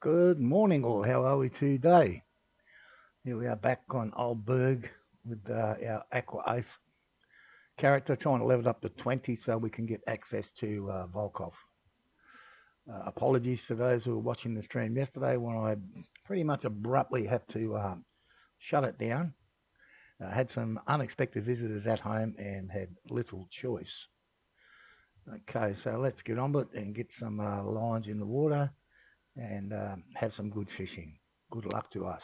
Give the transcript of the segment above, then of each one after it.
Good morning, all. How are we today? Here we are back on Old Burg with our Aqua Ace character, trying to level it up to 20 so we can get access to Volkov. Apologies to those who were watching the stream yesterday when I pretty much abruptly had to shut it down. I had some unexpected visitors at home and had little choice. Okay, so let's get on with it and get some lines in the water and have some good fishing. Good luck to us.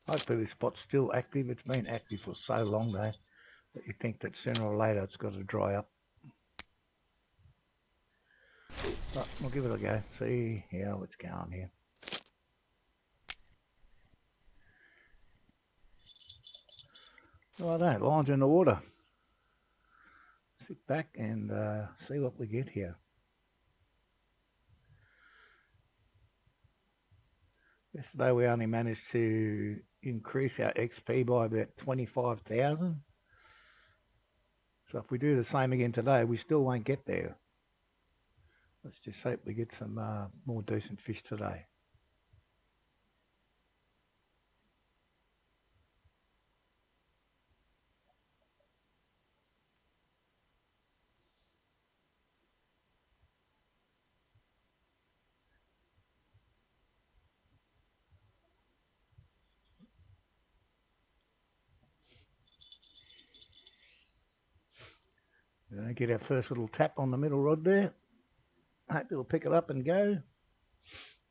Hopefully this spot's still active. It's been active for so long though that you think that sooner or later it's got to dry up. But we'll give it a go. See how it's going here. Righto, lines in the water. Sit back and see what we get here. Yesterday we only managed to increase our XP by about 25,000. So if we do the same again today, we still won't get there. Let's just hope we get some more decent fish today. Get our first little tap on the middle rod there. Hope it'll pick it up and go.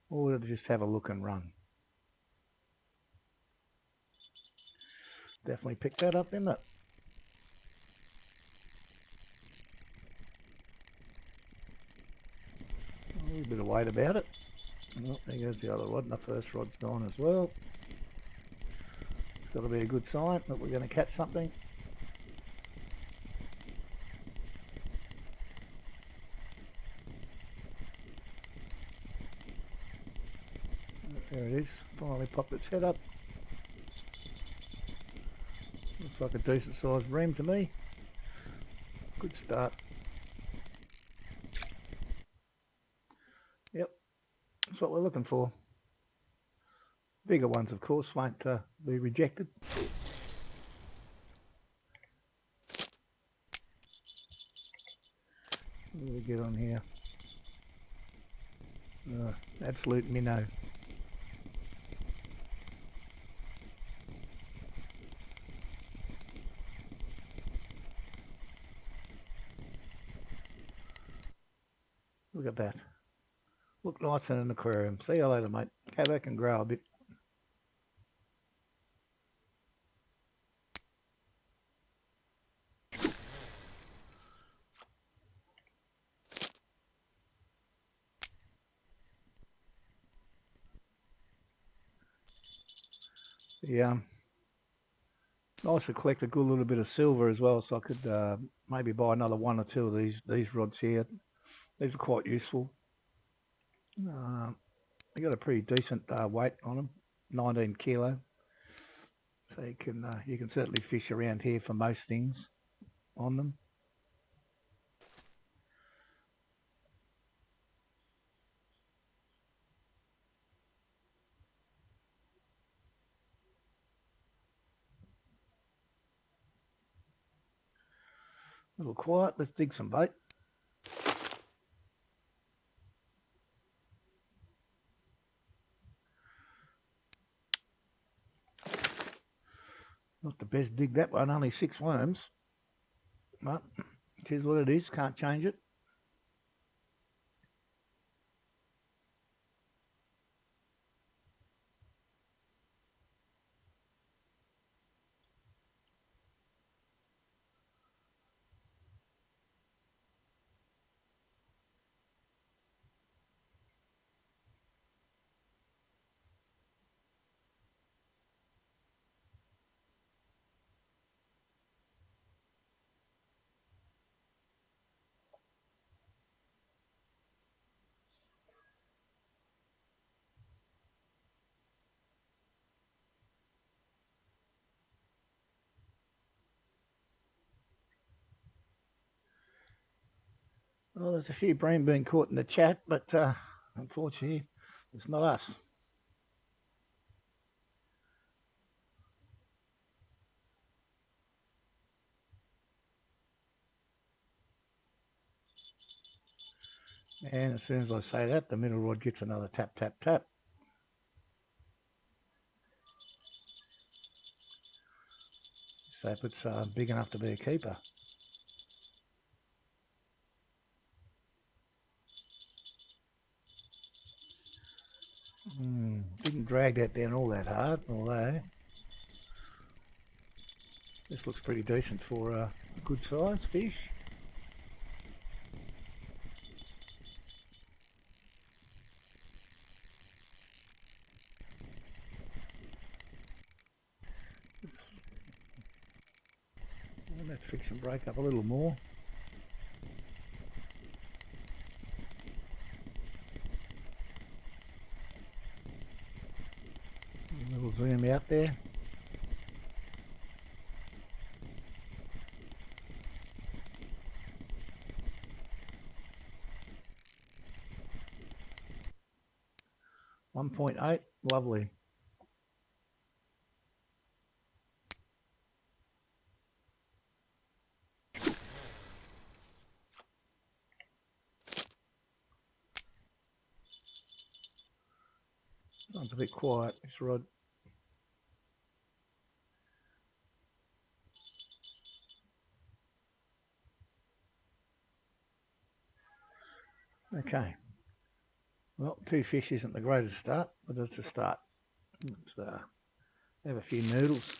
Or we'll just have a look and run. Definitely picked that up, didn't it? A little bit of weight about it. Oh, there goes the other rod, and the first rod's gone as well. It's got to be a good sign that we're going to catch something. There it is. Finally popped its head up. Looks like a decent sized bream to me. Good start. Yep, that's what we're looking for. Bigger ones, of course, won't be rejected. What do we get on here? Absolute minnow. Look at that. Look nice in an aquarium. See you later, mate. Go back and grow a bit. Yeah. Nice to collect a good little bit of silver as well, so I could maybe buy another one or two of these rods here. These are quite useful. They got a pretty decent weight on them, 19 kilo. So you can certainly fish around here for most things on them. A little quiet. Let's dig some bait. Not the best dig that one, only 6 worms. But it is what it is, can't change it. Well, there's a few bream being caught in the chat, but unfortunately, it's not us. And as soon as I say that, the middle rod gets another tap, tap, tap. So if it's big enough to be a keeper. Didn't drag that down all that hard, although this looks pretty decent for a good size fish. Let's fix and break up a little more. A little zoom out there. .8, lovely. Sounds a bit quiet, this rod. Okay. Well, 2 fish isn't the greatest start, but it's a start. Let's have a few noodles.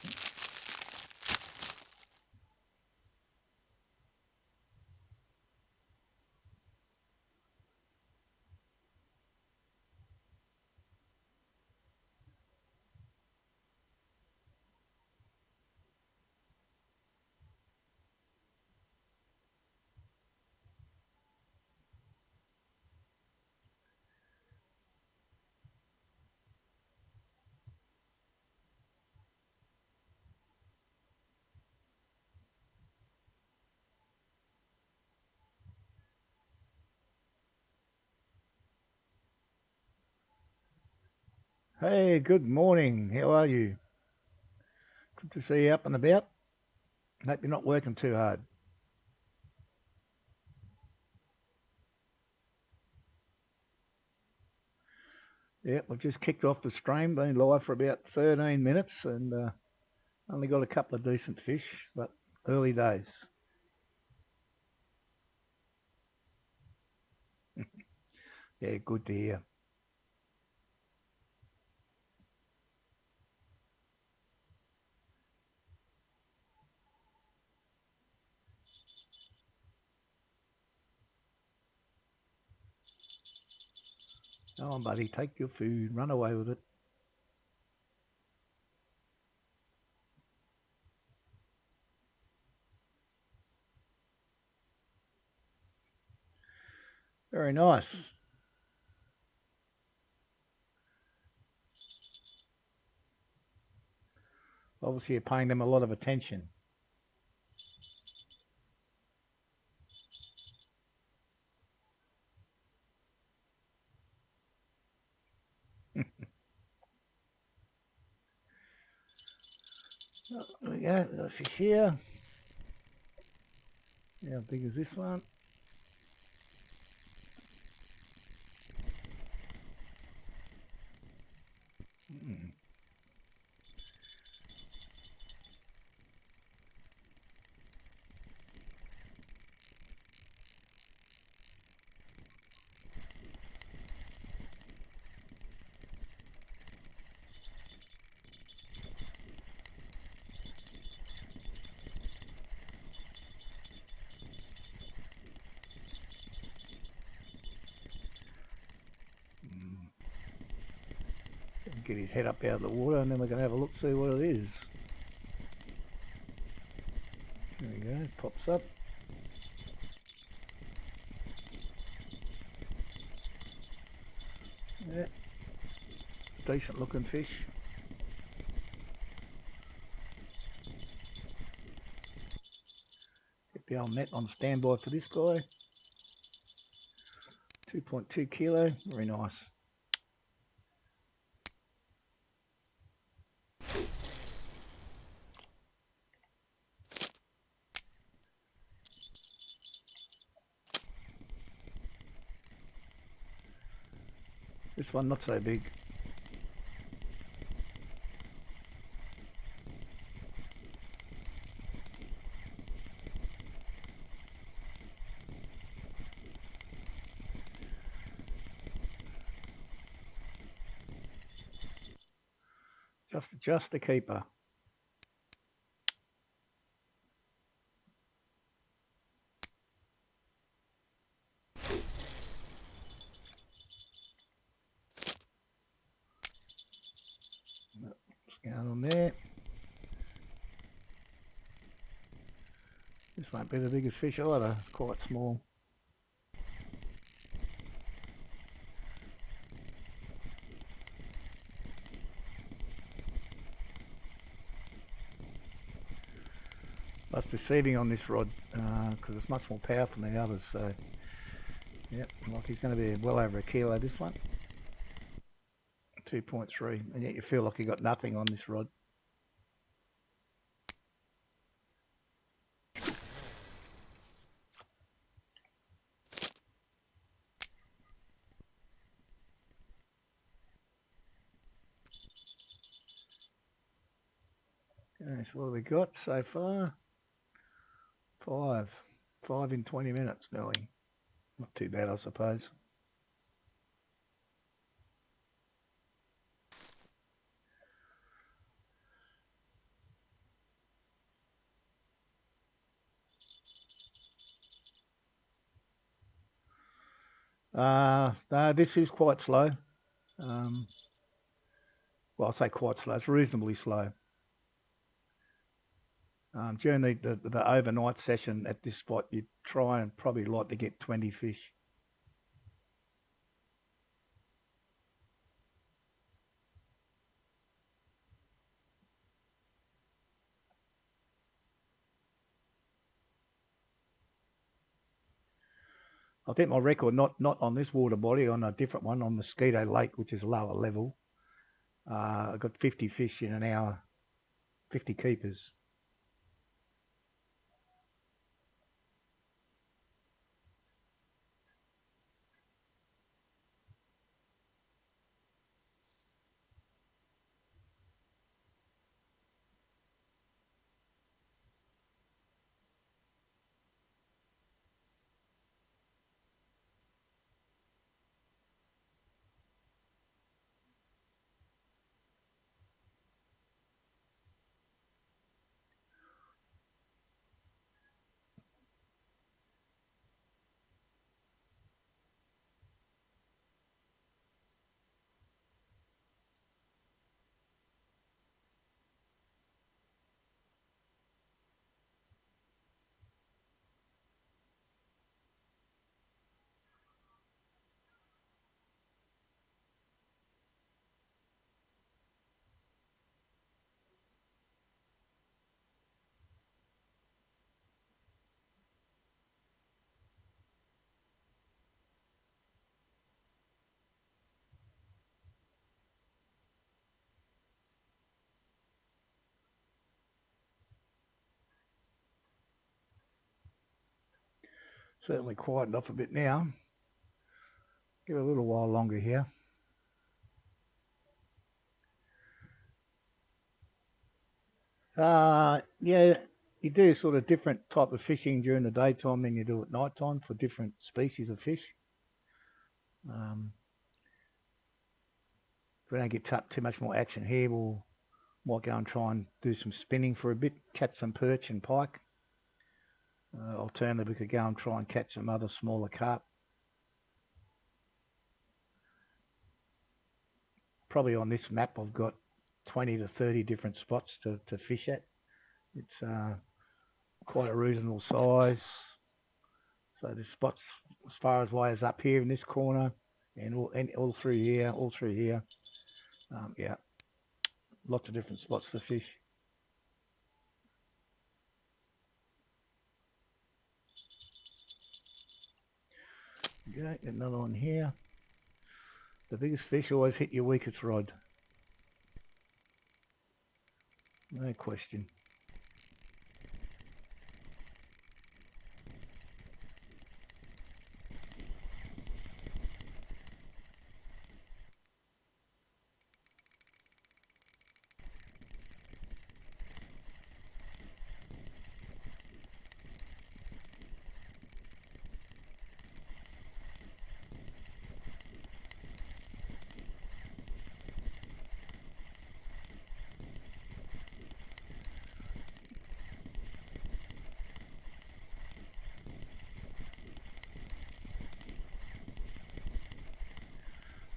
Hey, good morning. How are you? Good to see you up and about. Hope you're not working too hard. Yeah, we've just kicked off the stream, been live for about 13 minutes and only got a couple of decent fish, but early days. Yeah, good to hear. Come on, buddy, take your food, run away with it. Very nice. Obviously, you're paying them a lot of attention. There we go, got a fish here. How big is this one? Get his head up out of the water and then we're going to have a look, see what it is. There we go, pops up. Yeah, decent looking fish. Get the old net on standby for this guy. 2.2 kilo, very nice. This one not so big. Just a keeper. Going on there. This won't be the biggest fish either, quite small. That's deceiving on this rod because it's much more powerful than the others. So, yep, like he's going to be well over a kilo this one. 2.3, and yet you feel like you got nothing on this rod. Okay, so what have we got so far? Five in 20 minutes nearly. Not too bad, I suppose. No, this is quite slow. Well, I'll say quite slow. It's reasonably slow. During the overnight session at this spot, you try and probably like to get 20 fish. I think my record, not on this water body, on a different one, on Mosquito Lake, which is lower level, I got 50 fish in an hour, 50 keepers. Certainly quietened off a bit now. Give it a little while longer here. Yeah, you do sort of different type of fishing during the daytime than you do at night time for different species of fish. If we don't get too much more action here, we'll might go and try and do some spinning for a bit, catch some perch and pike. Alternatively, we could go and try and catch some other smaller carp. Probably on this map, I've got 20 to 30 different spots to fish at. It's quite a reasonable size. So there's spots as far as way as up here in this corner and all through here, yeah, lots of different spots to fish. Okay, another one here. The biggest fish always hit your weakest rod. No question.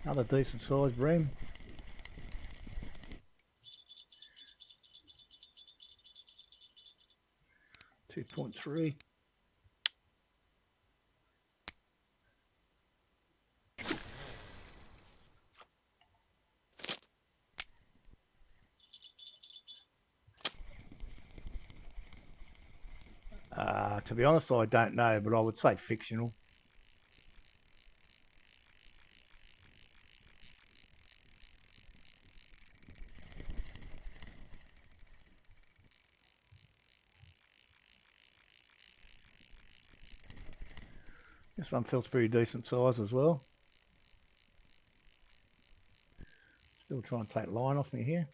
Another decent sized bream. 2.3. To be honest, I don't know, but I would say fictional. This one feels pretty decent size as well. Still trying to take line off me here.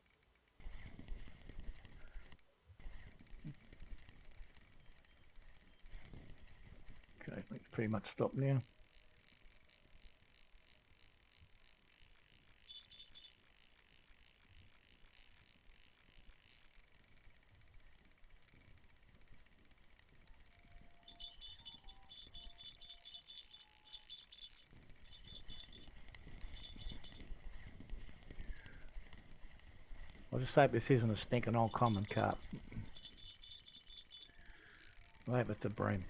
Okay, it's pretty much stopped now. I just hope this isn't a stinking old common carp. I hope it's a bream.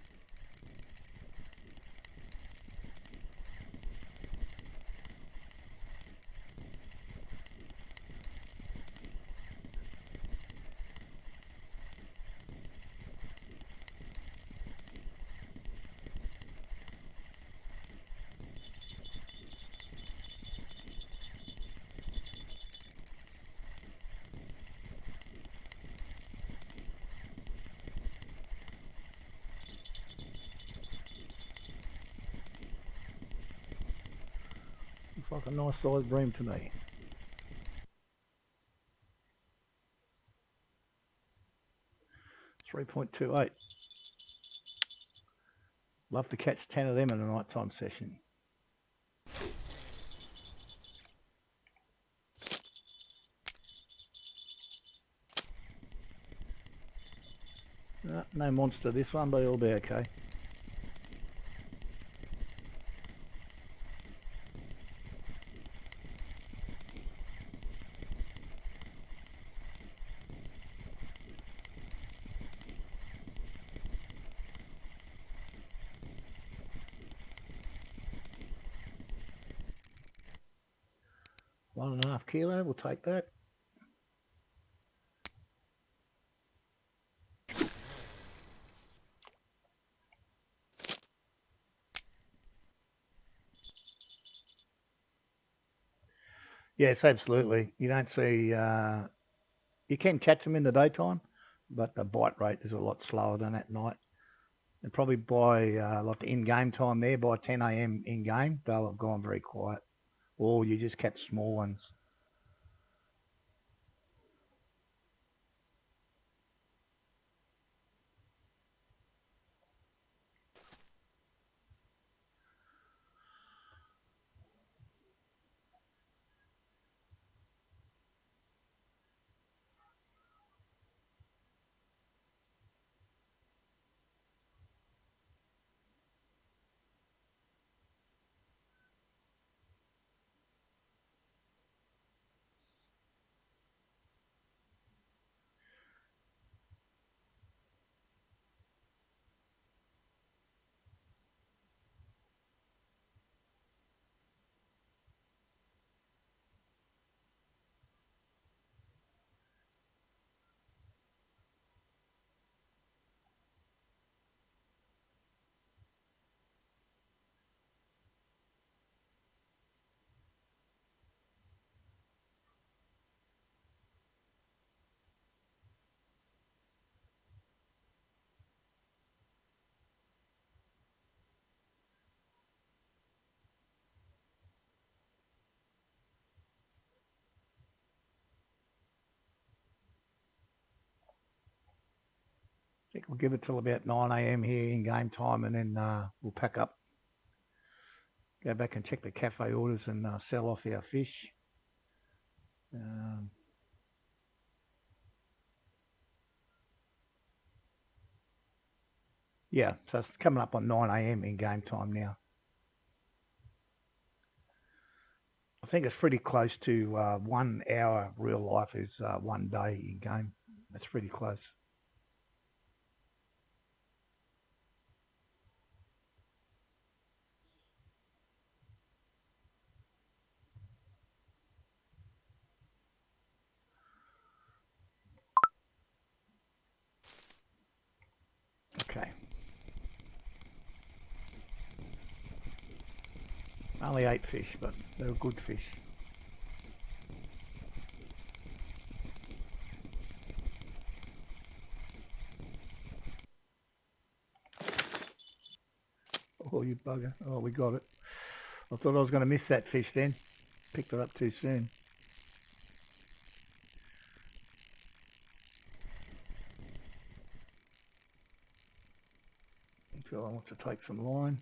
Looks like a nice sized bream to me. .28. Love to catch 10 of them in a nighttime session. No monster this one, but it'll be okay. .1.5 kilo, we'll take that. Yes, absolutely. You don't see, you can catch them in the daytime, but the bite rate is a lot slower than at night. And probably by like the in-game time there, by 10 a.m. in-game, they'll have gone very quiet. Or you just catch small ones. think we'll give it till about 9 a.m. here in game time, and then we'll pack up, go back and check the cafe orders and sell off our fish. Yeah, so it's coming up on 9 a.m. in game time now. I think it's pretty close to 1 hour real life is 1 day in game. That's pretty close. Okay. Only 8 fish, but they're good fish. Oh, you bugger. Oh, we got it. I thought I was going to miss that fish then. Picked it up too soon. So I want to take some line.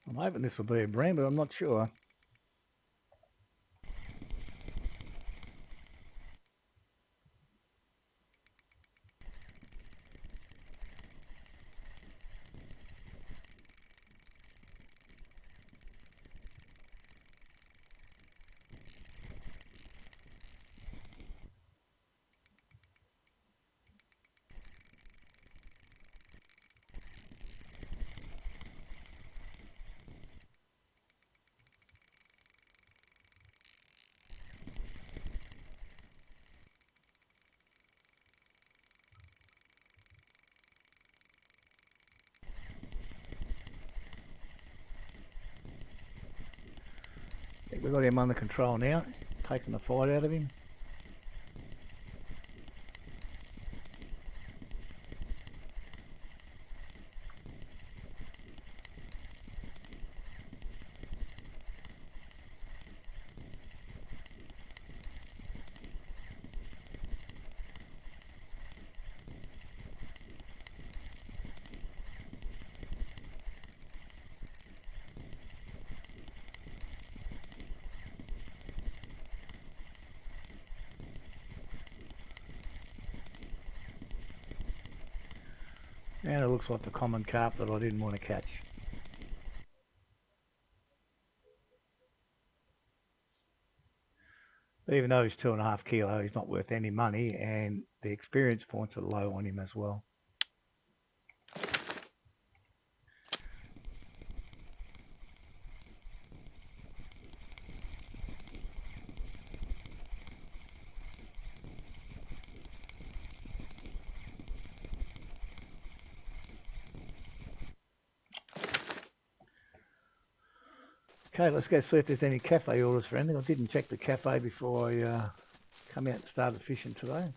I'm hoping this will be a bream, but I'm not sure. I think we've got him under control now, taking the fight out of him. And it looks like the common carp that I didn't want to catch. Even though he's 2.5 kilo, he's not worth any money, and the experience points are low on him as well. Okay, let's go see if there's any cafe orders for anything. I didn't check the cafe before I come out and started fishing today.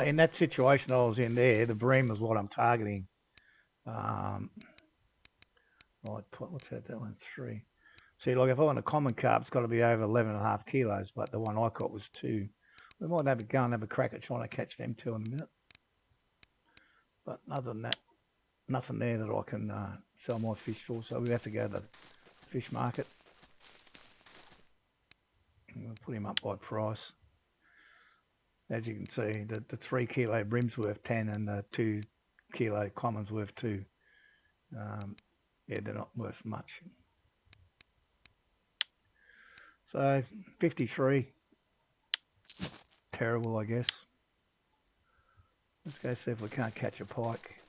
In that situation I was in there, the bream is what I'm targeting. Right, what's that? That one's 3. See, like if I want a common carp, it's got to be over 11.5 kilos, but the one I caught was 2. We might have a go and have a crack at trying to catch them 2 in a minute. But other than that, nothing there that I can sell my fish for, so we have to go to the fish market. We'll put him up by price. As you can see, the 3 kilo brim's worth 10 and the 2 kilo common's worth 2. Yeah, they're not worth much. So 53, terrible, I guess. Let's go see if we can't catch a pike.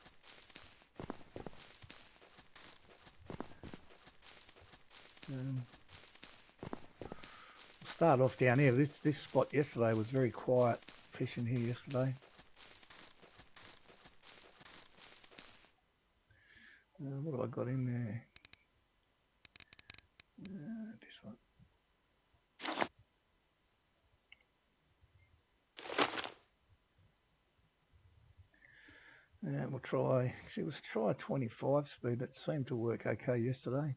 Start off down here. This spot yesterday was very quiet fishing here yesterday. What have I got in there? This one. And we'll try, see, let's try a 25 speed. That seemed to work okay yesterday.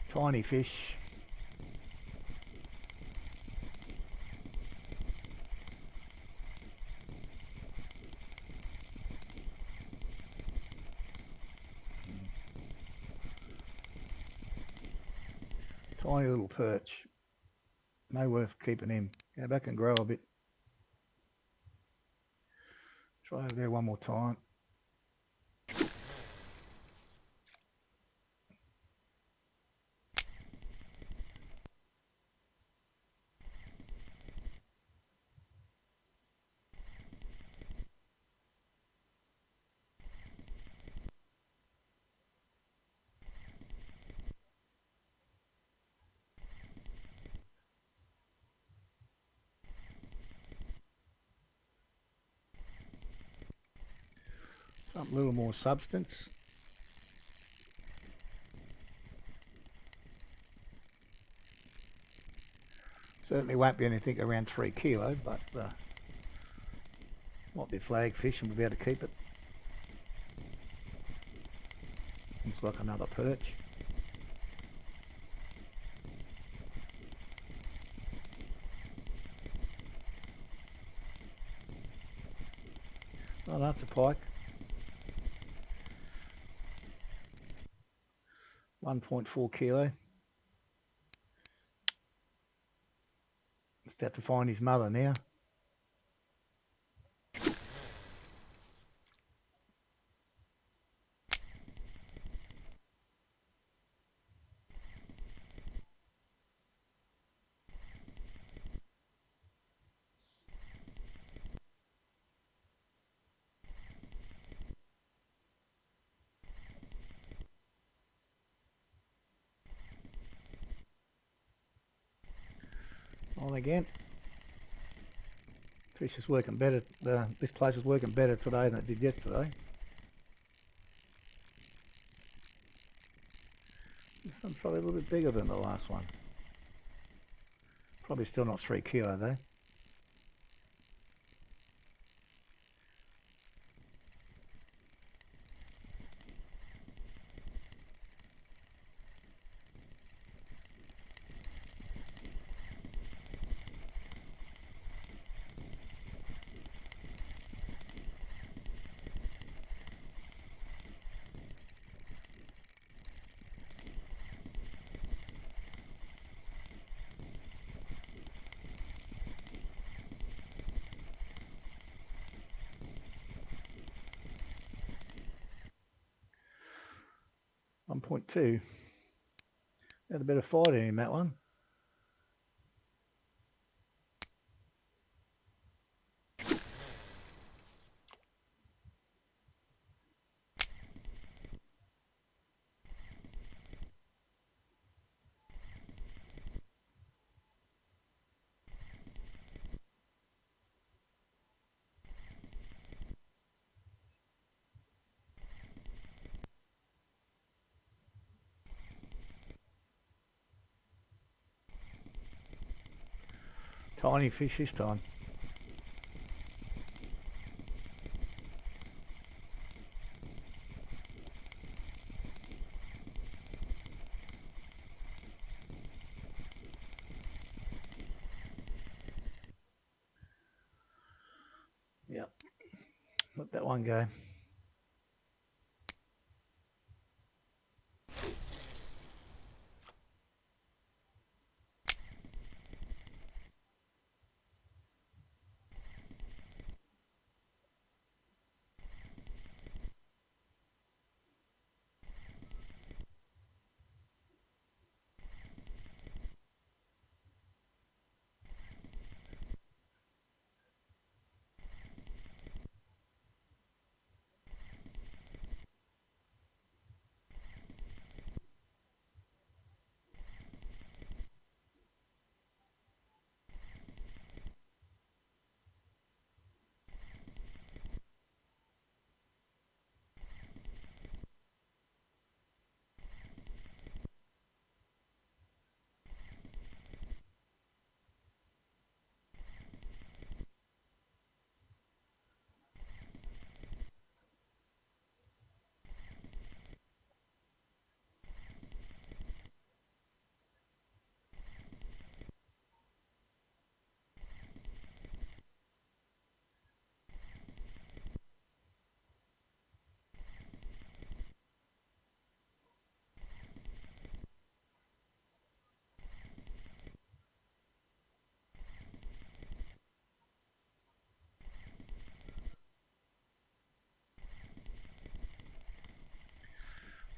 Tiny fish. Tiny little perch. No worth keeping him. Go back and grow a bit. Try over there one more time. Something a little more substance. Certainly won't be anything around 3 kilo, but might be flag fish and we'll be able to keep it. Looks like another perch. Oh, that's a pike. 1.4 kilo. Just have to find his mother now. On again. Fish is working better. This place is working better today than it did yesterday. This one's probably a little bit bigger than the last one. Probably still not 3 kilo though. .2. Had a bit of fight in him, that one. Tiny fish this time. Let that one go.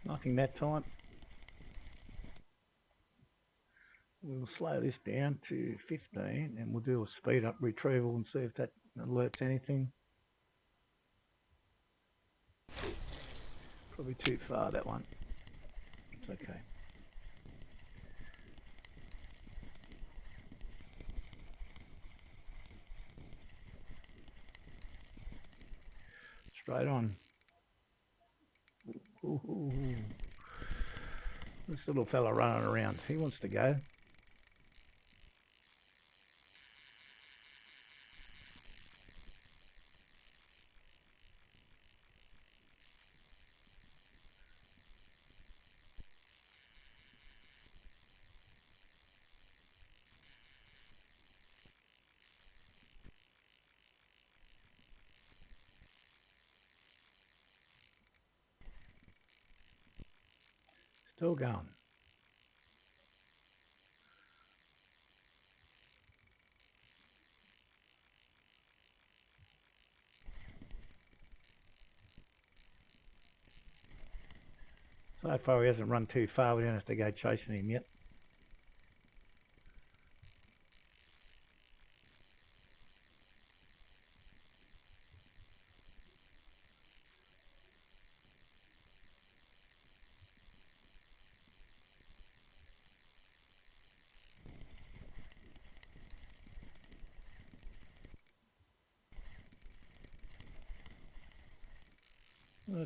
Nothing that time. We'll slow this down to 15 and we'll do a speed up retrieval and see if that alerts anything. Probably too far, that one. It's okay. Straight on. Ooh. This little fella running around. He wants to go. Still going. So far he hasn't run too far. We don't have to go chasing him yet.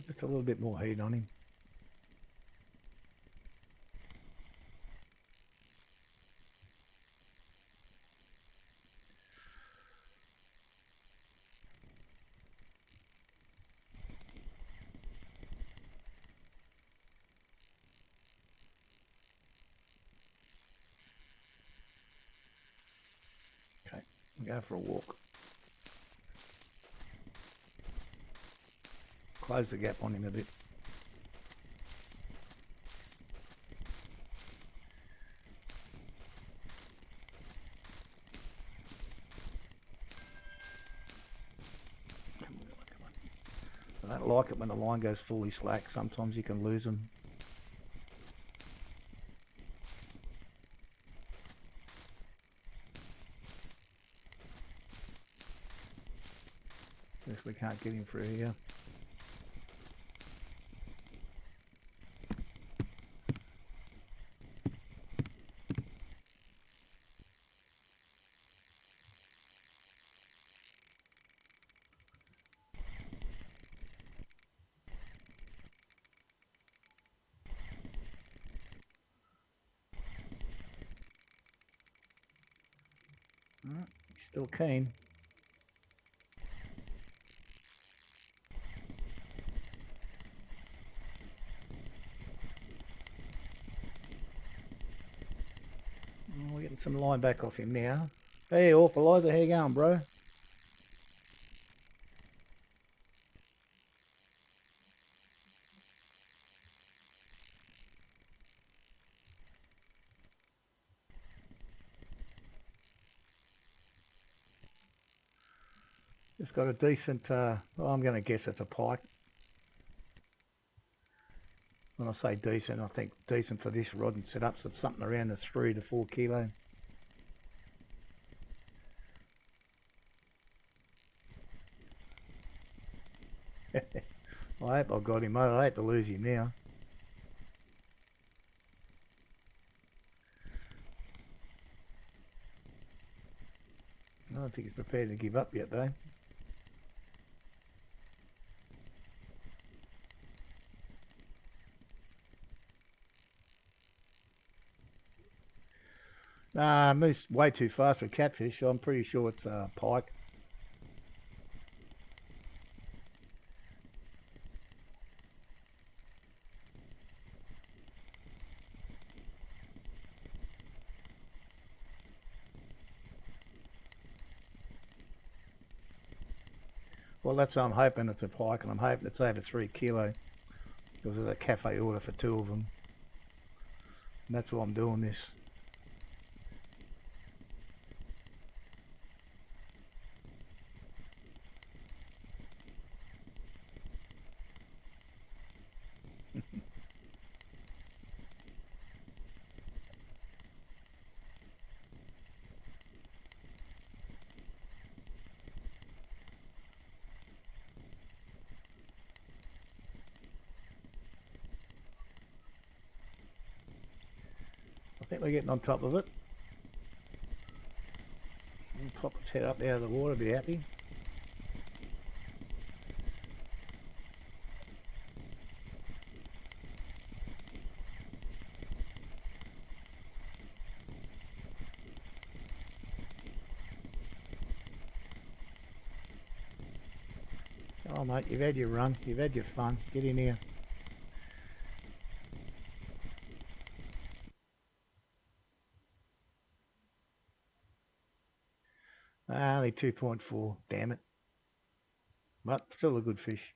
Just a little bit more heat on him. Okay, go for a walk. Close the gap on him a bit. I don't like it when the line goes fully slack. Sometimes you can lose them. If we can't get him through here. Still keen. We're getting some line back off him now. Hey, Orphalizer, how you going, bro? It's got a decent, well, I'm going to guess it's a pike. When I say decent, I think decent for this rod and setup, so it's something around the 3 to 4 kilo. I hope I got him. I hate to lose him now. I don't think he's prepared to give up yet, though. Nah, moves way too fast for catfish, so I'm pretty sure it's a pike. Well, that's what I'm hoping it's a pike, and I'm hoping it's over 3 kilo. Because there's a cafe order for 2 of them. And that's why I'm doing this. I think we're getting on top of it. I'll pop its head up out of the water, be happy. Oh mate, you've had your run, you've had your fun, get in here. Only 2.4, damn it. But still a good fish.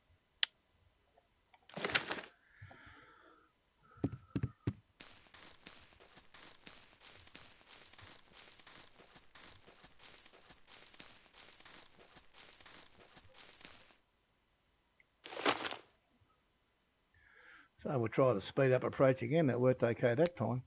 So we'll try the speed up approach again. That worked okay that time.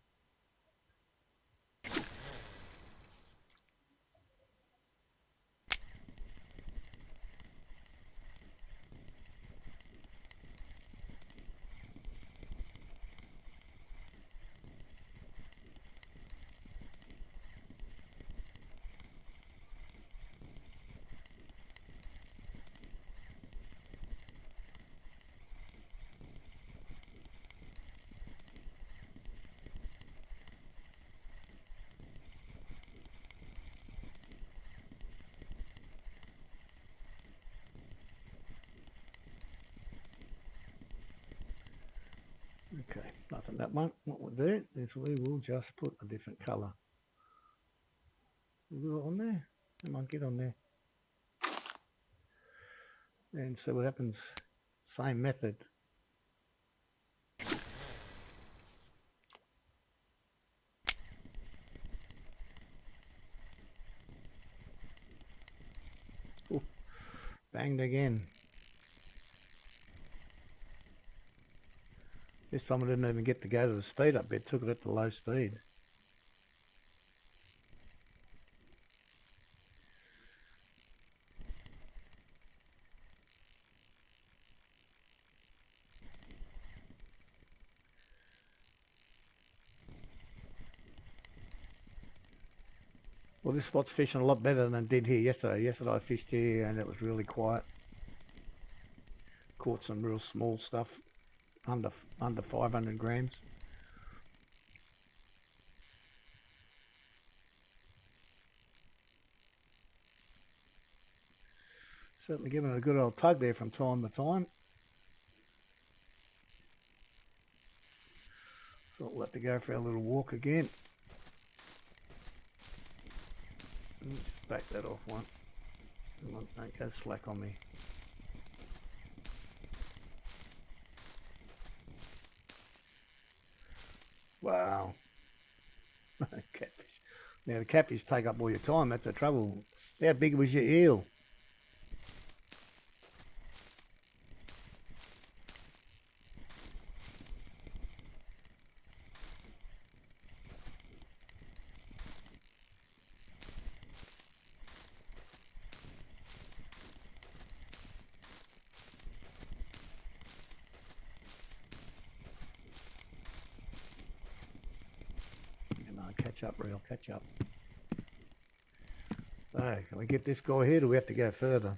Okay, nothing that one. What we'll do is we will just put a different colour. We'll do it on there. Come on, get on there. And see what happens. Same method. Ooh, banged again. This time I didn't even get to go to the speed up bit, took it at the low speed. Well, this spot's fishing a lot better than it did here yesterday. Yesterday I fished here and it was really quiet. Caught some real small stuff, under 500 grams. Certainly giving it a good old tug there from time to time. So we'll have to go for our little walk again. Just back that off one. Come on, don't go slack on me. Wow. Catfish. Now the catfish take up all your time, that's the trouble. How big was your eel? Catch up, reel, catch up. So, can we get this guy here, or do we have to go further?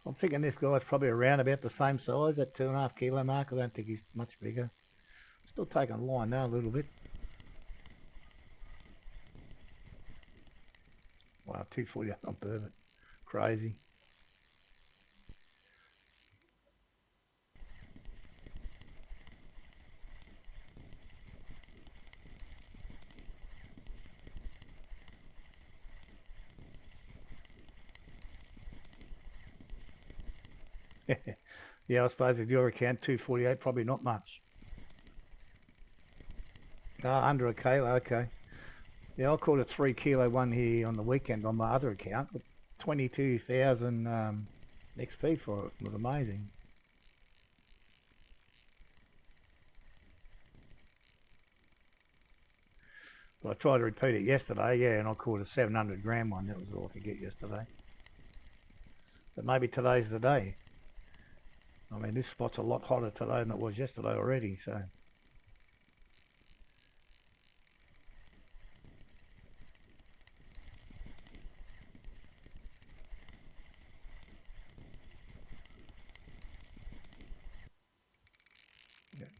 I'm thinking this guy's probably around about the same size, that 2.5 kilo mark. I don't think he's much bigger. Still taking line now a little bit. Wow, 240 on burbot. Crazy. Yeah, I suppose with your account, 248, probably not much. Under a kilo, okay. Yeah, I caught a 3 kilo one here on the weekend on my other account. 22,000 XP for it. It was amazing. But I tried to repeat it yesterday, yeah, and I caught a 700 gram one. That was all I could get yesterday. But maybe today's the day. I mean, this spot's a lot hotter today than it was yesterday already, so.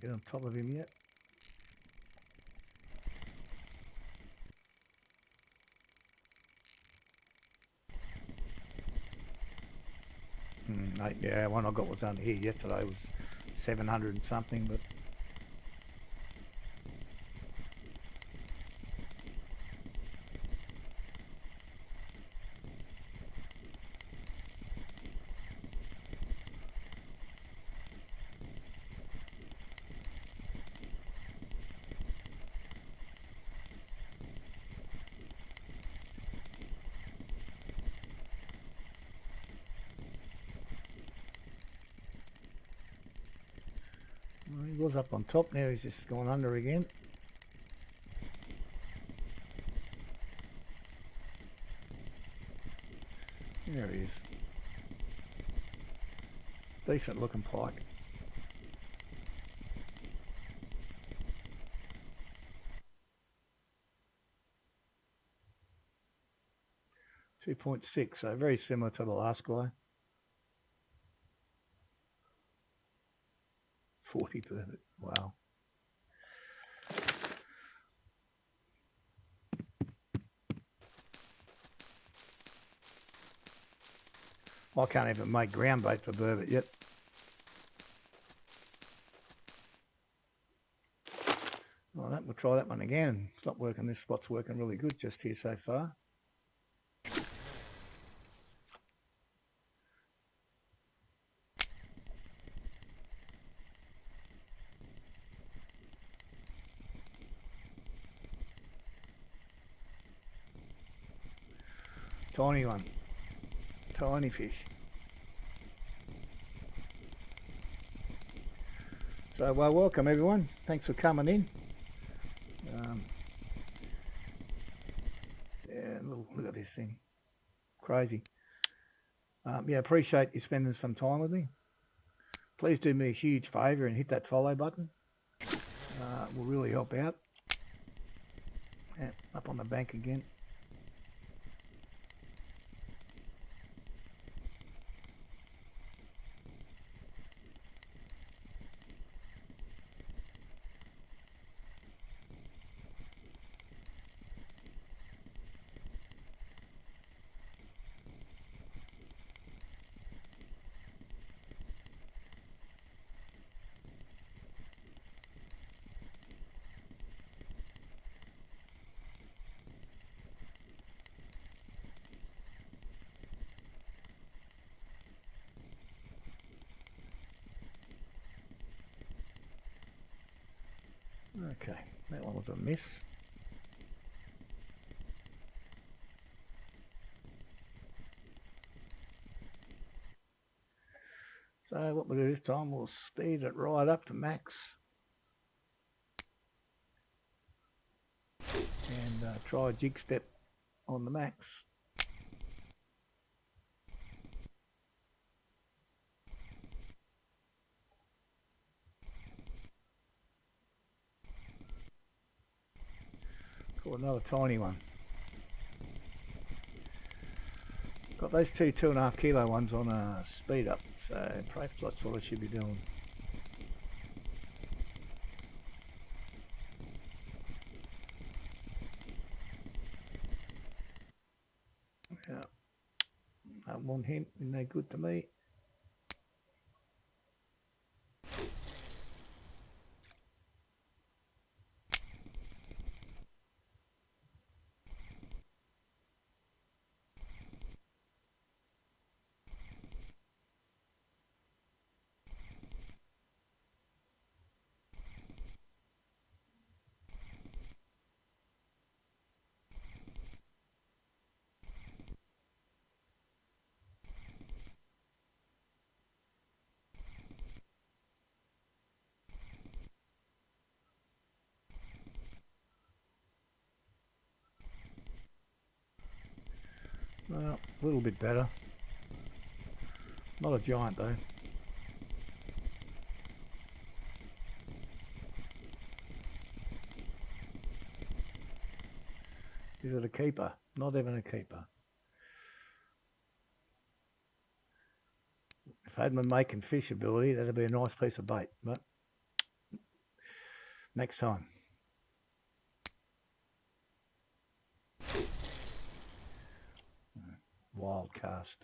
Get on top of him yet? Yeah, one I got was under here yesterday was 700 and something, but. Well, he was up on top, now he's just gone under again. There he is. Decent looking pike. .6, so very similar to the last guy. 40 burbot. Wow. I can't even make ground bait for burbot yet. All right, we'll try that one again. It's not working. This spot's working really good just here so far. Tiny one. Tiny fish. So, well, welcome everyone. Thanks for coming in. Yeah, look at this thing. Crazy. Yeah, appreciate you spending some time with me. Please do me a huge favour and hit that follow button. Will really help out. Yeah, up on the bank again. Okay, that one was a miss. So what what we'll do this time, we'll speed it right up to max. And try a jig step on the max. Caught another tiny one. Got those 2.5 kilo ones on a speed up, so perhaps that's what I should be doing. Yeah, that one hint, isn't that good to me? Well, a little bit better. Not a giant though. Is it a keeper? Not even a keeper. If I had my making fish ability, that'd be a nice piece of bait, but next time. Wild cast.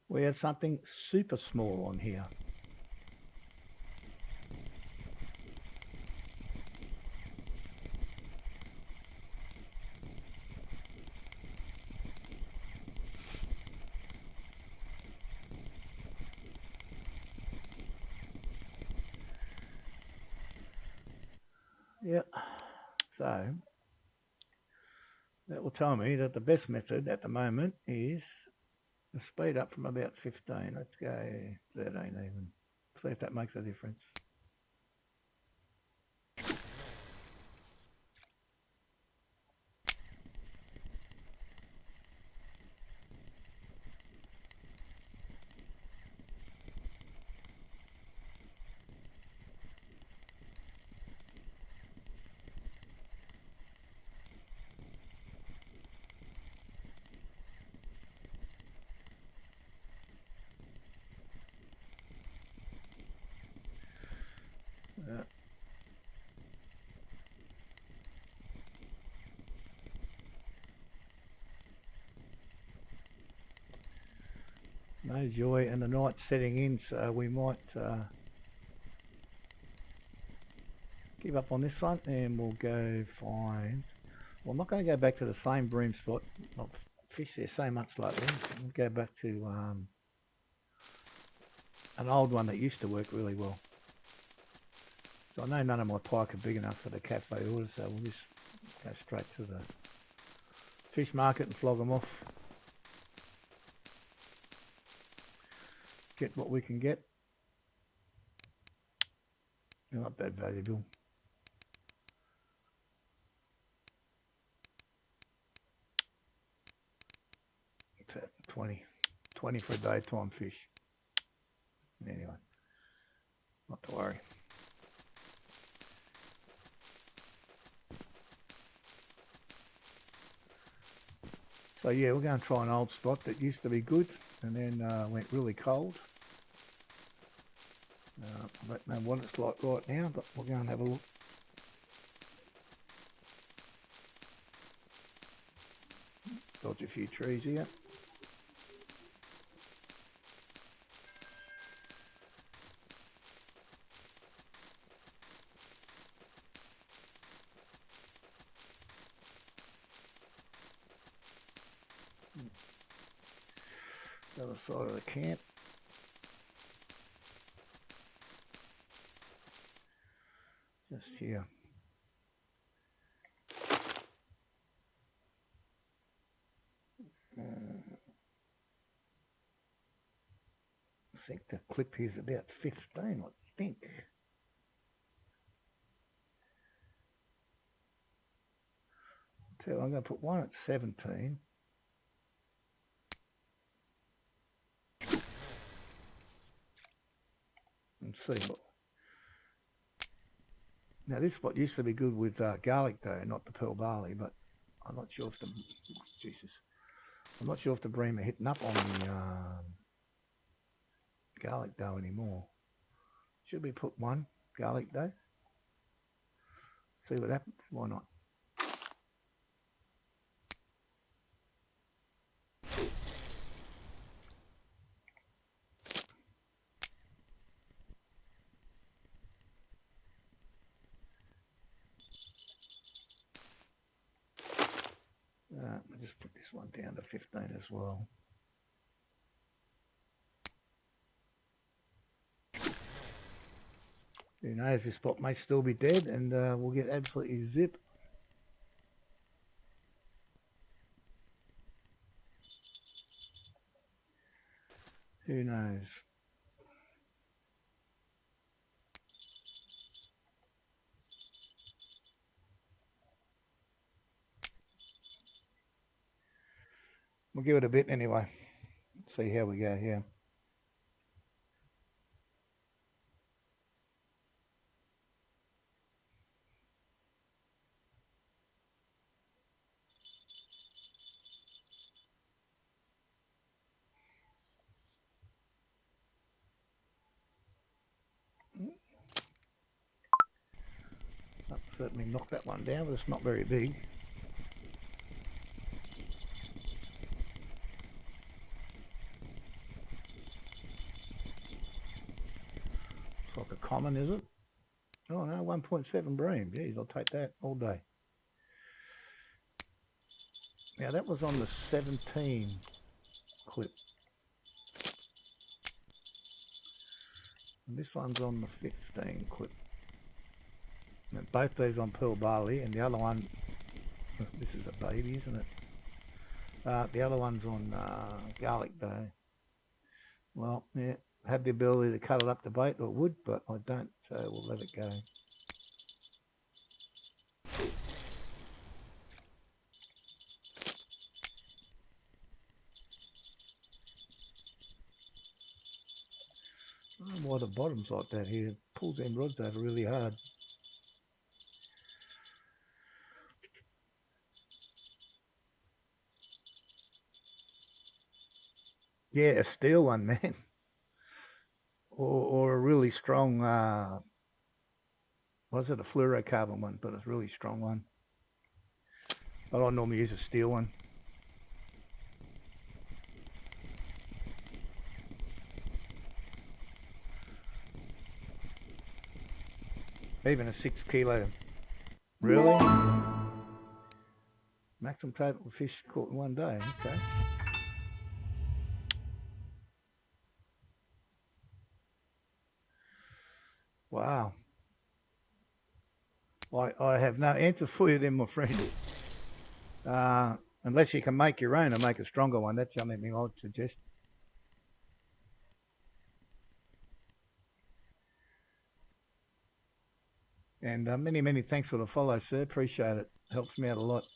We had something super small on here. Yep. So that will tell me that the best method at the moment is the speed up from about 15. Let's go 13 even. See if that makes a difference. No joy, and the night's setting in, so we might give up on this one and we'll go find. Well, I'm not going to go back to the same bream spot. I've fished there so much lately. We'll go back to an old one that used to work really well. So I know none of my pike are big enough for the cafe orders, so we'll just go straight to the fish market and flog them off. Get what we can get. They're not that valuable. What's that? 20 for a daytime fish. Anyway, not to worry. So yeah, we're going to try an old spot that used to be good and then went really cold. I don't know what it's like right now, but we'll go and have a look. Dodge a few trees here. The other side of the camp. Just here. I think the clip here is about 15, I think. So I'm going to put one at 17. And see what. Now this spot used to be good with garlic though, not the pearl barley, but I'm not sure if the I'm not sure if the bream are hitting up on the garlic dough anymore. Should we put one garlic dough? See what happens. Why not? I'll just put this one down to 15 as well. Who knows, this spot may still be dead and we'll get absolutely zip. Who knows? We'll give it a bit anyway. See how we go here. I'll certainly knock that one down, but it's not very big. It's like a common, is it? Oh no, 1.7 bream. Geez, I'll take that all day. Now that was on the 17 clip. And this one's on the 15 clip. And both these on pearl barley, and the other one, this is a baby, isn't it? The other one's on garlic dough. Well, yeah, had the ability to cut it up to bait, or would, but I don't, so we'll let it go. I don't know why the bottom's like that here. It pulls them rods over really hard. Yeah, a steel one, man. Or a really strong, was it a fluorocarbon one, but it's a really strong one. But I normally use a steel one. Even a 6 kilo. Really? Maximum total fish caught in one day. Okay. Wow. I have no answer for you then, my friend. Unless you can make your own and make a stronger one. That's the only thing I'd suggest. And many, many thanks for the follow, sir. Appreciate it. Helps me out a lot.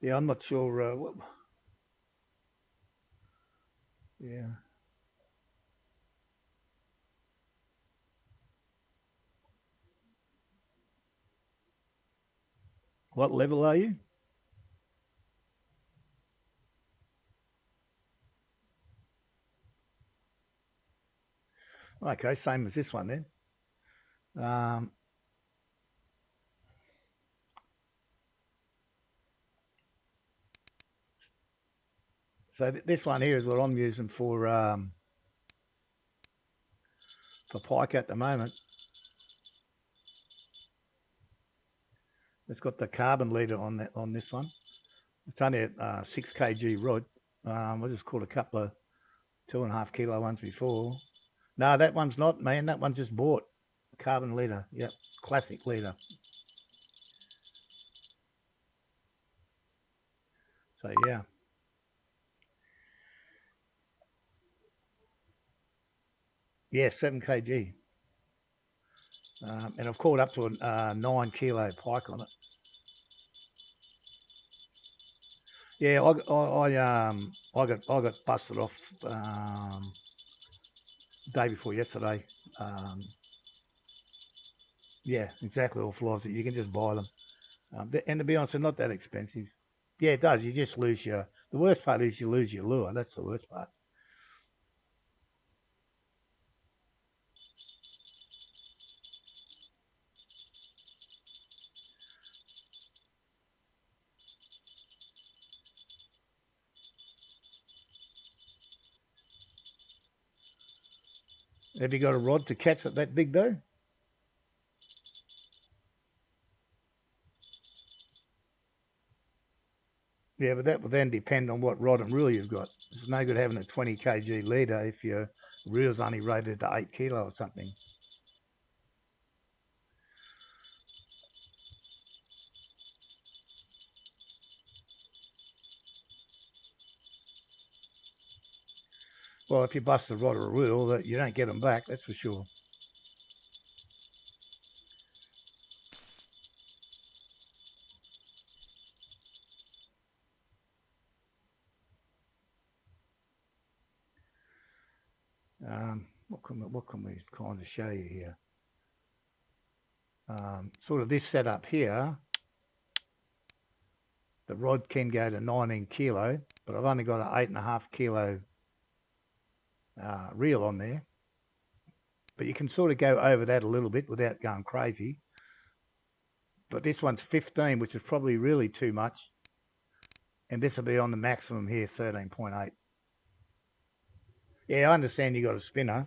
Yeah, I'm not sure. What... Yeah. What level are you? Okay, same as this one then. So this one here is what I'm using for pike at the moment. It's got the carbon leader on this one. It's only a 6 kg rod. I just caught a couple of 2.5 kilo ones before. No, that one's not, man. That one just bought. Carbon leader. Yep, classic leader. So yeah. Yeah, 7 kg. And I've caught up to a 9 kilo pike on it. Yeah, I got busted off day before yesterday. Yeah, exactly. All flies. You can just buy them, and to be honest, they're not that expensive. Yeah, it does. You just lose your. The worst part is you lose your lure. That's the worst part. Have you got a rod to catch it that big though? Yeah, but that will then depend on what rod and reel you've got. It's no good having a 20 kg leader if your reel's only rated to 8 kilo or something. Well, if you bust the rod or a reel, you don't get them back, that's for sure. What can we kind of show you here? Sort of this setup here, the rod can go to 19 kilo, but I've only got an 8.5 kilo reel on there. But you can sort of go over that a little bit without going crazy. But this one's 15, which is probably really too much. And this will be on the maximum here, 13.8. Yeah, I understand you got a spinner.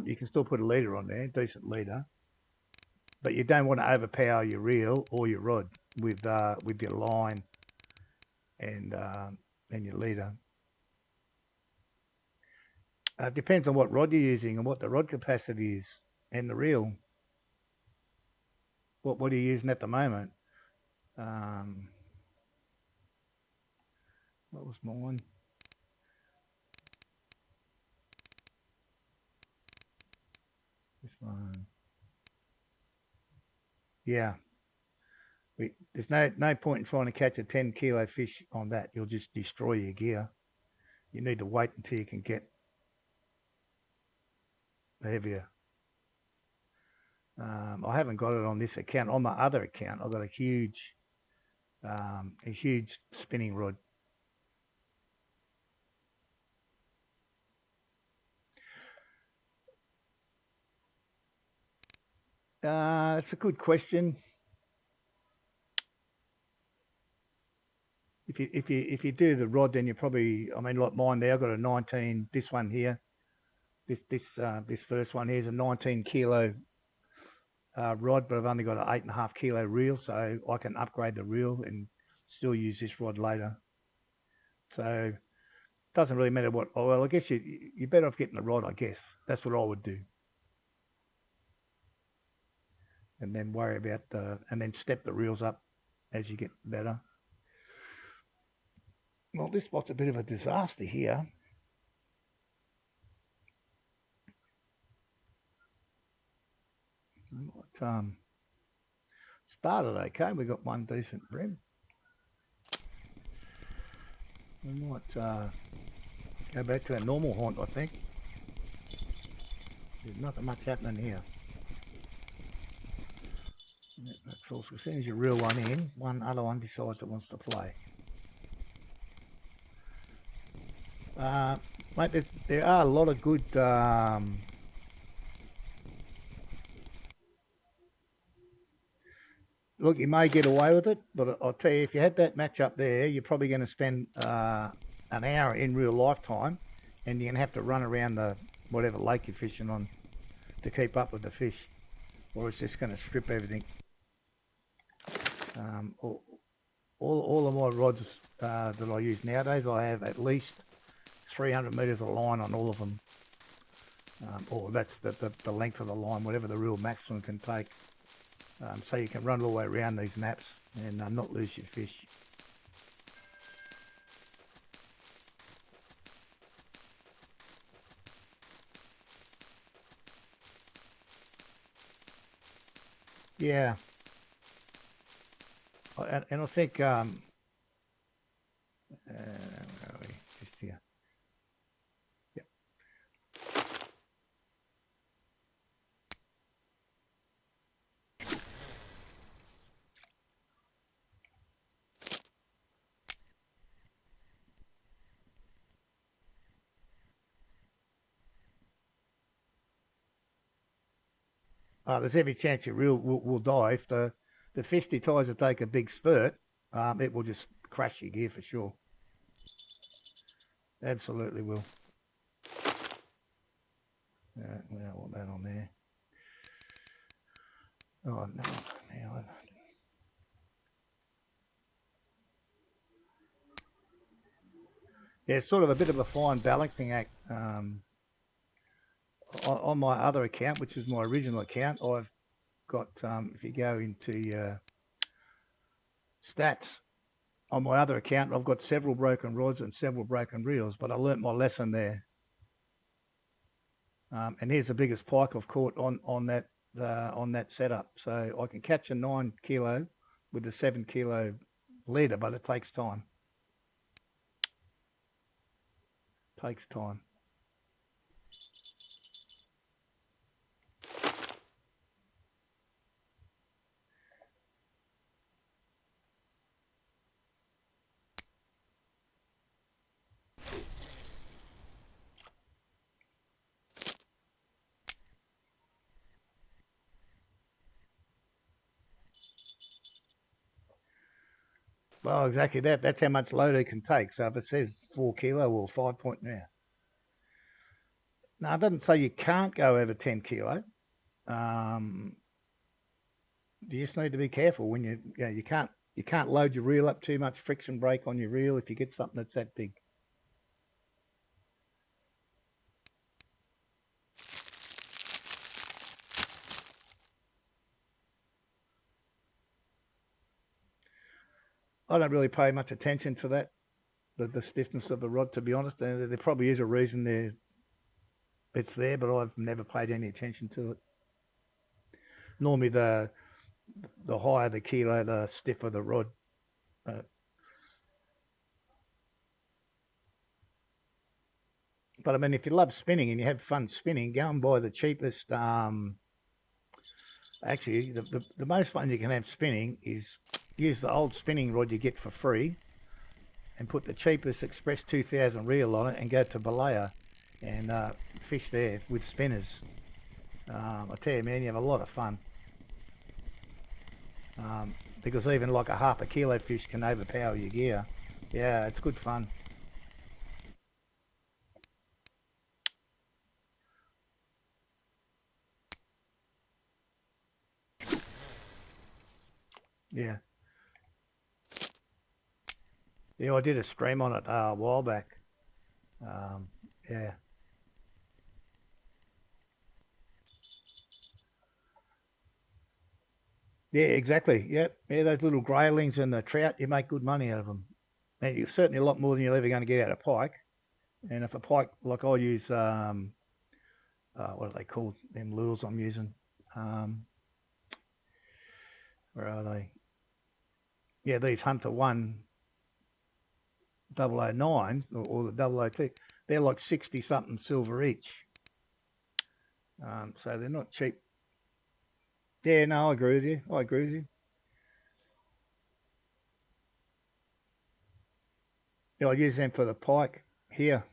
You can still put a leader on there, decent leader. But you don't want to overpower your reel or your rod with your line and your leader. It depends on what rod you're using and what the rod capacity is and the reel. What are you using at the moment? What was mine? This one. Yeah. There's no point in trying to catch a 10 kilo fish on that. You'll just destroy your gear. You need to wait until you can get heavier. I haven't got it on this account. On my other account, I've got a huge spinning rod. That's a good question. If you do the rod, then you probably, I mean, like mine there, I've got a 19. This one here, this first one here is a 19 kilo rod, but I've only got an 8.5 kilo reel, so I can upgrade the reel and still use this rod later. So it doesn't really matter what. Oh, well, I guess you're better off getting the rod. I guess that's what I would do, and then worry about and then step the reels up as you get better. Well, this spot's a bit of a disaster here. Started okay. We got one decent bream. We might go back to our normal haunt, I think. There's nothing much happening here. That's all. So as soon as you reel one in, one other one decides it wants to play. Mate, there are a lot of good look, you may get away with it, but I'll tell you, if you had that match up there, you're probably going to spend an hour in real lifetime, and you're going to have to run around the whatever lake you're fishing on to keep up with the fish, or it's just going to strip everything. All of my rods that I use nowadays, I have at least 300 metres of line on all of them. Or that's the length of the line, whatever the real maximum can take. So you can run all the way around these naps and not lose your fish. Yeah, and I think where are we? Just here. Yep. There's every chance your reel will die if the fish tries to take a big spurt. It will just crash your gear for sure. Absolutely will. We don't want that on there. Oh no, now yeah, it's sort of a bit of a fine balancing act. On my other account, which is my original account, I've got, if you go into stats, on my other account, I've got several broken rods and several broken reels, but I learnt my lesson there. And here's the biggest pike I've caught on that setup. So I can catch a 9 kilo with a 7 kilo leader, but it takes time. Takes time. Well, exactly that. That's how much load it can take. So if it says 4 kilo or 5 point now, it doesn't say you can't go over 10 kilo. You just need to be careful when you can't load your reel up too much friction brake on your reel if you get something that's that big. I don't really pay much attention to that, the stiffness of the rod, to be honest. And there probably is a reason it's there, but I've never paid any attention to it. Normally, the higher the kilo, the stiffer the rod. Uh, but I mean, if you love spinning and you have fun spinning, go and buy the cheapest. Actually, the most fun you can have spinning is use the old spinning rod you get for free and put the cheapest Express 2000 reel on it and go to Balea and fish there with spinners. I tell you, man, you have a lot of fun. Because even like a half a kilo fish can overpower your gear. Yeah, it's good fun. Yeah. Yeah, I did a stream on it a while back. Yeah. Yeah, exactly. Yep. Yeah, those little graylings and the trout, you make good money out of them. And you're certainly a lot more than you're ever going to get out of pike. And if a pike, like I use, what are they called? Them lures I'm using. Um, where are they? Yeah, these Hunter 1 009s or the 002, they're like 60 something silver each. So they're not cheap. Yeah, no, I agree with you. I agree with you. Yeah, I use them for the pike here.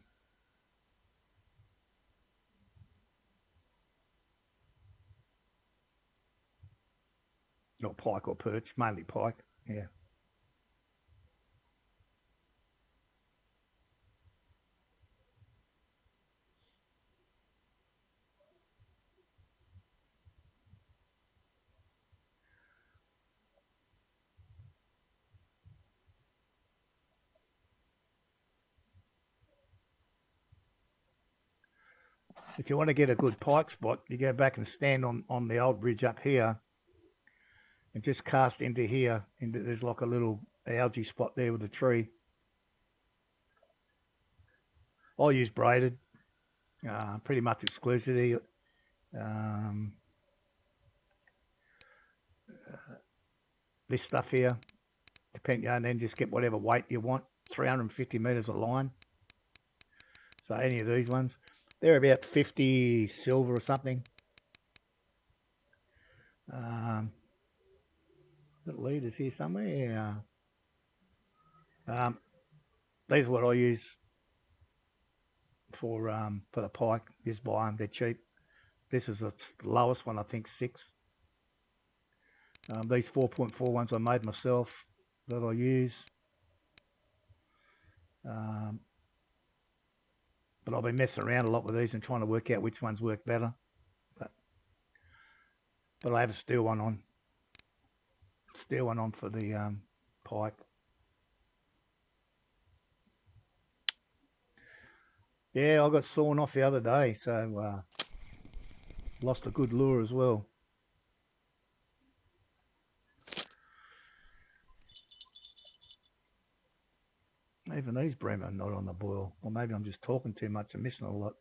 Not pike or perch, mainly pike. Yeah. If you want to get a good pike spot, you go back and stand on the old bridge up here and just cast into here. There's like a little algae spot there with a tree. I use braided, pretty much exclusively. This stuff here, and then just get whatever weight you want. 350 metres a line. So any of these ones, they're about 50 silver or something. The leaders here somewhere. These are what I use for the pike. Just buy them; they're cheap. This is the lowest one, I think 6. These 4.4 ones I made myself that I use. But I've been messing around a lot with these and trying to work out which ones work better. But I have a steel one on. Steel one on for the pike. Yeah, I got sawn off the other day, so lost a good lure as well. Even these bream are not on the boil. Or maybe I'm just talking too much and missing a lot.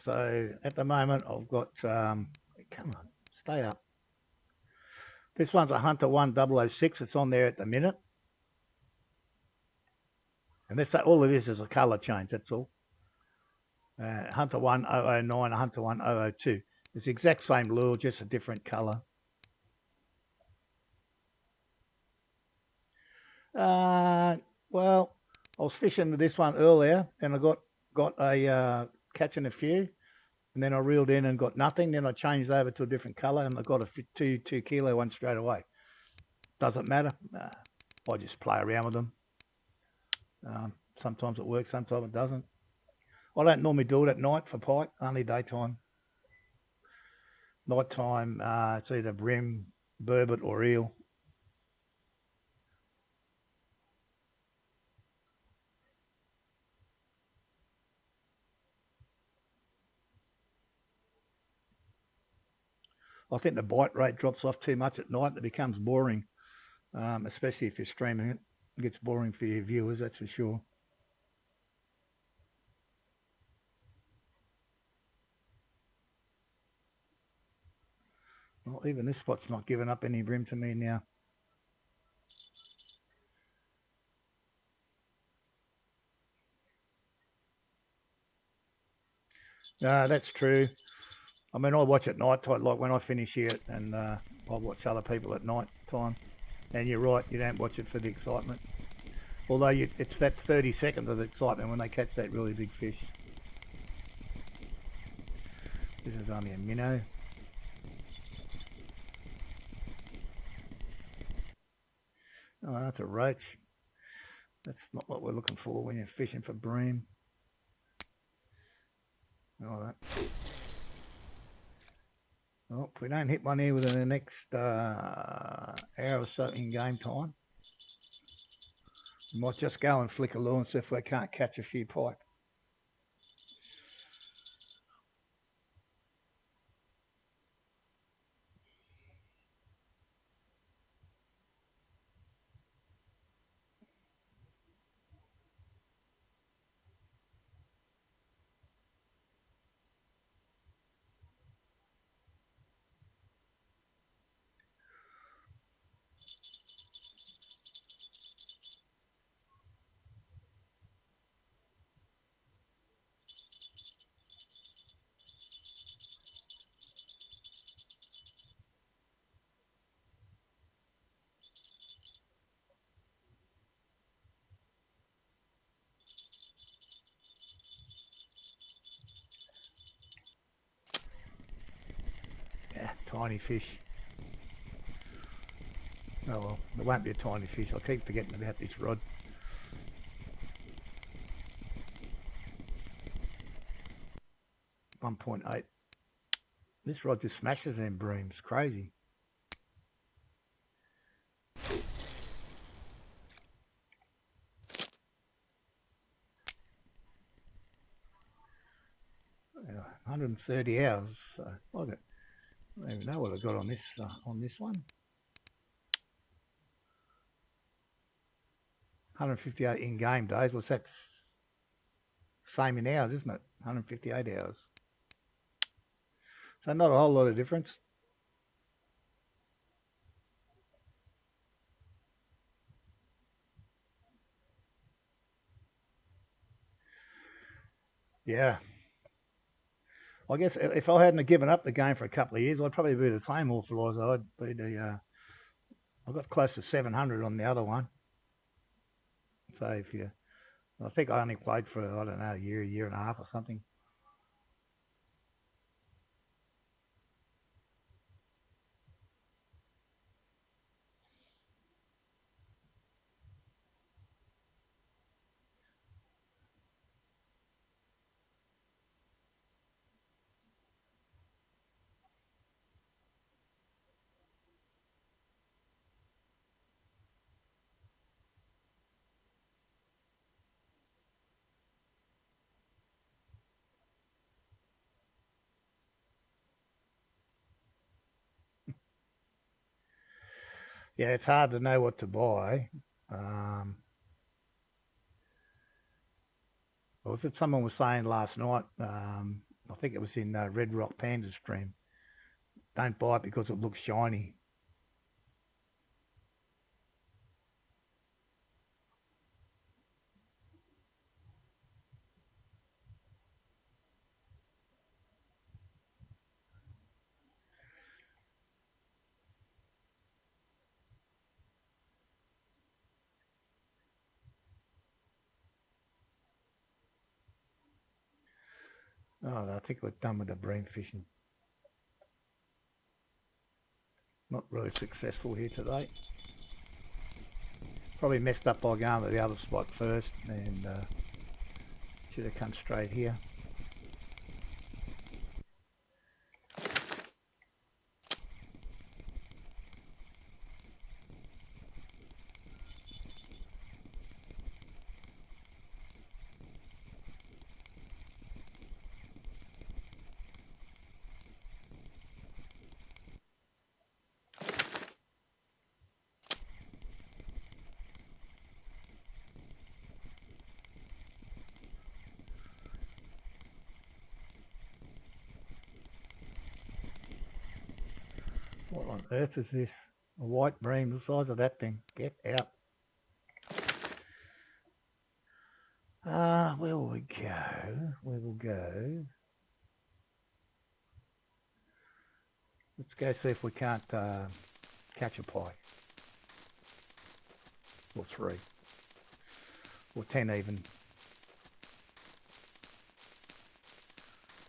So at the moment I've got, come on, stay up. This one's a Hunter 1006. It's on there at the minute. And this, all of this is a colour change, that's all. Hunter 1009, Hunter 1002. It's the exact same lure, just a different colour. Well, I was fishing with this one earlier and I got a catching a few, and then I reeled in and got nothing. Then I changed over to a different colour and I got a 2 kilo one straight away. Doesn't matter. I just play around with them. Sometimes it works, sometimes it doesn't. I don't normally do it at night for pike, only daytime. Nighttime, it's either bream, burbot or eel. I think the bite rate drops off too much at night. It becomes boring, especially if you're streaming it. It gets boring for your viewers, that's for sure. Well, even this spot's not giving up any bream to me now. That's true. I mean, I watch at night time, like when I finish here, and I watch other people at night time. And you're right, you don't watch it for the excitement. Although it's that 30 seconds of excitement when they catch that really big fish. This is only a minnow. Oh, that's a roach. That's not what we're looking for when you're fishing for bream. All right. Well, if we don't hit one here within the next hour or so in game time, we might just go and flick a lure and see if we can't catch a few pike. tiny fish. Oh well, there won't be a tiny fish. I keep forgetting about this rod. .8. This rod just smashes them breams. Crazy. Yeah, 130 hours. I don't even know what I got on this one. 158 in game days. What's that? Same in hours, isn't it? 158 hours. So not a whole lot of difference. Yeah. I guess if I hadn't given up the game for a couple of years, I'd probably be the same authoriser. I'd be I got close to 700 on the other one. So I think I only played for, I don't know, a year and a half or something. Yeah, it's hard to know what to buy. Was it someone was saying last night? I think it was in Red Rock Panda stream. Don't buy it because it looks shiny. Oh, I think we're done with the bream fishing. Not really successful here today. Probably messed up by going to the other spot first, and should have come straight here. What on earth is this? A white bream the size of that thing. Get out. Where will we go? Where we'll go? Let's go see if we can't catch a pike. Or 3. Or 10 even.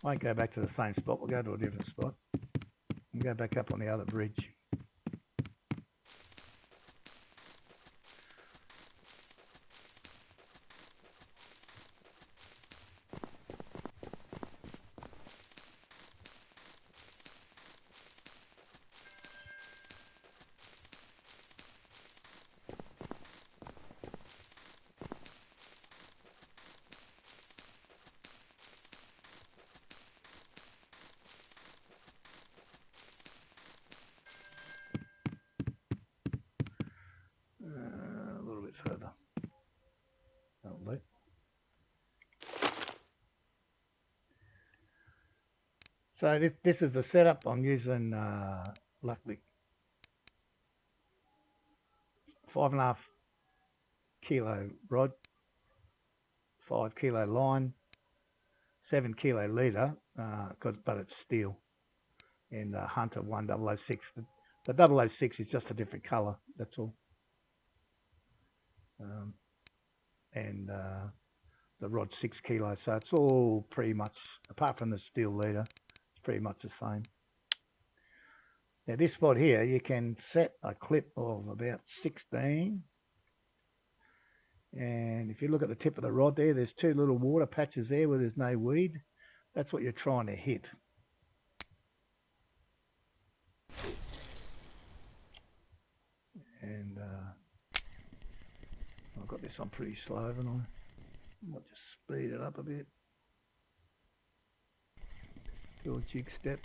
I won't go back to the same spot. We'll go to a different spot. And go back up on the other bridge. A little bit further. That'll do. So this is the setup. I'm using luckily 5.5 kilo rod, 5 kilo line, 7 kilo leader, but it's steel, and Hunter 1006. The 006 is just a different colour. That's all. And the rod 6 kilos, so it's all pretty much, apart from the steel leader, it's pretty much the same. Now this spot here, you can set a clip of about 16. And if you look at the tip of the rod there, there's two little water patches there where there's no weed. That's what you're trying to hit. And I've got this on pretty slow, haven't I? I might just speed it up a bit. Do a jig step.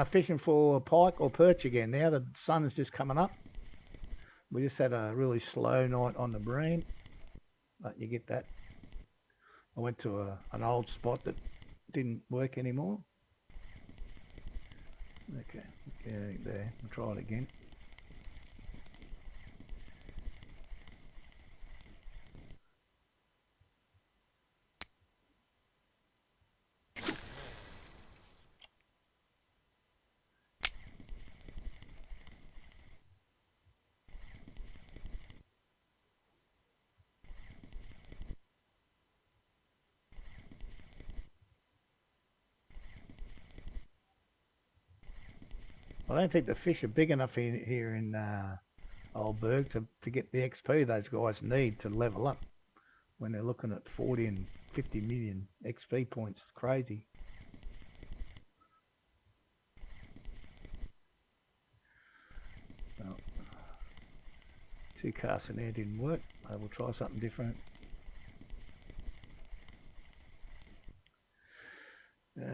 Fishing for pike or perch again now. The sun is just coming up. We just had a really slow night on the bream, but you get that. I went to an old spot that didn't work anymore. Okay, there. I'll try it again. I don't think the fish are big enough here in Old Burg to get the XP those guys need to level up when they're looking at 40 and 50 million XP points. It's crazy. Well, two casts in there didn't work. I will try something different.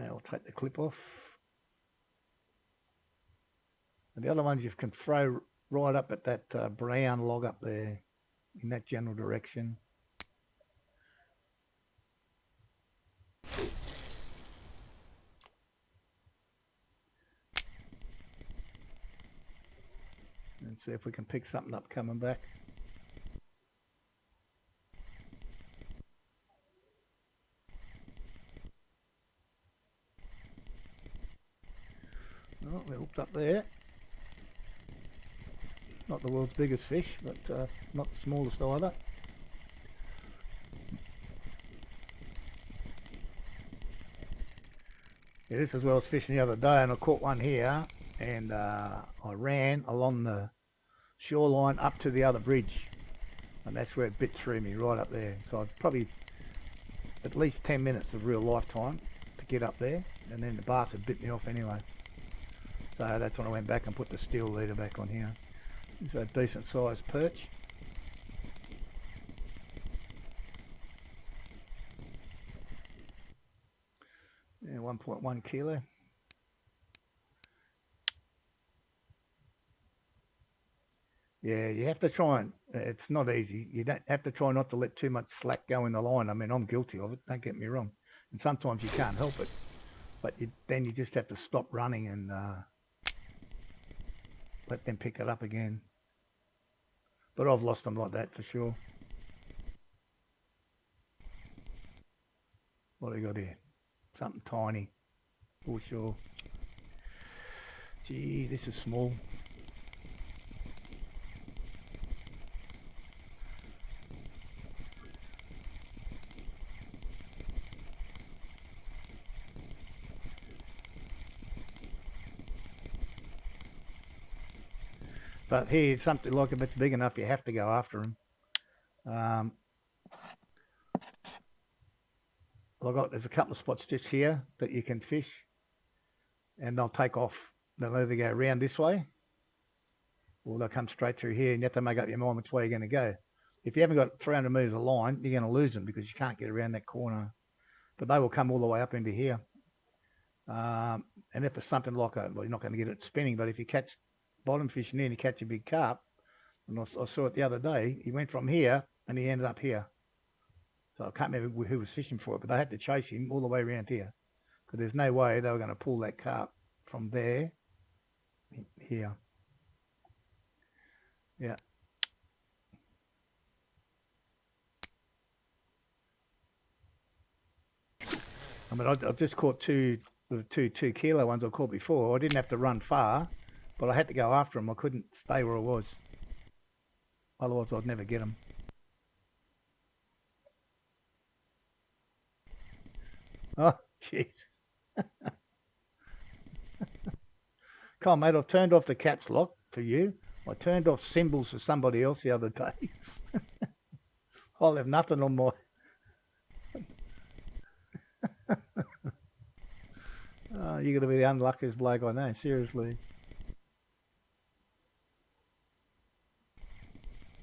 I'll take the clip off. And the other ones you can throw right up at that brown log up there in that general direction. And see if we can pick something up coming back. Oh, we're hooked up there. Not the world's biggest fish, but not the smallest either. Yeah, this is where I was fishing the other day, and I caught one here, and I ran along the shoreline up to the other bridge, and that's where it bit through me, right up there. So I'd probably at least 10 minutes of real lifetime to get up there, and then the bastard bit me off anyway. So that's when I went back and put the steel leader back on here. It's a decent sized perch. Yeah, 1.1 kilo. Yeah, you have to try and, it's not easy. You don't have to try not to let too much slack go in the line. I mean, I'm guilty of it, don't get me wrong. And sometimes you can't help it. But then you just have to stop running and let them pick it up again. But I've lost them like that for sure. What do we got here? Something tiny, for sure. Gee, this is small. But here, something like if it's big enough, you have to go after them. There's a couple of spots just here that you can fish, and they'll take off. They'll either go around this way, or they'll come straight through here, and you have to make up your mind which way you're going to go. If you haven't got 300 metres of line, you're going to lose them because you can't get around that corner. But they will come all the way up into here. And if it's something like well, you're not going to get it spinning, but if you catch bottom fishing and you catch a big carp, and I saw it the other day, he went from here and he ended up here. So I can't remember who was fishing for it, but they had to chase him all the way around here because there's no way they were going to pull that carp from there here. Yeah. I mean, I've just caught two 2 kilo ones I caught before. I didn't have to run far, but I had to go after them. I couldn't stay where I was. Otherwise, I'd never get them. Oh, jeez. Come on, mate, I've turned off the caps lock for you. I turned off symbols for somebody else the other day. I'll have nothing on my... Oh, you're going to be the unluckiest bloke I know, seriously.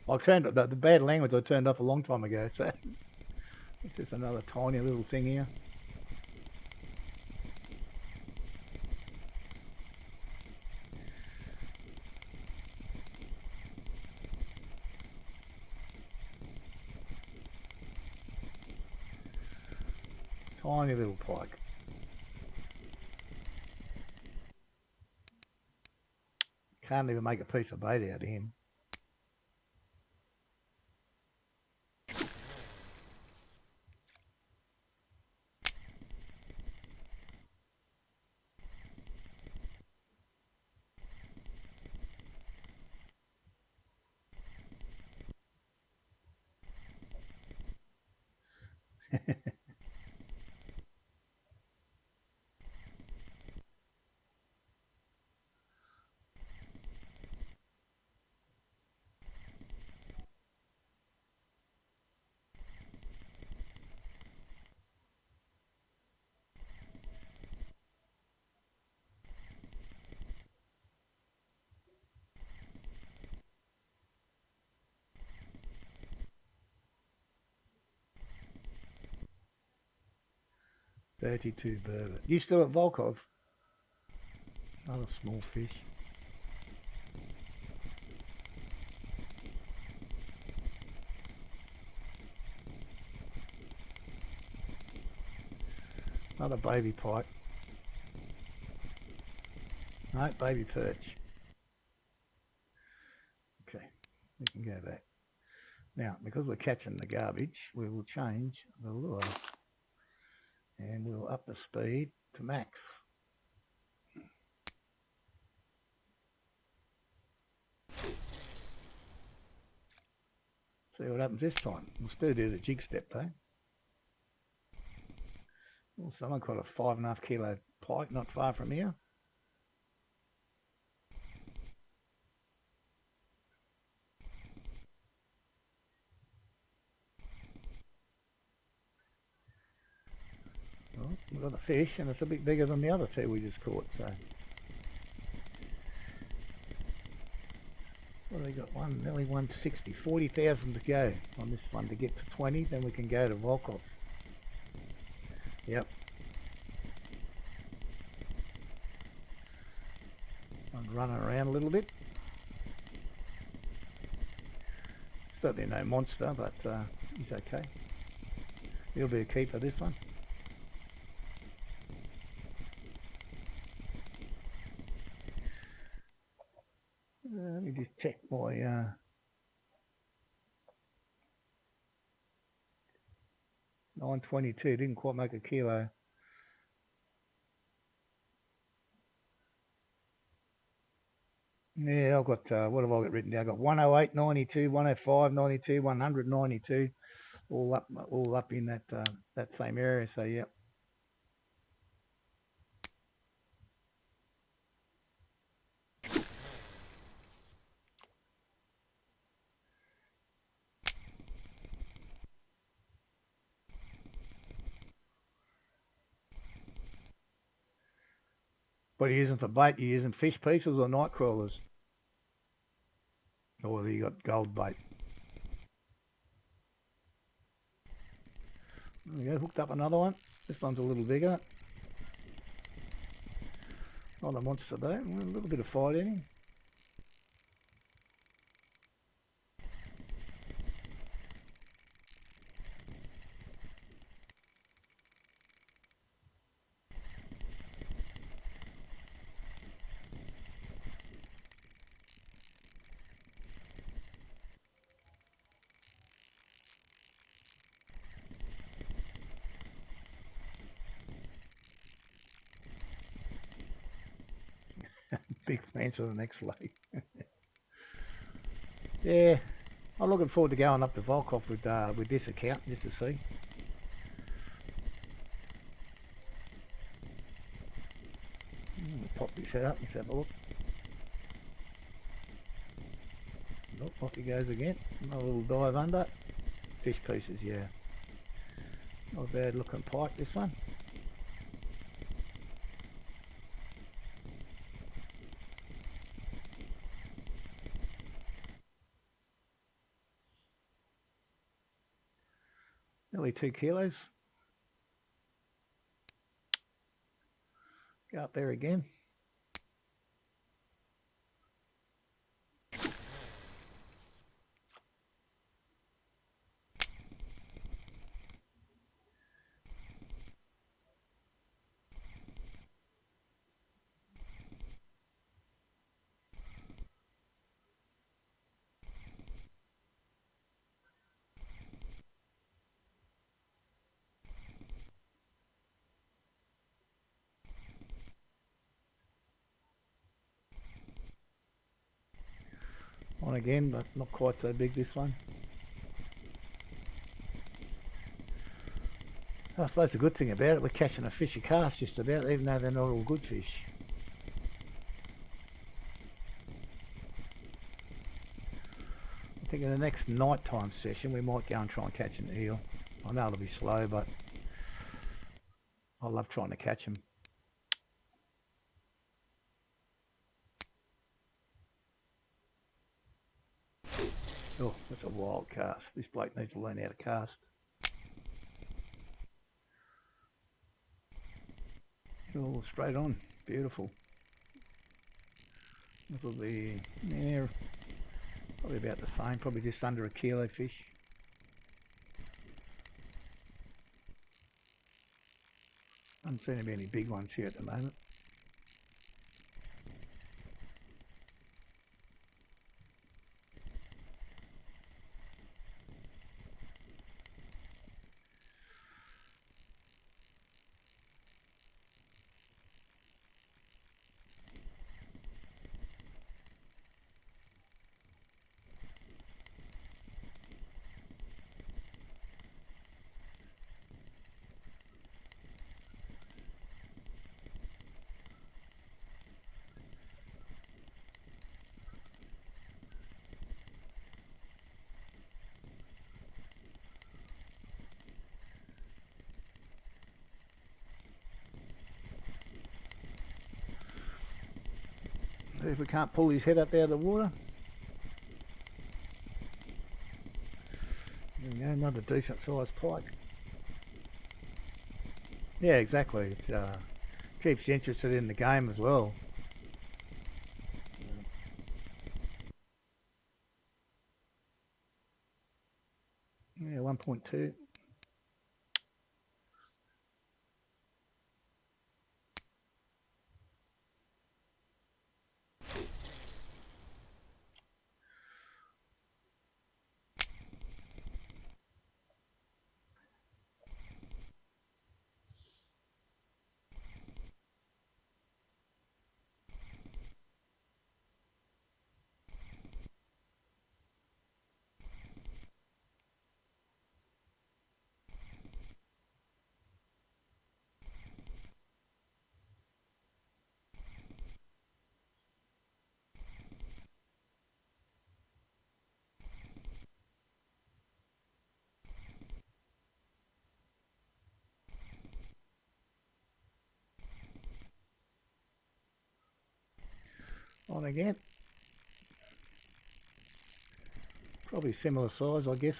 I turned the bad language I turned off a long time ago, so it's just another tiny little thing here. Tiny little pike. Can't even make a piece of bait out of him. $32 burger. You still at Volkov? Another small fish. Another baby pike. No, baby perch. Okay, we can go back. Now, because we're catching the garbage, we will change the lure and we'll up the speed to max. See what happens this time. We'll still do the jig step though. Well, someone caught a 5.5 kilo pike not far from here. Well, we've got a fish and it's a bit bigger than the other two we just caught, so. What have we got? Nearly 160. 40,000 to go on this one to get to 20, then we can go to Volkov. Yep. I'm running around a little bit. Certainly no monster, but he's okay. He'll be a keeper this one. Let me just check my 922, didn't quite make a kilo. Yeah, I've got, what have I got written down? I've got 108.92, 105.92, 100.92, all up in that same area, so yeah. What are you using for bait? You using fish pieces or night crawlers? Or have you got gold bait? There we go, hooked up another one. This one's a little bigger. Not a monster though, a little bit of fight in him. Big plans for the next lake. Yeah, I'm looking forward to going up to Volkov with this account just to see. Pop this head up, let's have a look. Oh, off he goes again. Another little dive under. Fish pieces, yeah. Not a bad looking pike, this one. Nearly 2 kilos. Go up there again. On again, but not quite so big this one. I suppose the good thing about it, we're catching a fishy cast just about, even though they're not all good fish. I think in the next nighttime session we might go and try and catch an eel. I know it'll be slow, but I love trying to catch them. Oh, that's a wild cast. This bloke needs to learn how to cast. Oh, straight on. Beautiful. This will be, yeah, probably about the same. Probably just under a kilo fish. Doesn't seem to be any big ones here at the moment. See if we can't pull his head up out of the water. There we go, another decent sized pike. Yeah, exactly. It keeps you interested in the game as well. Yeah, 1.2. On again. Probably similar size, I guess.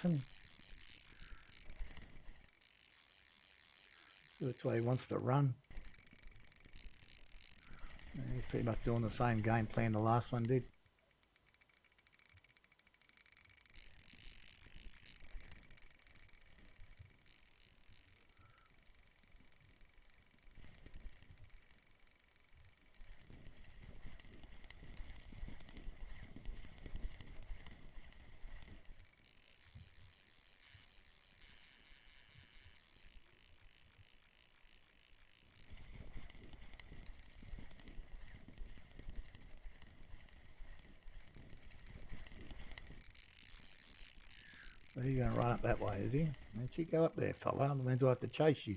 That's why he wants to run. He's pretty much doing the same game plan the last one did. So he's going to run up that way, is he? Don't you go up there, fella. Otherwise I'll have to chase you.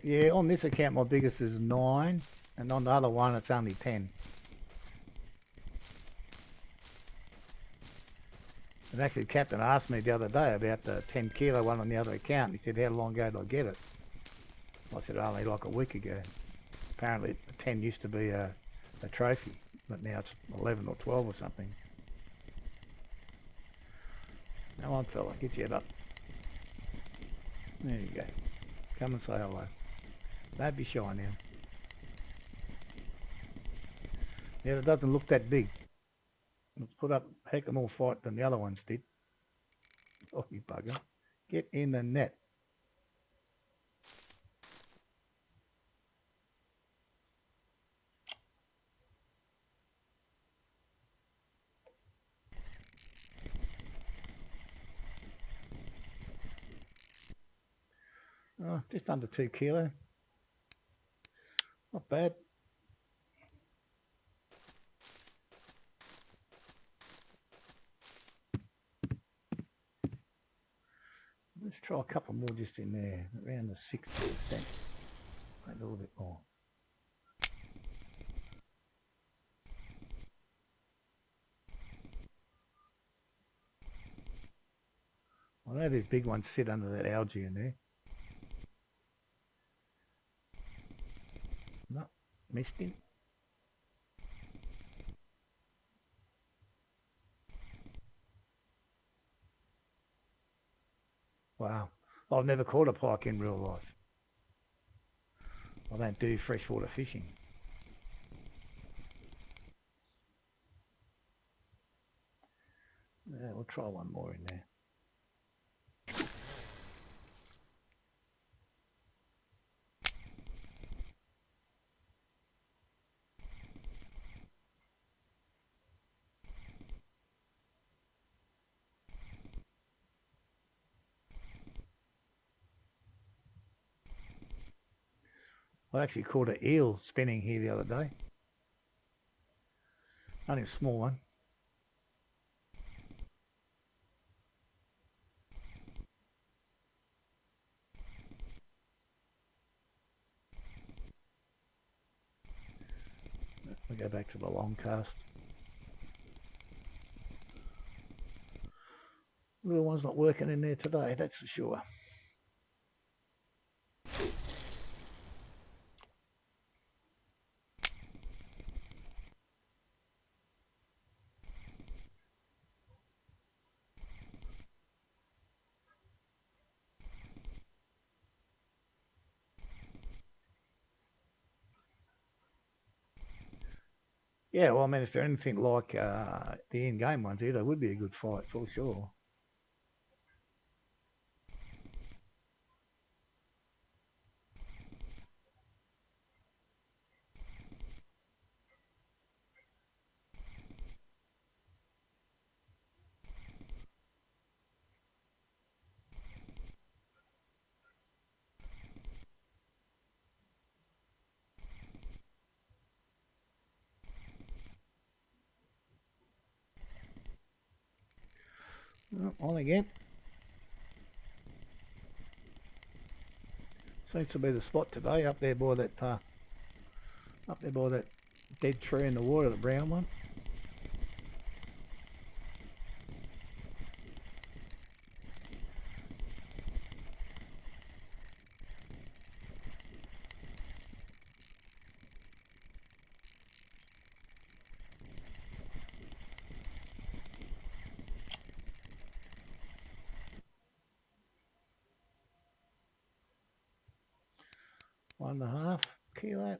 Yeah, on this account my biggest is 9, and on the other one it's only 10. And actually the captain asked me the other day about the 10 kilo one on the other account. He said, how long ago did I get it? I said, only like a week ago. Apparently the 10 used to be a trophy, but now it's 11 or 12 or something. Come on, fella, get your head up. There you go. Come and say hello. Don't be shy now. Yeah, it doesn't look that big. It's put up a heck of more fight than the other ones did. Oh, you bugger. Get in the net. Oh, just under 2 kilo. Not bad. Let's try a couple more just in there, around the 60%. Maybe a little bit more. I know these big ones sit under that algae in there. No, missed him. Wow. I've never caught a pike in real life. I don't do freshwater fishing. Yeah, we'll try one more in there. I actually caught an eel spinning here the other day. Only a small one. We go back to the long cast. Little one's not working in there today, that's for sure. Yeah, well, I mean, if they're anything like the in-game ones here, they would be a good fight for sure. On again. Seems to be the spot today, up there by that dead tree in the water, the brown one. One and a half kilo.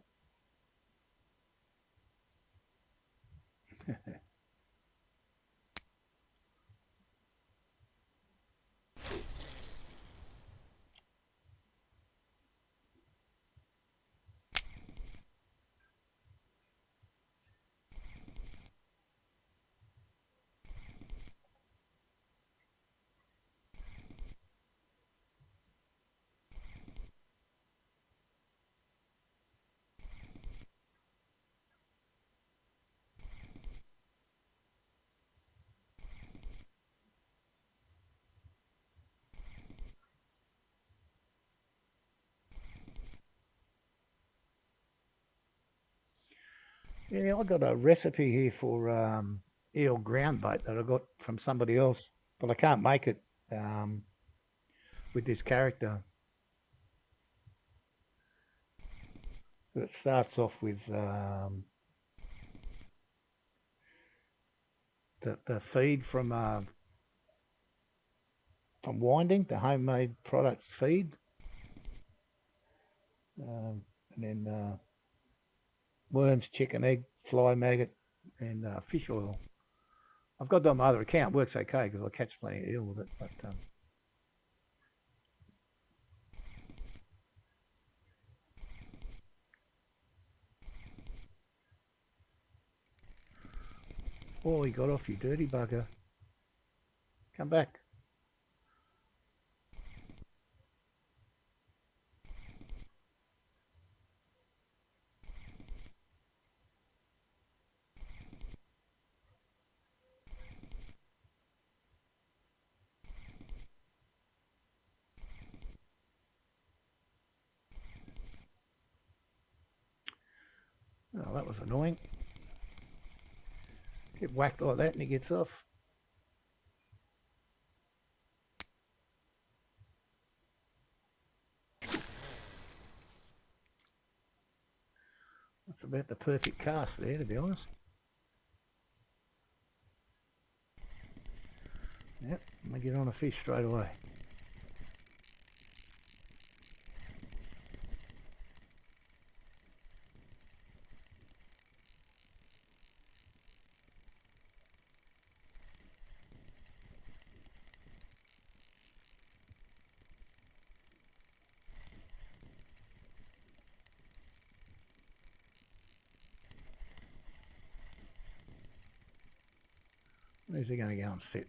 Yeah, I got a recipe here for eel ground bait that I got from somebody else, but I can't make it um, with this character. It starts off with the feed from Winding, the homemade products feed, and then worms, chicken, egg, fly maggot, and fish oil. I've got that on my other account. Works okay because I catch plenty of eel with it. But oh, he got off, you dirty bugger! Come back. Oh, that was annoying. Get whacked like that and he gets off. That's about the perfect cast there, to be honest. Yep, I'm going to get on a fish straight away. Where's he going to go and sit?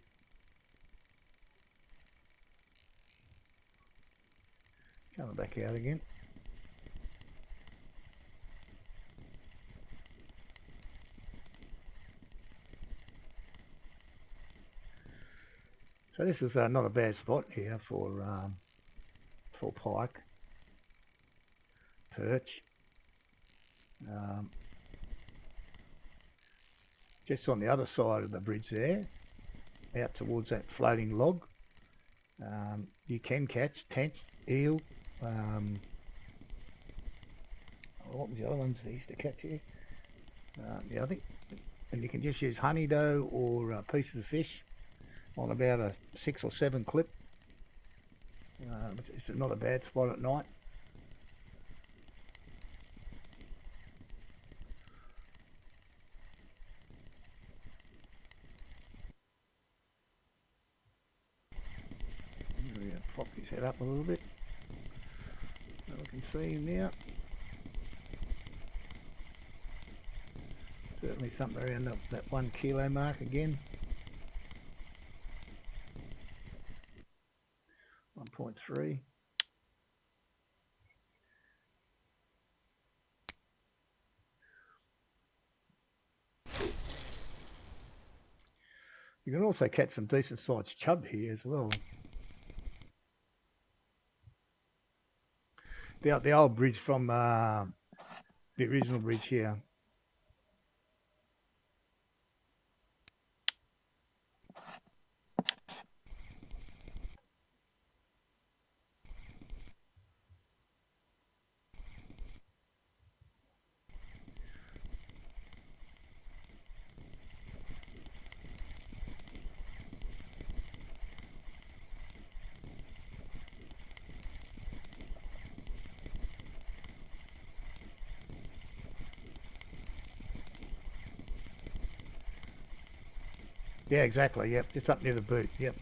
Coming back out again. So this is not a bad spot here for pike, perch. Um, just on the other side of the bridge there, out towards that floating log, you can catch tench, eel. What was the other ones they used to catch here? Yeah, I think, and you can just use honey dough or pieces of fish on about a 6 or 7 clip. It's not a bad spot at night. I'm going to pop his head up a little bit so we can see him now. Certainly something around that 1 kilo mark again. 1.3. You can also catch some decent sized chub here as well. The old bridge from the original bridge here. Yeah, exactly. Yep, just up near the boot. Yep.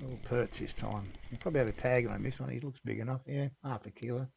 Little perch this time. You probably have a tag on this one. He looks big enough. Yeah, half a kilo.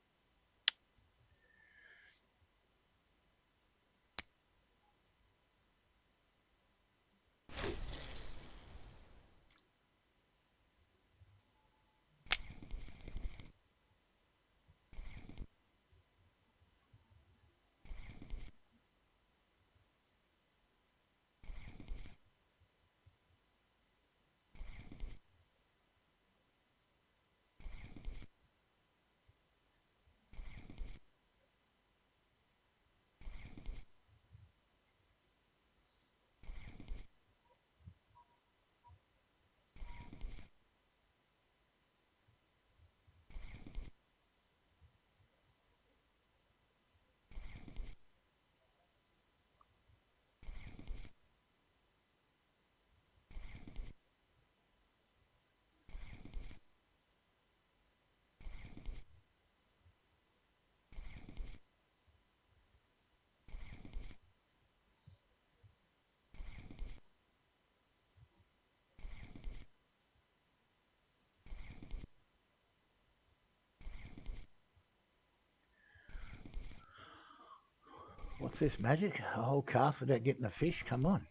What's this magic? A whole cast without getting a fish? Come on.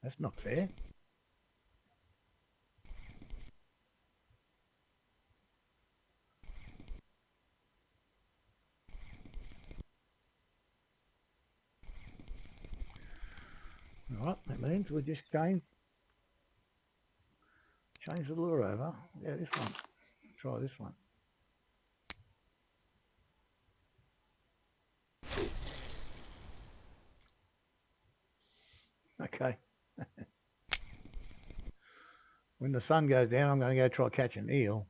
That's not fair. Alright, that means we'll just change the lure over. Yeah, this one. Try this one. Okay. When the sun goes down, I'm going to go try catch an eel.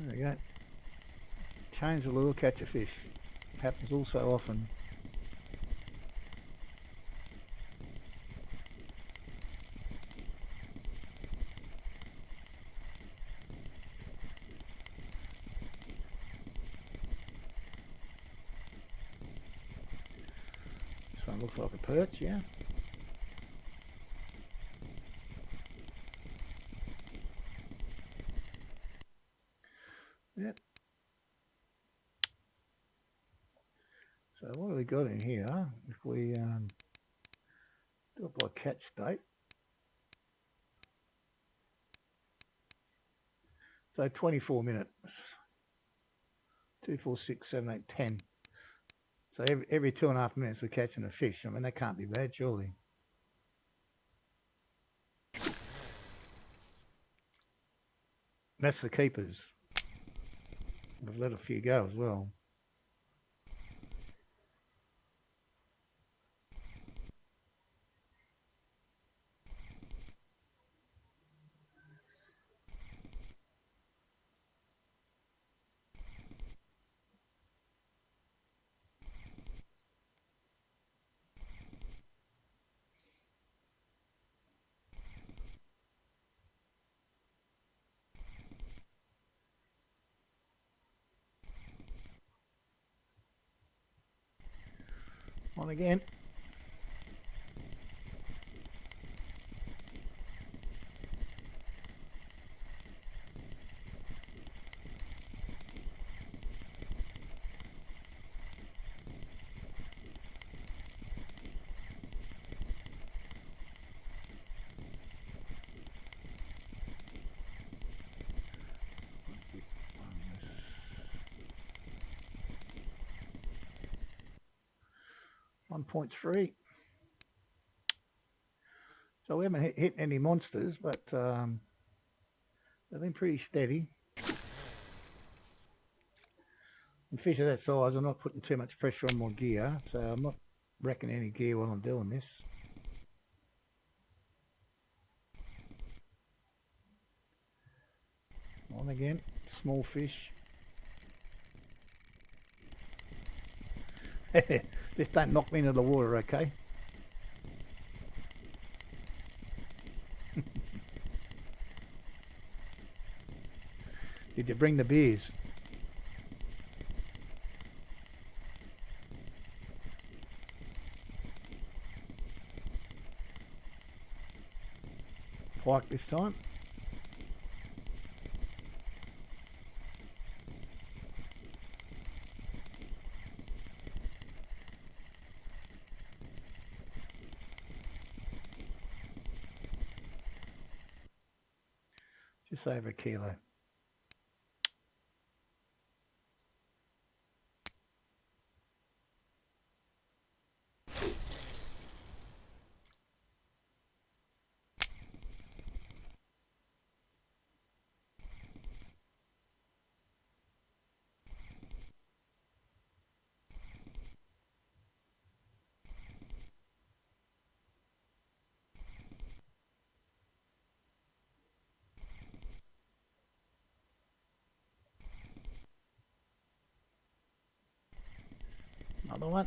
There we go. Change the lure, catch a fish. Happens all so often. This one looks like a perch, yeah. Yep. So what have we got in here? If we do it by catch date. So 24 minutes. 2, 4, 6, 7, 8, 10. So every 2.5 minutes we're catching a fish. I mean, that can't be bad, surely. That's the keepers. We've let a few go as well. On again. .3. So we haven't hit any monsters, but they've been pretty steady. And fish of that size, I'm not putting too much pressure on my gear, so I'm not wrecking any gear while I'm doing this. On again, small fish. Just don't knock me into the water, okay? Did you bring the beers? Pike this time. Just over a kilo. Another one.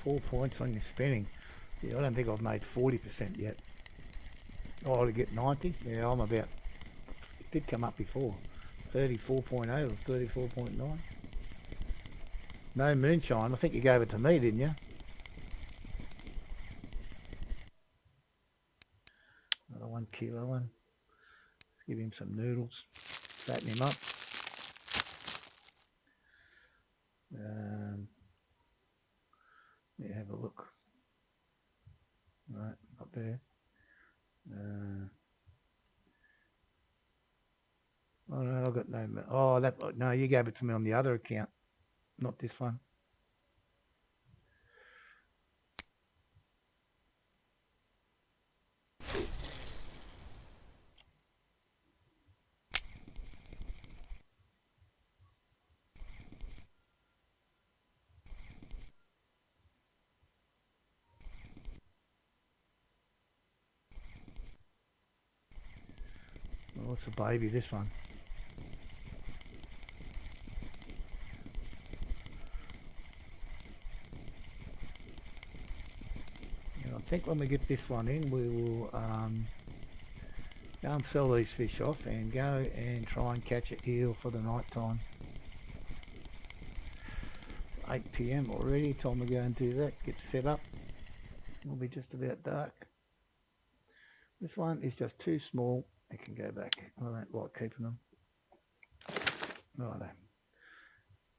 4 points on your spinning. Yeah, I don't think I've made 40% yet. Oh, to get 90? Yeah, I'm about, it did come up before. 34.0 or 34.9. No moonshine. I think you gave it to me, didn't you? Another 1 kilo one. Let's give him some noodles. Fatten him up. Yeah, have a look. Right, up there. Oh no, I've got no. Oh, that no, you gave it to me on the other account, not this one. Oh, it's a baby, this one. And I think when we get this one in, we will go and sell these fish off and go and try and catch an eel for the night time. It's 8 p.m. already. Time to go and do that. Get set up. It'll be just about dark. This one is just too small. It can go back. I don't like keeping them. Righto.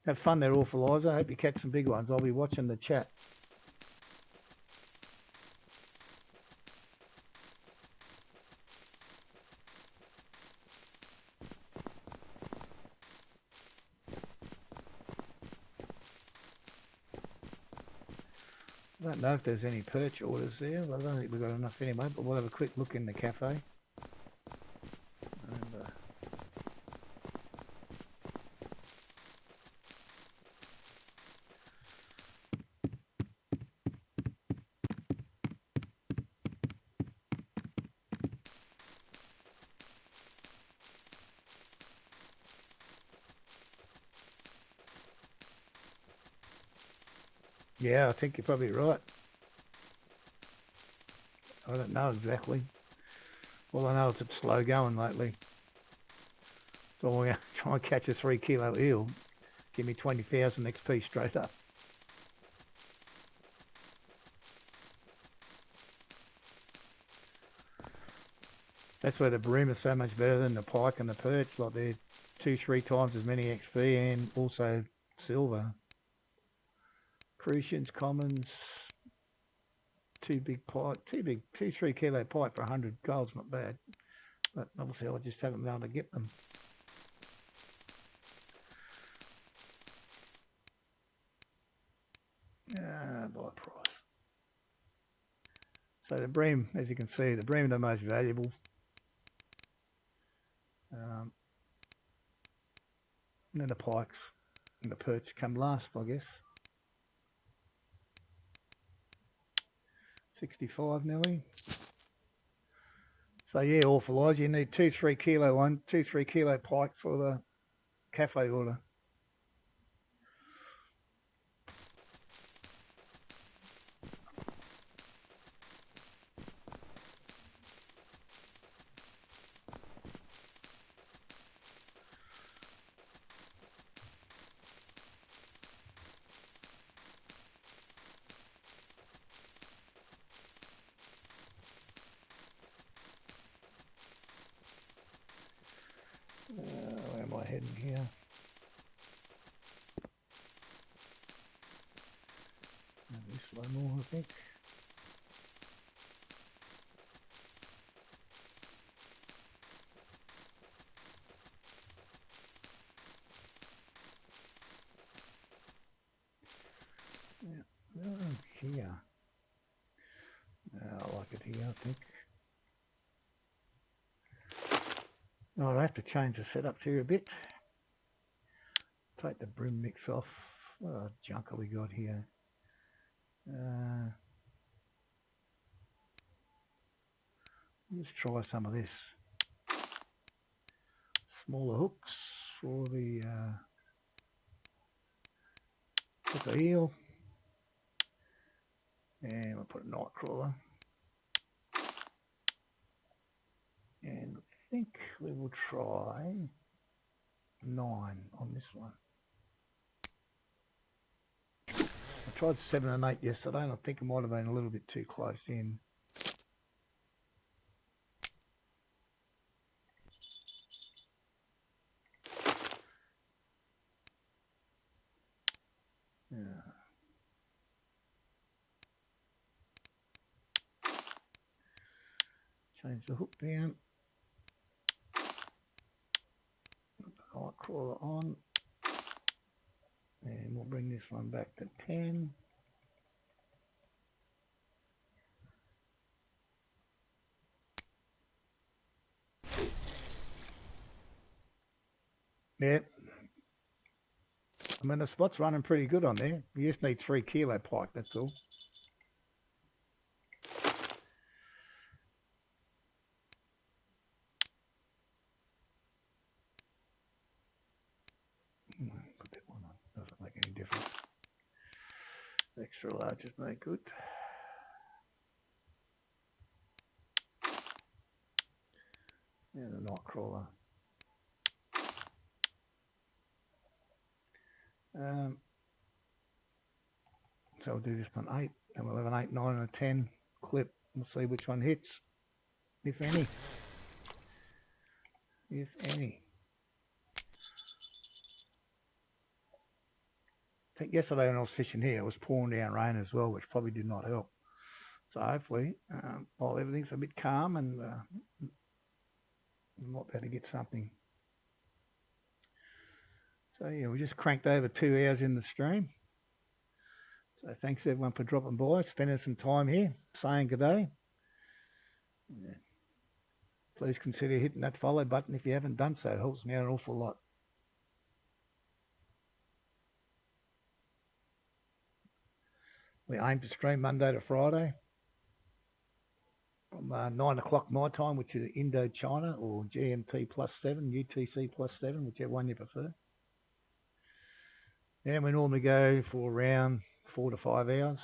Have fun there, Awfulizer. I hope you catch some big ones. I'll be watching the chat. I don't know if there's any perch orders there. I don't think we've got enough anyway, but we'll have a quick look in the cafe. And, yeah, I think you're probably right. I don't know exactly. All I know is it's slow going lately. So I'm going to try and catch a 3 kilo eel. Give me 20,000 XP straight up. That's where the bream is so much better than the pike and the perch. Like they're 2-3 times as many XP and also silver. Crucians, commons, 2 big pike, 2-3 kilo pike for 100 gold's not bad. But obviously I just haven't been able to get them. Buy price. So the bream, as you can see, the bream are the most valuable. And then the pikes and the perch come last, I guess. 65 nearly. So yeah, Awfulizer, you need 2-3 kilo one, 2-3 kilo pike for the cafe order. Where am I heading here? Maybe slow more, I think. Yeah, here. I like it here, I think. Oh, I have to change the setup here a bit. Take the brim mix off. What junk have we got here? Let's try some of this. Smaller hooks for the eel. And we'll put a night crawler. And I think we will try 9 on this one. I tried 7 and 8 yesterday, and I think it might have been a little bit too close in. Yeah. Change the hook down. Put the night crawler on. And we'll bring this one back to 10. Yep. I mean, the spot's running pretty good on there. You just need 3 kilo pike, that's all. Put that one on. Doesn't make any difference. Extra large is no good. And a night crawler. So we'll do this one 8, and we'll have an 8, 9, and a 10 clip. We'll see which one hits, if any. If any. I think yesterday when I was fishing here, it was pouring down rain as well, which probably did not help. So hopefully, while everything's a bit calm, and we might be able to get something. So yeah, we just cranked over 2 hours in the stream. So thanks everyone for dropping by, spending some time here, saying good day. Yeah. Please consider hitting that follow button if you haven't done so. It helps me out an awful lot. We aim to stream Monday to Friday from 9 o'clock my time, which is Indochina, or GMT +7, UTC +7, whichever one you prefer. And we normally go for around 4 to 5 hours.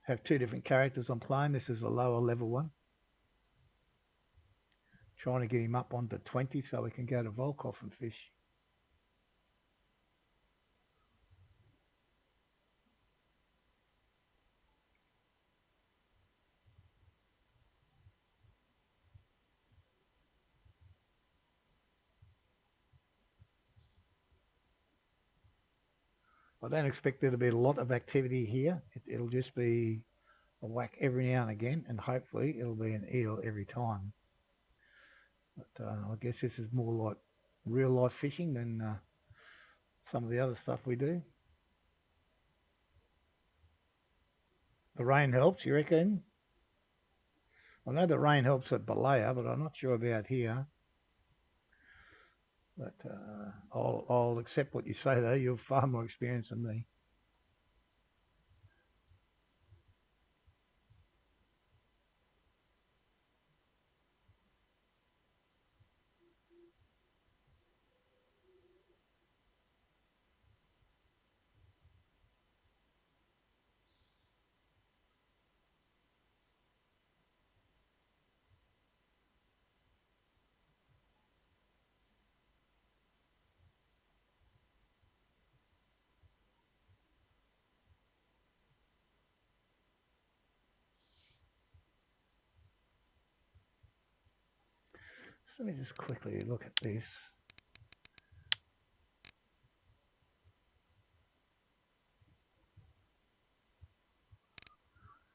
Have 2 different characters I'm playing. This is a lower level one. Trying to get him up onto 20 so we can go to Volkov and fish. I don't expect there to be a lot of activity here. It'll just be a whack every now and again, and hopefully it'll be an eel every time. But I guess this is more like real life fishing than some of the other stuff we do. The rain helps, you reckon? I know the rain helps at Balea, but I'm not sure about here. But I'll accept what you say, though. You're far more experienced than me. So let me just quickly look at this.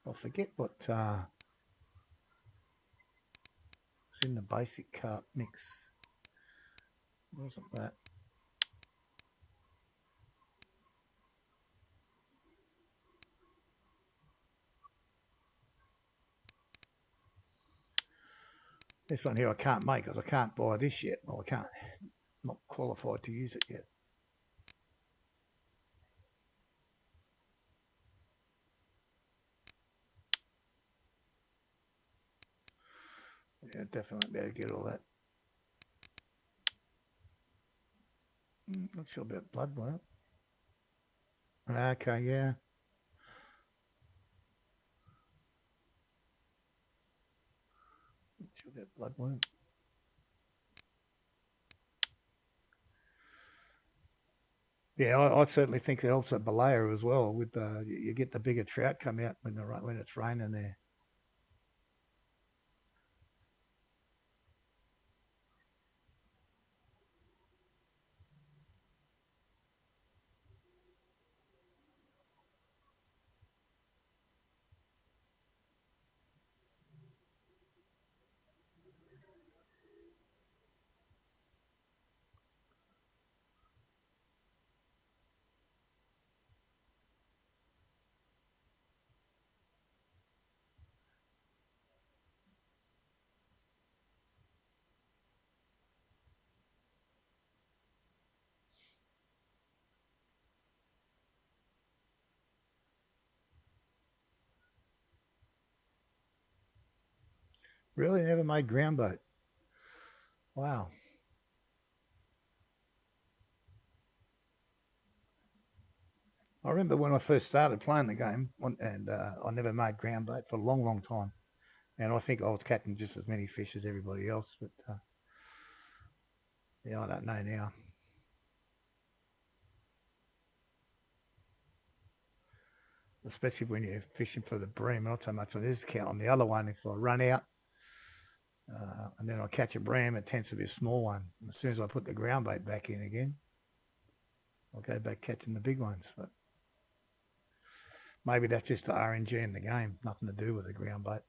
I forget what was in the basic carp mix. Wasn't that? This one here I can't make because I can't buy this yet. Or I can't. I'm not qualified to use it yet. Yeah, definitely better get all that. Not sure about blood, won't it? Okay, yeah. Sugar bloodworm. Yeah, I certainly think it helps at Balea as well. With you get the bigger trout come out when it's raining there. Really, never made ground bait. Wow. I remember when I first started playing the game, and I never made ground bait for a long, long time. And I think I was catching just as many fish as everybody else. But yeah, I don't know now. Especially when you're fishing for the bream, not so much on this count. On the other one, if I run out and then I catch a bream, it tends to be a small one. And as soon as I put the ground bait back in again, I'll go back catching the big ones. But maybe that's just the RNG in the game, nothing to do with the ground bait.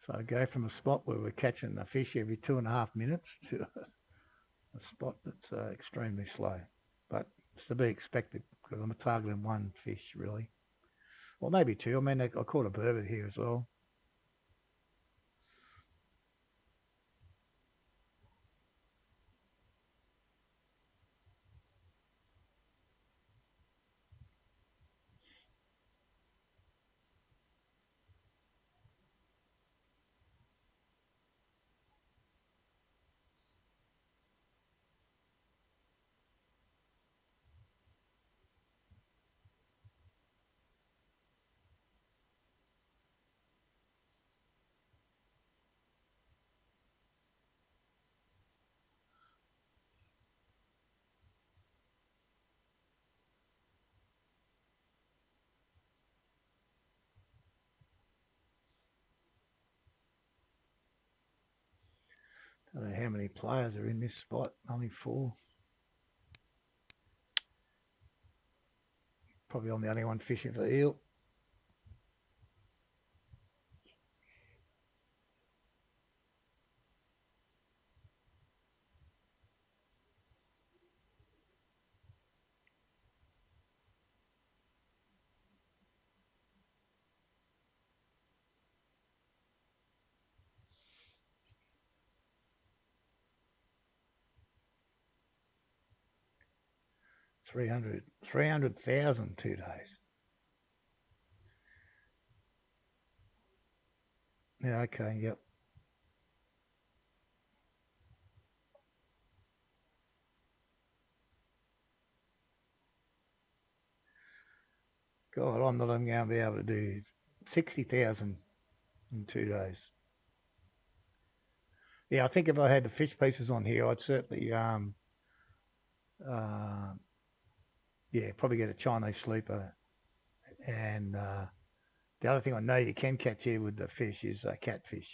So I go from a spot where we're catching the fish every 2.5 minutes to a spot that's extremely slow. But it's to be expected because I'm targeting one fish really. Well, maybe two. I mean, I caught a burbot here as well. I don't know how many players are in this spot. Only four. Probably I'm the only one fishing for eel. 300,000 2 days. Yeah, okay, yep. God, I'm not even going to be able to do 60,000 in 2 days. Yeah, I think if I had the fish pieces on here, I'd certainly, uh, yeah, probably get a Chinese sleeper. And the other thing I know you can catch here with the fish is catfish.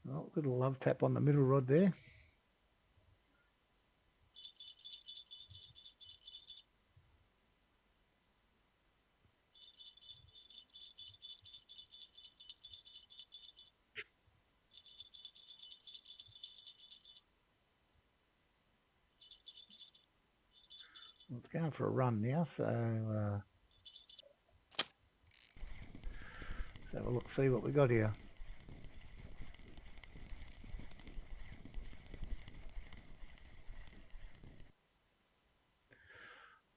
Oh, little love tap on the middle rod there. It's going for a run now, so let's have a look, see what we got here.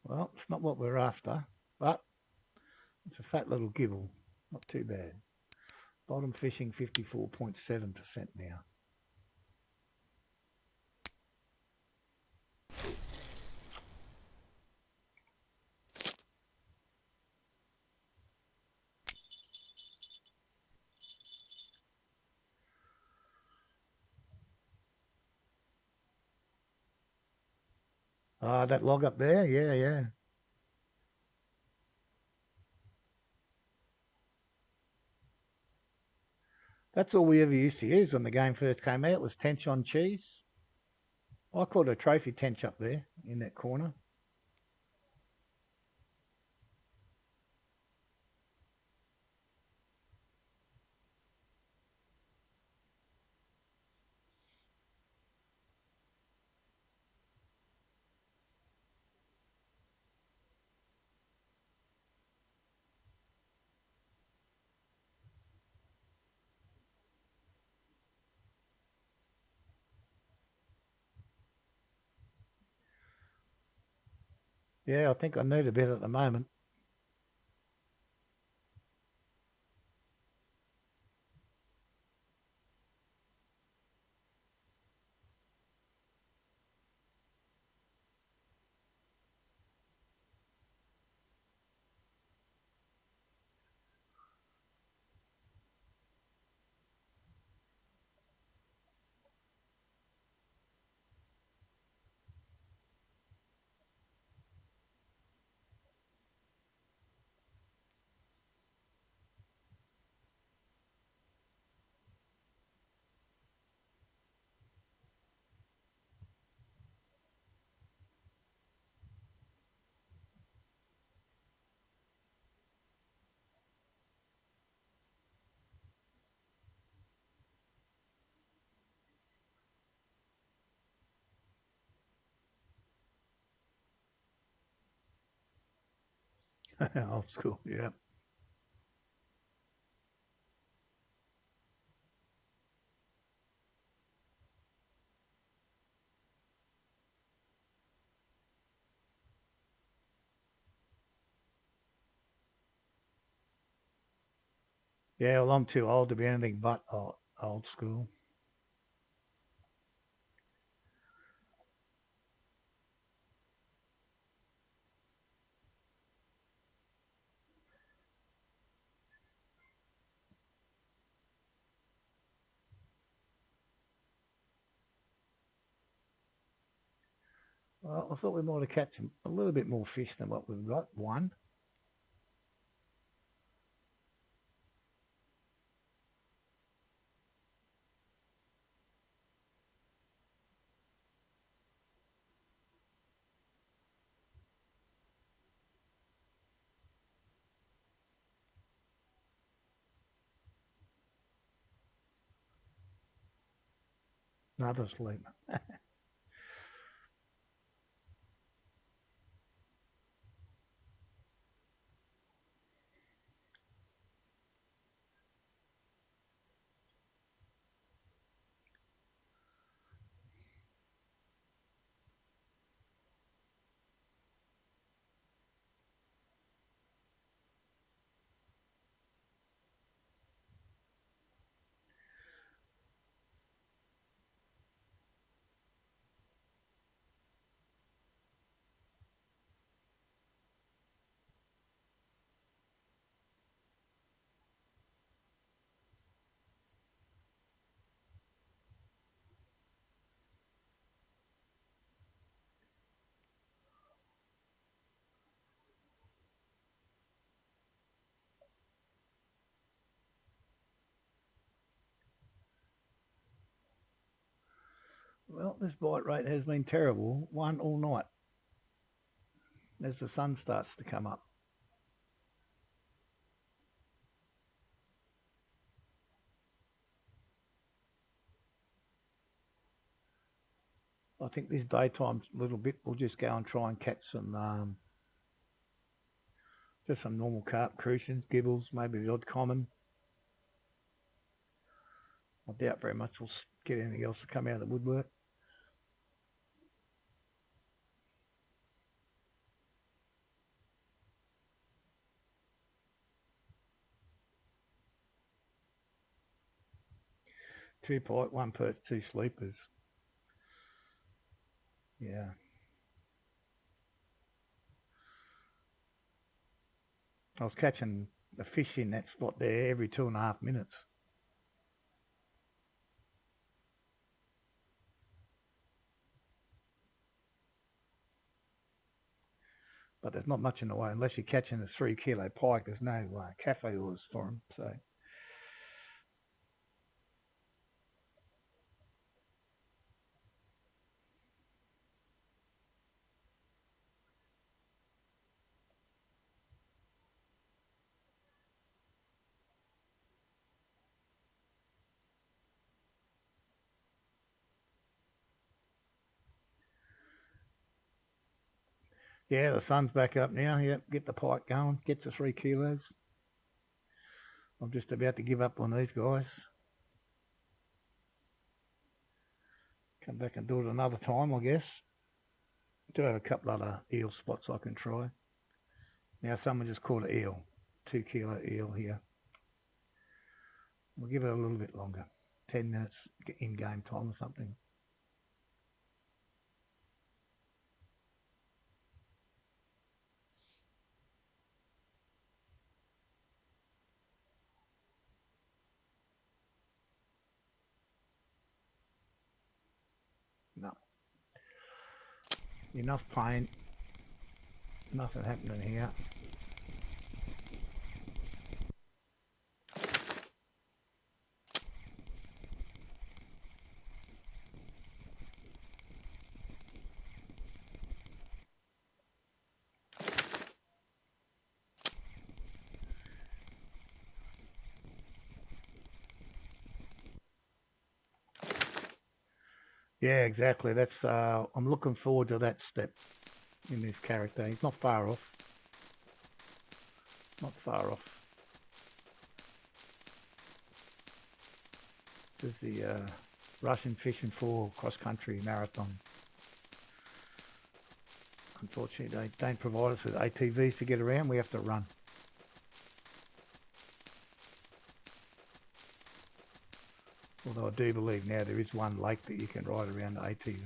Well, it's not what we're after, but it's a fat little gibble. Not too bad. Bottom fishing 54.7% now. Ah, that log up there, yeah. That's all we ever used to use when the game first came out was tench on cheese. I caught a trophy tench up there in that corner. Yeah, I think I need a bit at the moment. Old school, yeah. Yeah, well, I'm too old to be anything but old school. Well, I thought we might have catch a little bit more fish than what we've got. One. Another sleep. Well, this bite rate has been terrible. One all night as the sun starts to come up. think this daytime's a little bit. We'll just go and try and catch some, just some normal carp, crucians, gibbles, maybe the odd common. I doubt very much we'll get anything else to come out of the woodwork. Two pike, one perch, two sleepers. Yeah. I was catching the fish in that spot there every 2.5 minutes. But there's not much in the way unless you're catching a 3 kilo pike. There's no cafe orders for them. So yeah, the sun's back up now. Yep, get the pike going. Get to 3 kilos. I'm just about to give up on these guys. Come back and do it another time, I guess. Do have a couple other eel spots I can try. Now someone just caught an eel, 2 kilo eel here. We'll give it a little bit longer, 10 minutes in game time or something. No. Enough pain. Nothing happening here. Yeah, exactly. That's I'm looking forward to that step in this character. He's not far off. Not far off. This is the Russian Fishing 4 cross-country marathon. Unfortunately, they don't provide us with ATVs to get around. We have to run. Although I do believe now there is one lake that you can ride around the ATV.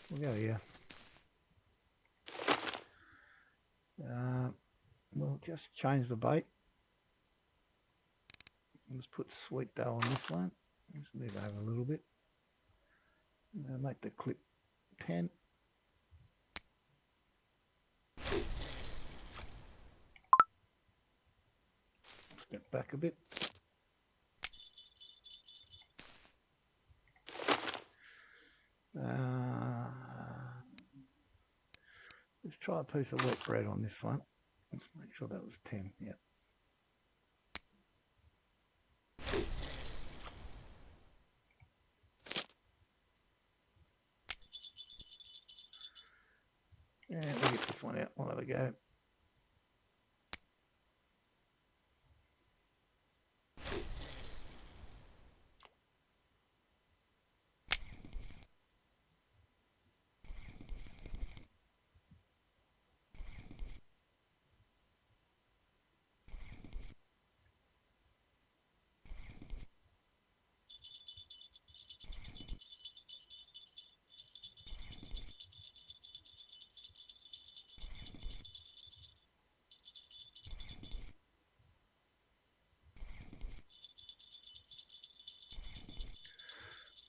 We'll go here. We'll just change the bait. Let's put sweet dough on this one. Let's move over a little bit. Make the clip 10. Step back a bit. Let's try a piece of wet bread on this one. Let's make sure that was 10. Yep. And we'll get this one out. We'll have a go.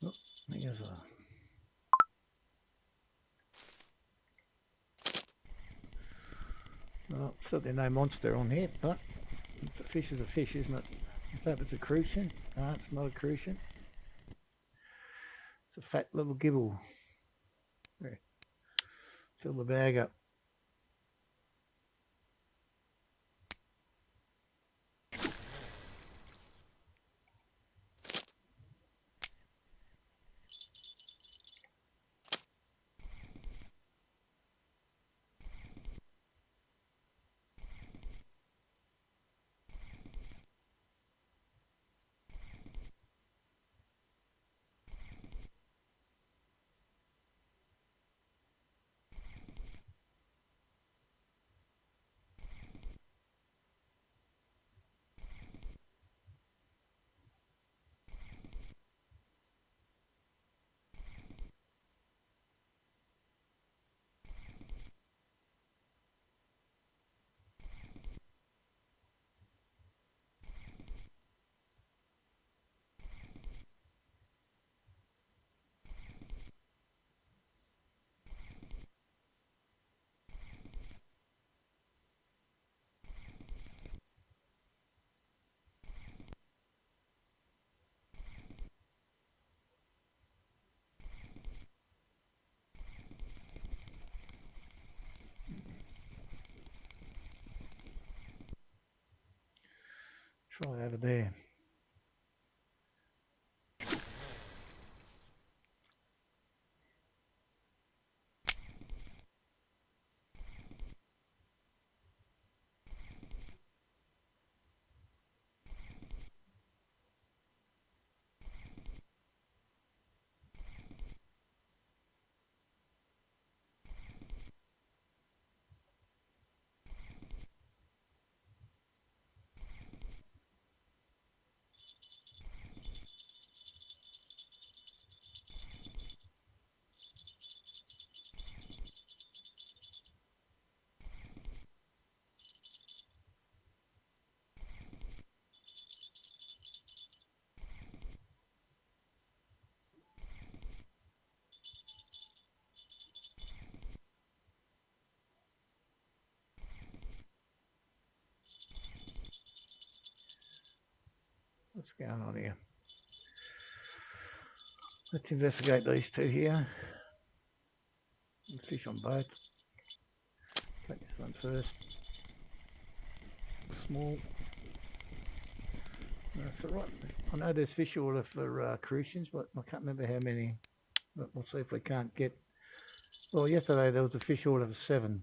Oh, there's a... Well, certainly no monster on here, but the fish is a fish, isn't it? I hope it's a crucian. No, it's not a crucian. It's a fat little gibble. There. Fill the bag up. over there. What's going on here? Let's investigate these two here. Fish on both. Take this one first. Small. That's all right. I know there's fish order for crucians, but I can't remember how many. But we'll see if we can't get. Well, yesterday there was a fish order for 7.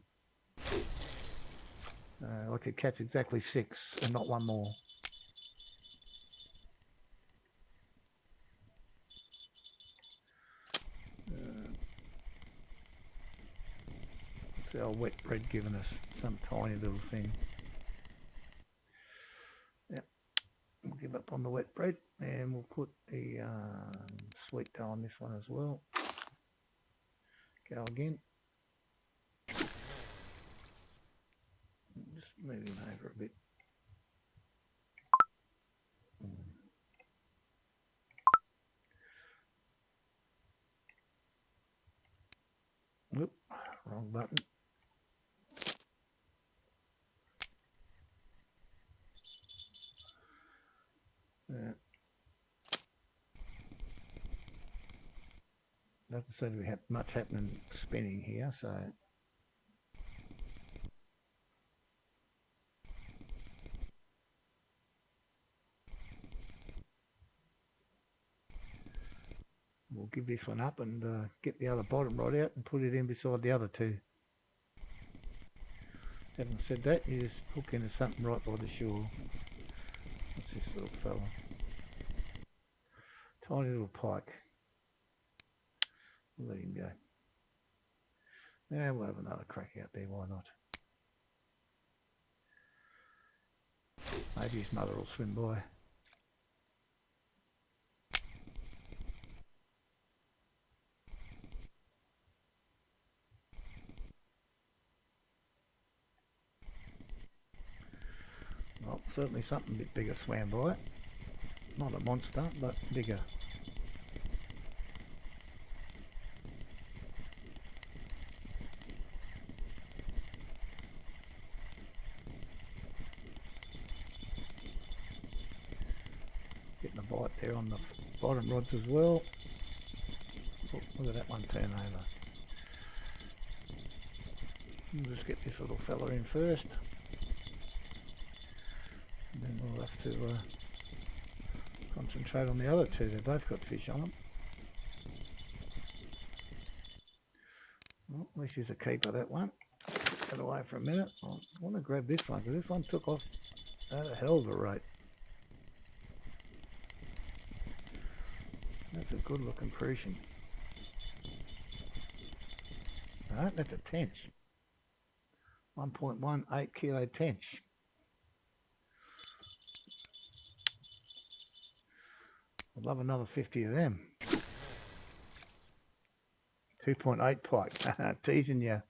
I could catch exactly 6 and not one more. It's our wet bread giving us some tiny little thing. Yep, we'll give up on the wet bread and we'll put the sweet dough on this one as well. Go again. Just move him over a bit. Oop, wrong button. Doesn't seem to be much happening spinning here, so we'll give this one up and get the other bottom rod out and put it in beside the other two. Having said that, you just hook into something right by the shore. What's this little fella? Tiny little pike. We'll let him go. Yeah, we'll have another crack out there, why not? Maybe his mother will swim by. Well, certainly something a bit bigger swam by it. Not a monster, but bigger. Getting a bite there on the bottom rods as well. Look at that one turn over. We'll just get this little fella in first. And then we'll have to concentrate on the other two. They've both got fish on them. Well, at least he's a keeper, that one. Put that away for a minute. I want to grab this one because this one took off at a hell of a rate. That's a good looking crucian. Alright, that's a tench. 1.18 kilo tench. I'd love another 50 of them. 2.8 pike. Teasing you.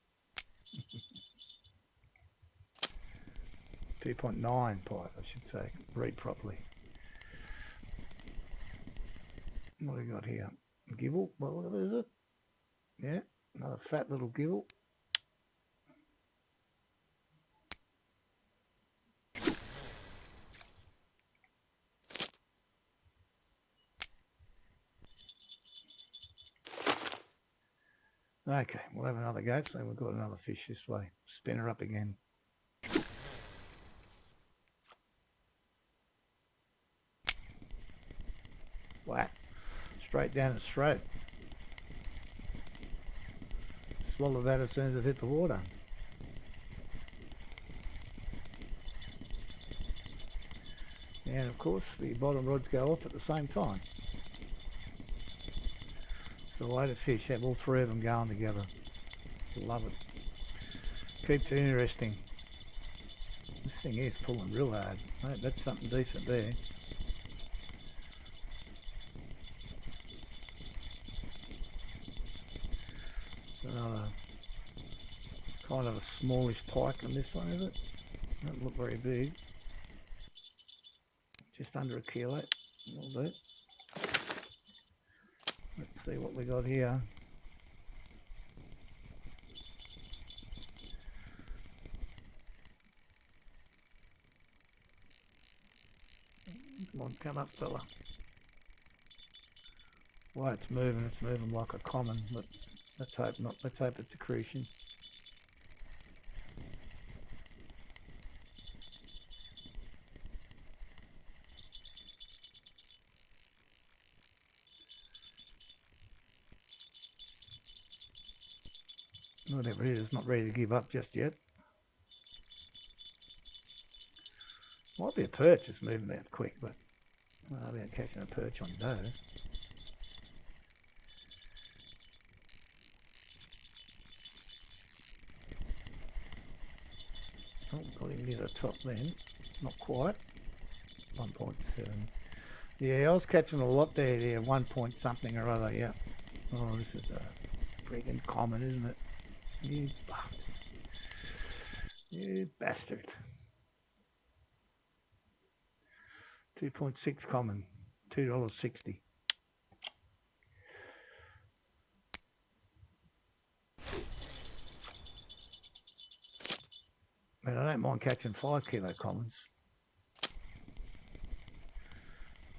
2.9 pike, I should say. Read properly. What have we got here? Gibble? What is it? Yeah, another fat little gibble. Okay, we'll have another go. So we've got another fish this way. Spin her up again. Whack. Straight down its throat. Swallow that as soon as it hit the water. And of course the bottom rods go off at the same time. It's the way to fish, have all three of them going together. Love it. Keeps it interesting. This thing is pulling real hard. That's something decent there. It's another kind of a smallish pike on this one, is it? Doesn't look very big. Just under a kilo. That'll do. Let's see what we got here. Come on, come up, fella. Well, it's moving like a common, but let's hope not. Let's hope it's a crucian. Whatever it is, it's not ready to give up just yet. Might be a perch that's moving that quick, but I'll be catching a perch on dough. Oh, got him near the top then. Not quite. 1.7. Yeah, I was catching a lot there, 1 point something or other, yeah. Oh, this is a friggin' common, isn't it? You bastard. You bastard. 2.6 common, $2.60. I mean, I don't mind catching 5 kilo commons.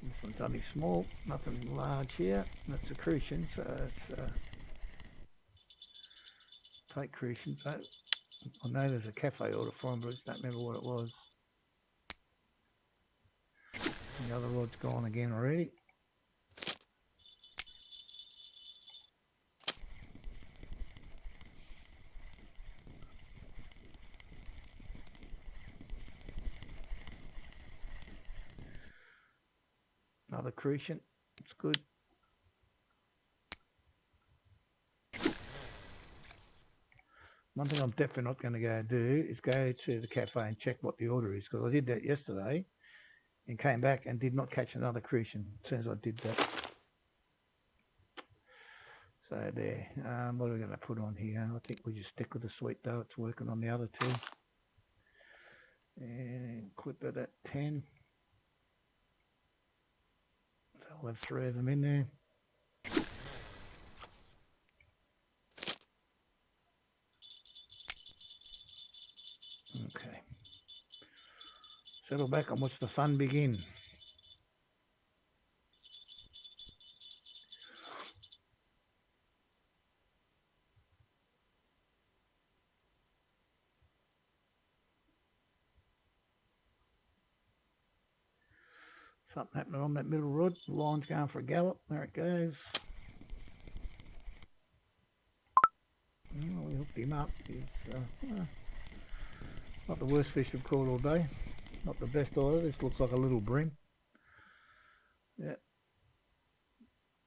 This one's only small, nothing large here. That's a crucian, so it's take crucian. So I know there's a cafe order for them, but I just don't remember what it was. The other rod's gone again already. Another crucian. It's good. One thing I'm definitely not going to go do is go to the cafe and check what the order is, because I did that yesterday and came back and did not catch another crucian as soon as I did that. So there. What are we going to put on here? I think we just stick with the sweet dough. It's working on the other two. And clip it at 10. So we'll have 3 of them in there. Okay. Settle back and watch the fun begin. Something happening on that middle rod. The line's going for a gallop. There it goes. Oh, we hooked him up. He's not the worst fish we've caught all day. Not the best either. This looks like a little bream. Yeah.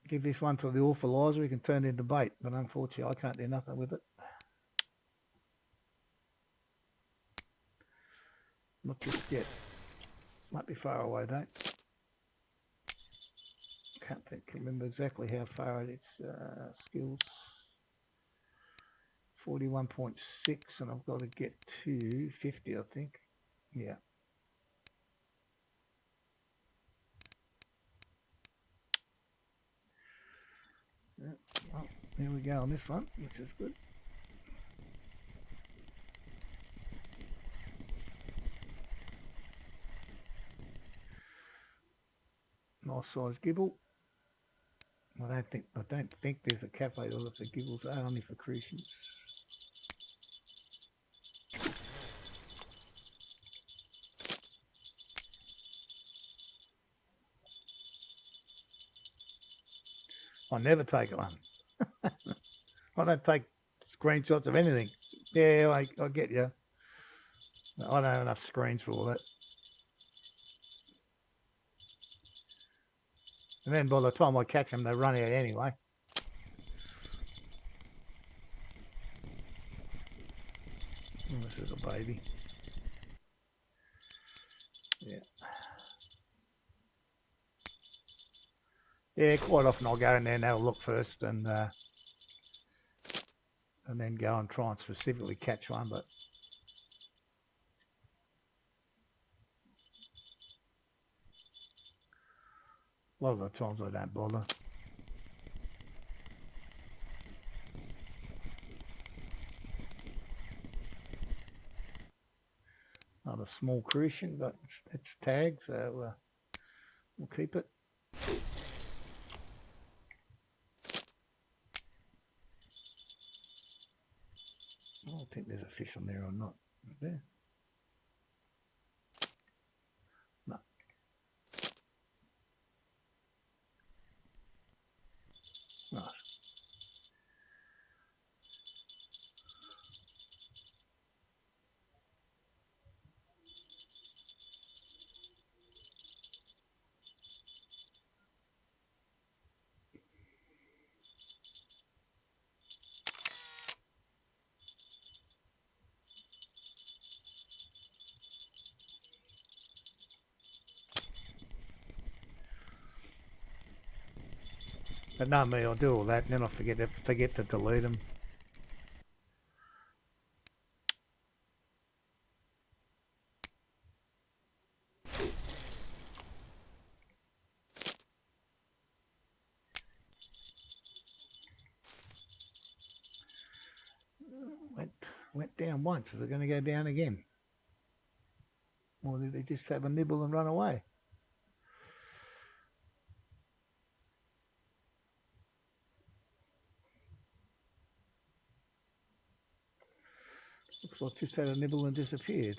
Give this one to the orphalizer. We can turn it into bait, but unfortunately I can't do nothing with it. Not just yet. Might be far away though. Can't remember exactly how far it is. Skills 41.6, and I've got to get to 50, I think. Yeah. Well, there we go on this one, which is good. Nice size gibble. I don't think there's a cafe order for gibbles, only for crucians. I never take one. I don't take screenshots of anything. Yeah, I get you. I don't have enough screens for all that. And then by the time I catch them, they run out anyway. Oh, this is a baby. Yeah. Yeah, quite often I'll go in there and have a look first and then go and try and specifically catch one, but a lot of the times I don't bother. Not a small crucian, but it's tagged, so we'll keep it. I don't think there's a fish on there or not. Is there? No. Right. But no, me, I'll do all that, and then I'll forget to delete them. Went down once. Is it going to go down again? Or did they just have a nibble and run away? Looks like just had a nibble and disappeared.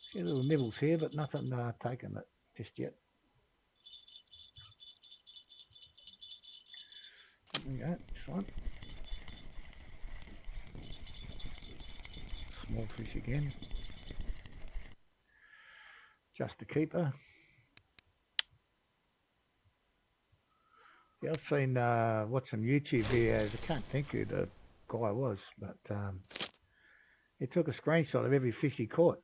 A few little nibbles here, but nothing taken it just yet. There we go, this one. Small fish again. Just a keeper. Yeah, I've seen watched some YouTube videos. I can't think who the guy was, but he took a screenshot of every fish he caught.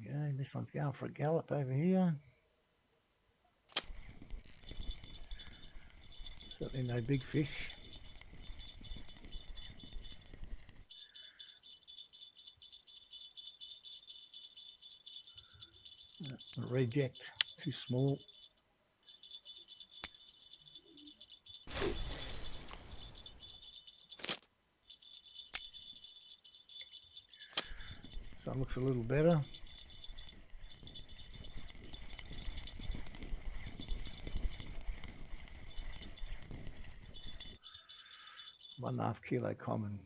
Yeah, this one's going for a gallop over here. Certainly no big fish. Reject, too small. So it looks a little better. One and a half kilo common.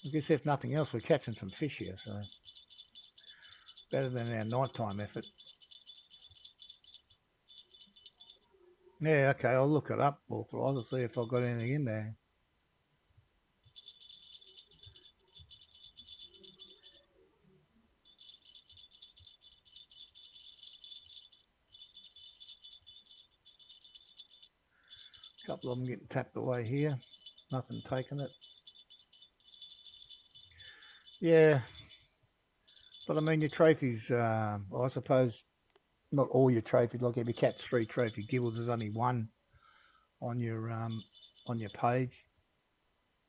I guess if nothing else, we're catching some fish here, so better than our nighttime effort. Yeah, okay, I'll look it up, Authorize, and see if I've got anything in there. A couple of them getting tapped away here. Nothing taking it. Yeah, but I mean your trophies, I suppose not all your trophies. Like if you catch 3 trophy gibbles, there's only one on your page.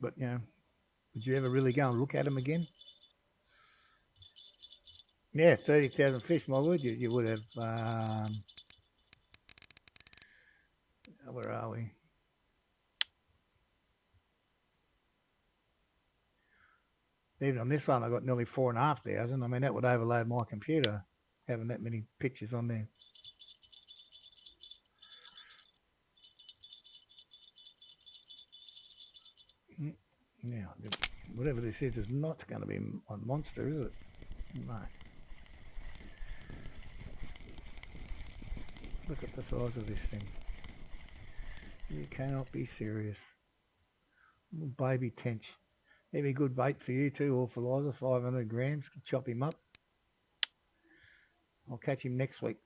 But would you ever really go and look at them again? Yeah, 30,000 fish, my word. You would have. Where are we? Even on this one, I got nearly 4,500. I mean, that would overload my computer having that many pictures on there. Now, whatever this is not going to be on Monster, is it? No. Look at the size of this thing. You cannot be serious. Little baby tench. He'd be a good bait for you too, or for Liza, 500 grams. Chop him up. I'll catch him next week.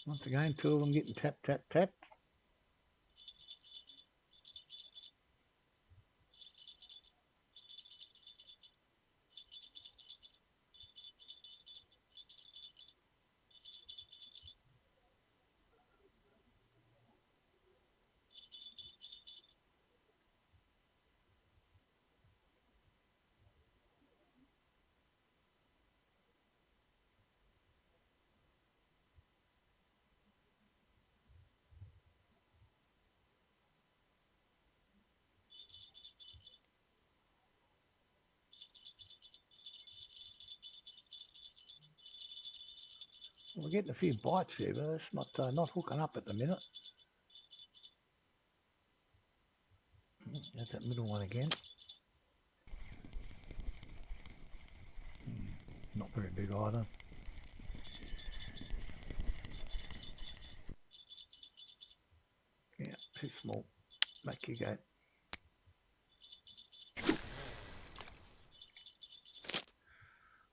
Once again, 2 of them getting tapped. We're getting a few bites here, but it's not hooking up at the minute. That's that middle one again. Not very big either. Yeah, too small. Back you go.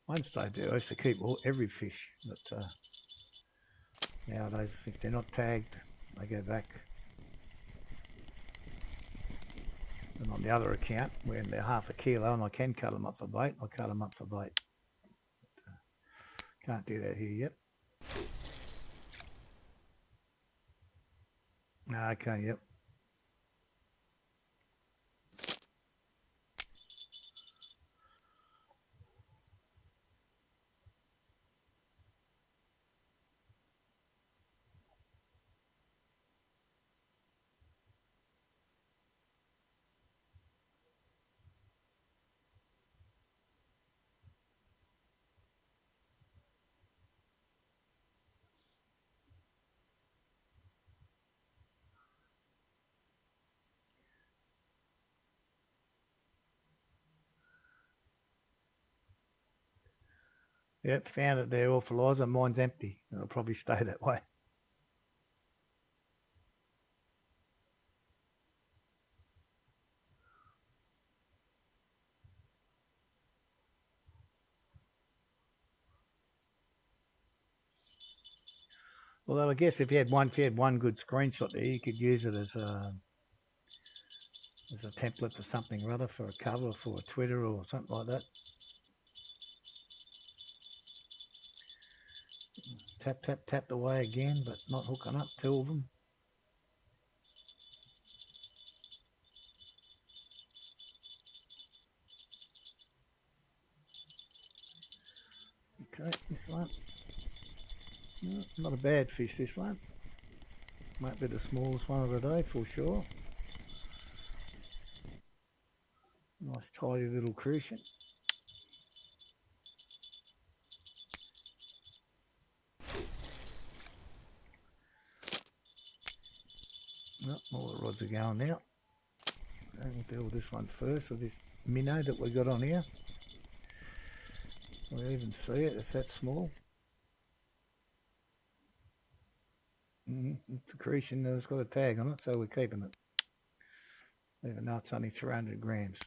Once they do, I used to keep every fish, but nowadays if they're not tagged, they go back. And on the other account, when they're half a kilo and I can cut them up for bait, I cut them up for bait. Can't do that here yet. No, okay, yep. Yep, found it there, all for Liza. Mine's empty. It'll probably stay that way. Although I guess if you had one good screenshot there, you could use it as a template for something rather, for a cover, for a Twitter or something like that. Tap away again, but not hooking up, 2 of them. Okay, this one. No, not a bad fish, this one. Might be the smallest one of the day for sure. Nice tidy little crucian. Well, all the rods are going now. We'll deal with this one first, with this minnow that we got on here. We even see it, it's that small. It's a Creation that's got a tag on it, so we're keeping it. Even though it's only 300 grams.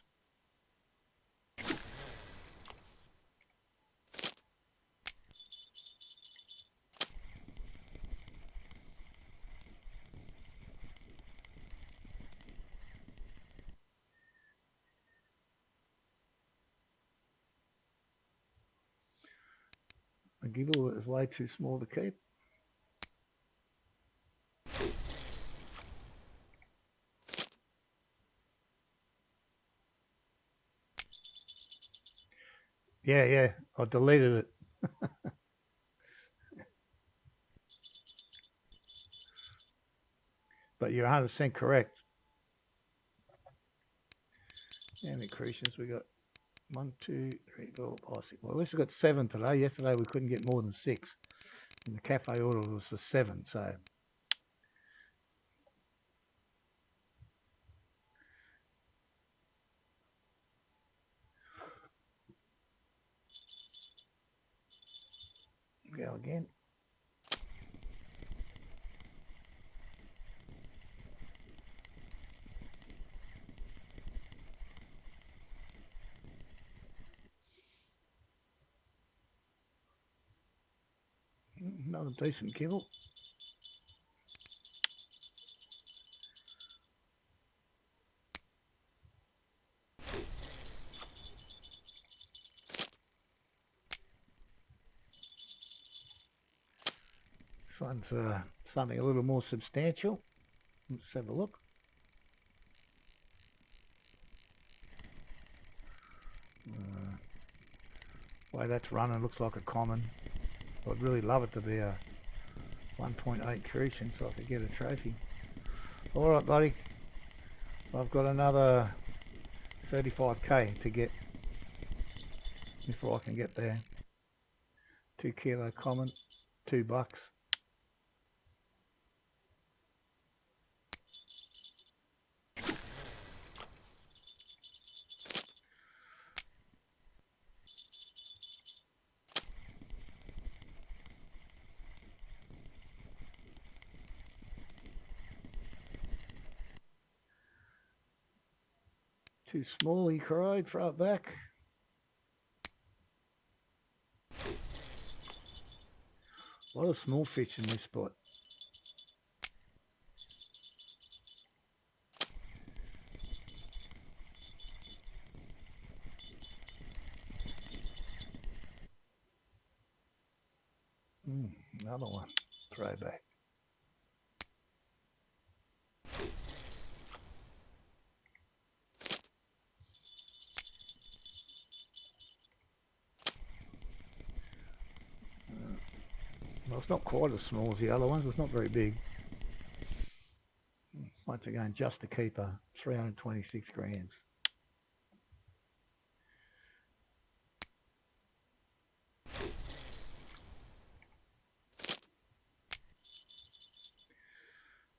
The gibble is way too small to keep. Yeah, I deleted it. But you're 100% correct. How many Creations we got? 1, 2, 3, 4, 5, 6. Well, at least we got 7 today. Yesterday we couldn't get more than 6. And the cafe order was for 7, so. Go again. Another decent kibble. This one's something a little more substantial. Let's have a look. The way that's running looks like a common. I'd really love it to be a 1.8 Creation so I could get a trophy. Alright buddy, I've got another 35k to get before I can get there. 2 kilo common, $2. Too small, he cried, throw it back. A lot of small fish in this spot. Another one, throw back. Well, it's not quite as small as the other ones. It's not very big. Once again, just a keeper, 326 grams.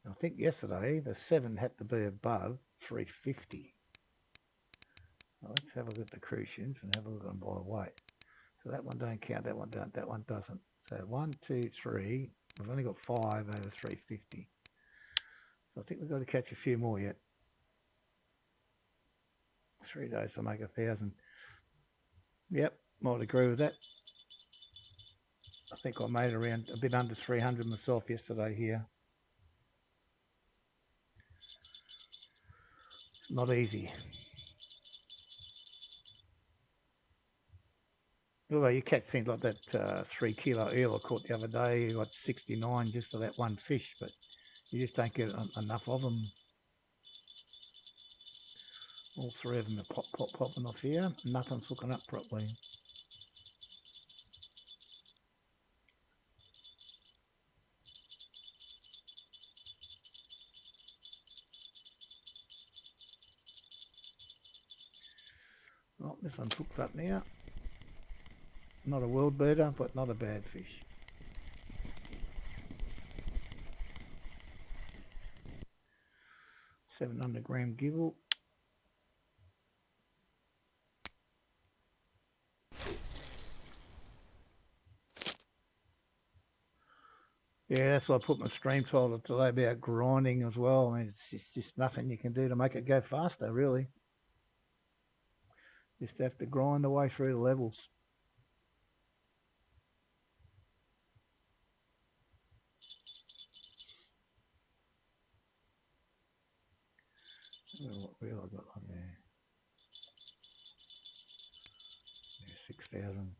I think yesterday the 7 had to be above 350. Well, let's have a look at the Crucians and have a look on by weight. So that one don't count, that one don't, that one doesn't. So 1, 2, 3. We've only got 5 out of 350. So I think we've got to catch a few more yet. 3 days to make 1,000. Yep, might agree with that. I think I made around a bit under 300 myself yesterday here. It's not easy. Although you catch things like that 3 kilo eel I caught the other day, you got 69 just for that one fish, but you just don't get enough of them. All 3 of them are popping off here. Nothing's hooking up properly. Oh, this one's hooked up now. Not a world beater, but not a bad fish. $700 gibble. Yeah, that's why I put my stream title today about grinding as well. I mean, it's just nothing you can do to make it go faster, really. Just have to grind the way through the levels. What wheel I got on there? Yeah, 6,000.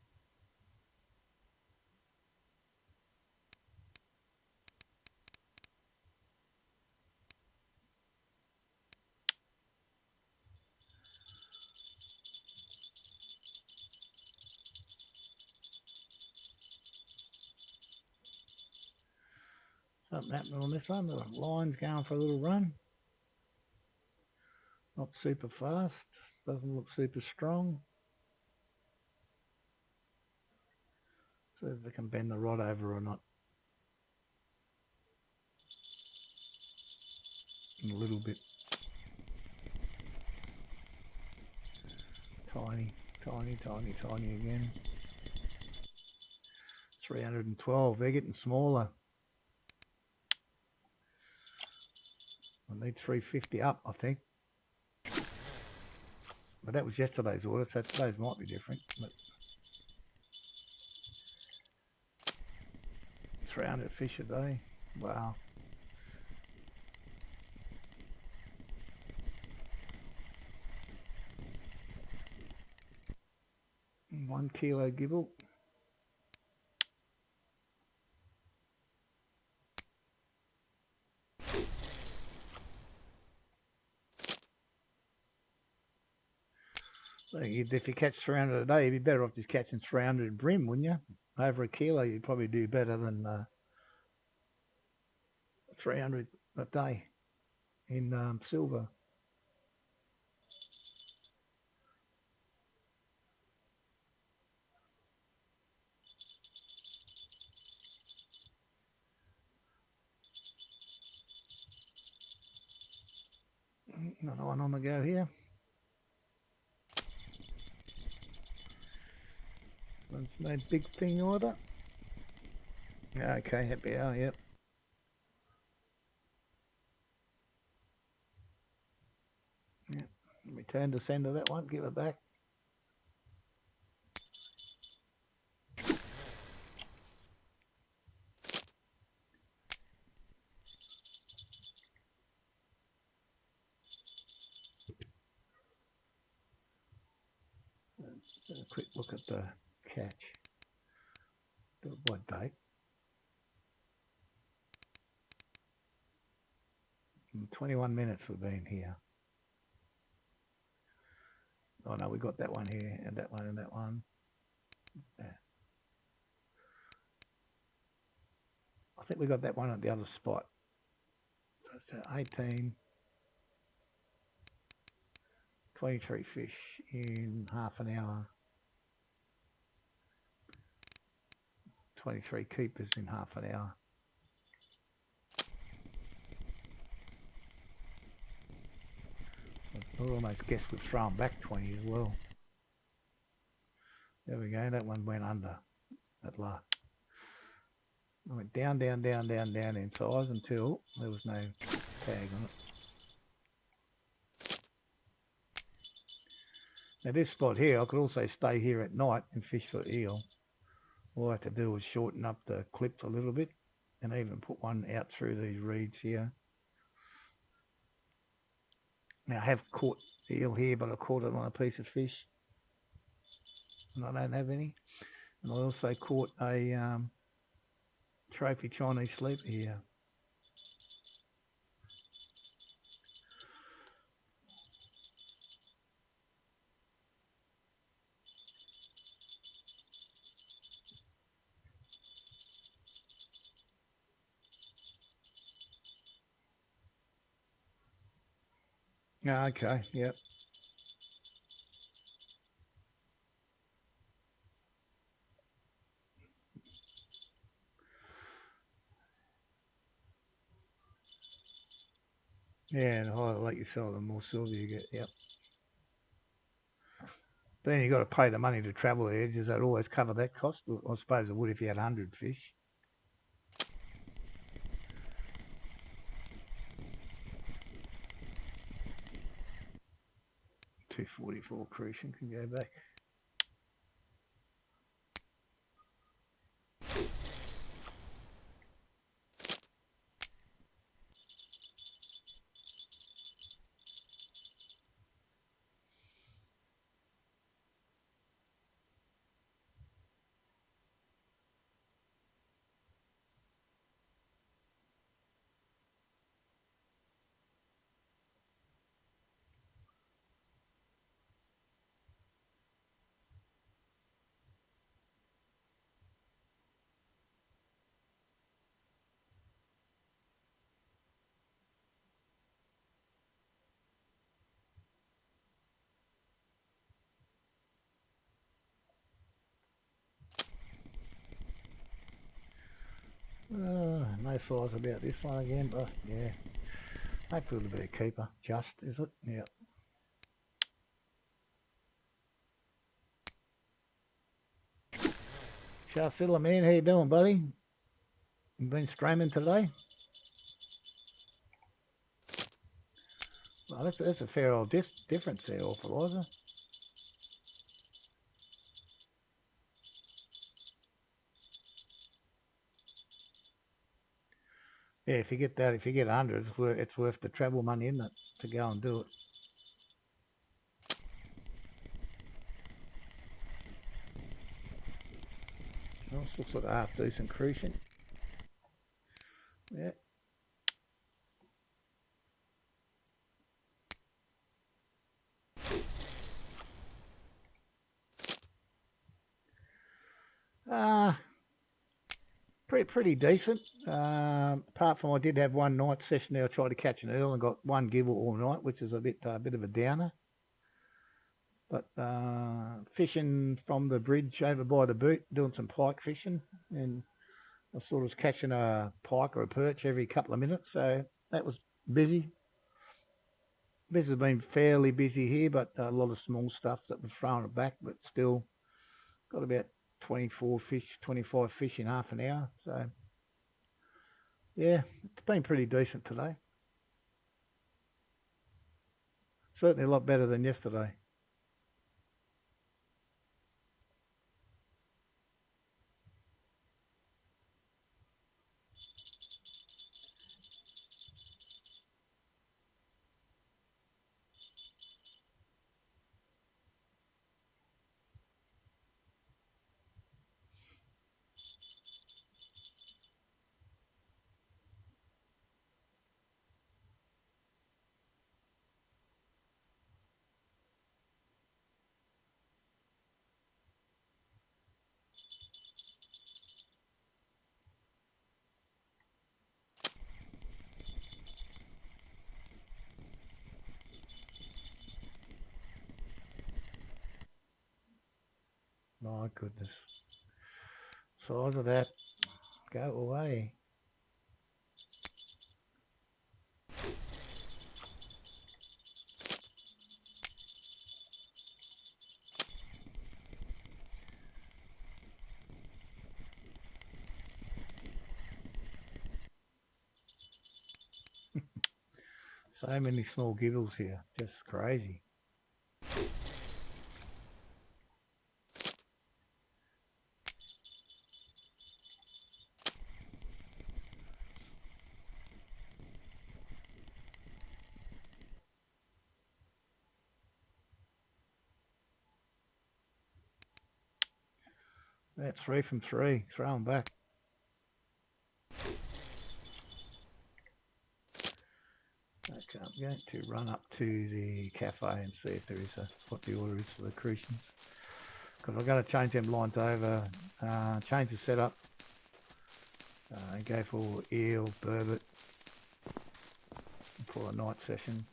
Something happening on this one. The line's going for a little run. Not super fast. Doesn't look super strong. See if they can bend the rod over or not. A little bit. Tiny, tiny, tiny, tiny again. 312. They're getting smaller. I need 350 up, I think. But that was yesterday's order, so today's might be different. But 300 fish a day. Wow. One kilo gibble. So if you catch 300 a day, you'd be better off just catching 300 brim, wouldn't you? Over a kilo, you'd probably do better than 300 a day in silver. Another one on the go here. That's no big thing order. Okay, happy hour, yep. Yep. Return to sender that one, give it back. A quick look at the catch. What date? 21 minutes we've been here. Oh no, we got that one here, and that one, and that one. Yeah. I think we got that one at the other spot. So it's 18, 23 fish in half an hour. 23 keepers in half an hour. I almost guess we'd throw them back 20 as well. There we go, that one went under at last. I went down, down, down, down, down in size until there was no tag on it. Now this spot here, I could also stay here at night and fish for eel. All I had to do was shorten up the clips a little bit and even put one out through these reeds here. Now I have caught eel here, but I caught it on a piece of fish. And I don't have any. And I also caught a trophy Chinese sleeper here. Okay, yep. Yeah, and the higher the lake you sell, the more silver you get, yep. Then you've got to pay the money to travel there. Does that always cover that cost? I suppose it would if you had 100 fish. 244 crucian can go back. No size about this one again, but yeah, hopefully it'll be a keeper. Just, is it? Yeah. Charcilla, man, how you doing, buddy? You been screaming today? Well, that's a fair old difference there, Authorizer. Yeah, if you get that, if you get 100, it's worth the travel money, isn't it, to go and do it? Well, this looks like a half decent crucian. Yeah. Pretty decent. Apart from I did have one night session there, I tried to catch an eel and got one gibble all night, which is a bit of a downer. But fishing from the bridge over by the boot, doing some pike fishing, and I sort of was catching a pike or a perch every couple of minutes, so that was busy. This has been fairly busy here, but a lot of small stuff that was throwing it back, but still got about 24 fish, 25 fish in half an hour. So, yeah, it's been pretty decent today. Certainly a lot better than yesterday. My goodness. Size of that. Go away. So many small gibbles here. Just crazy. That's 3 from 3. Throw them back. Okay, I'm going to run up to the cafe and see if there is what the order is for the crucians. Because I've got to change them lines over, change the setup, and go for eel, burbot for a night session.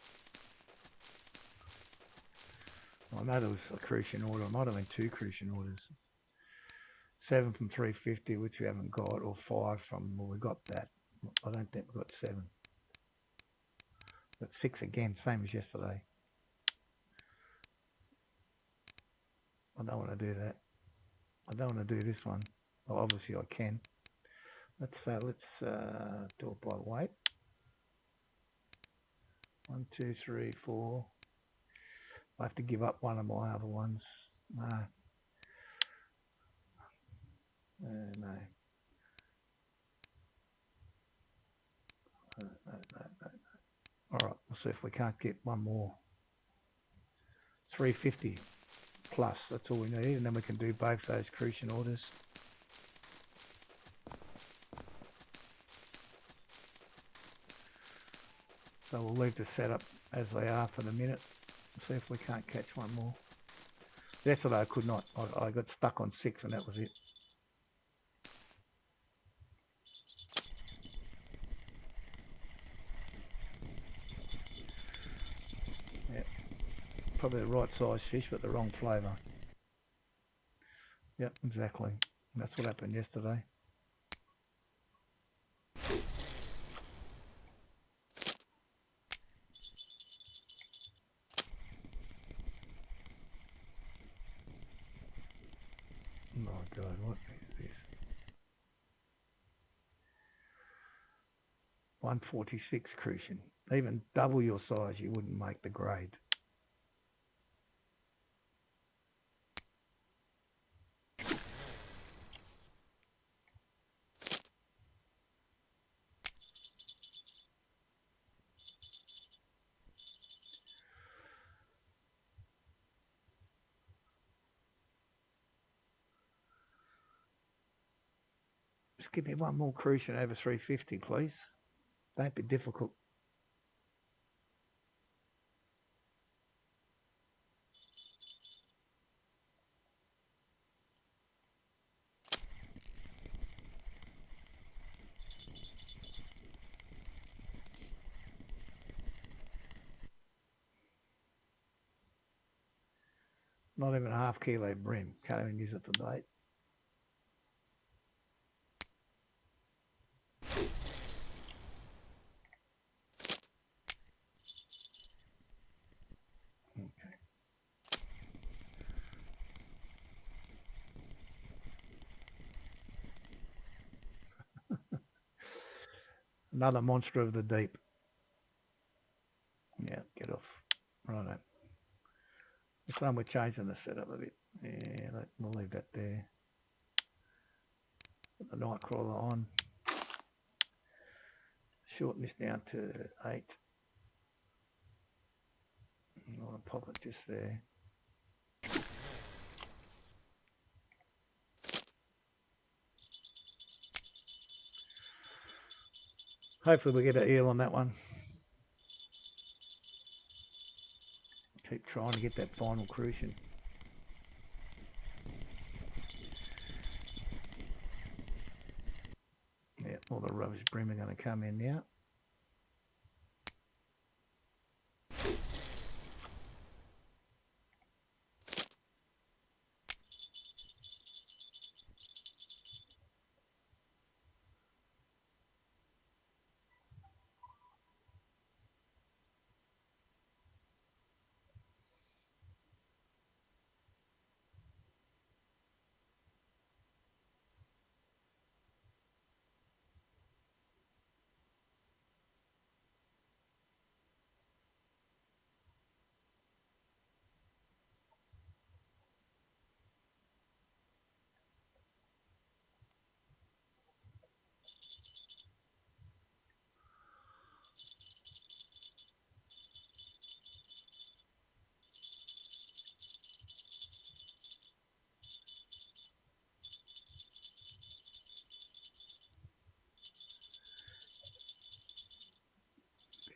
I know there was a crucian order. It might have been 2 crucian orders. 7 from 350, which we haven't got, or 5 from, well, we got that. I don't think we got 7. But 6 again, same as yesterday. I don't want to do that. I don't want to do this one. Well, obviously I can. Let's do it by weight. 1, 2, 3, 4. I have to give up one of my other ones. No. No. No. All right, we'll see if we can't get one more. 350 plus, that's all we need, and then we can do both those crucian orders. So we'll leave the setup as they are for the minute. See if we can't catch one more. Yesterday I could not. I got stuck on 6 and that was it. Yeah, probably the right size fish, but the wrong flavour. Yep, exactly. That's what happened yesterday. Oh God, what is this? 146 crucian. Even double your size, you wouldn't make the grade. Just give me one more crucian over 350, please. Don't be difficult. Not even a half kilo bream. Can't even use it for bait. Okay. Another monster of the deep. Yeah, get off. Righto. This time we're changing the setup a bit. Yeah, we'll leave that there. Put the night crawler on. Shorten this down to 8. I'll pop it just there. Hopefully we get an eel on that one. Keep trying to get that final crucian. Yeah, all the rubbish bream are going to come in now.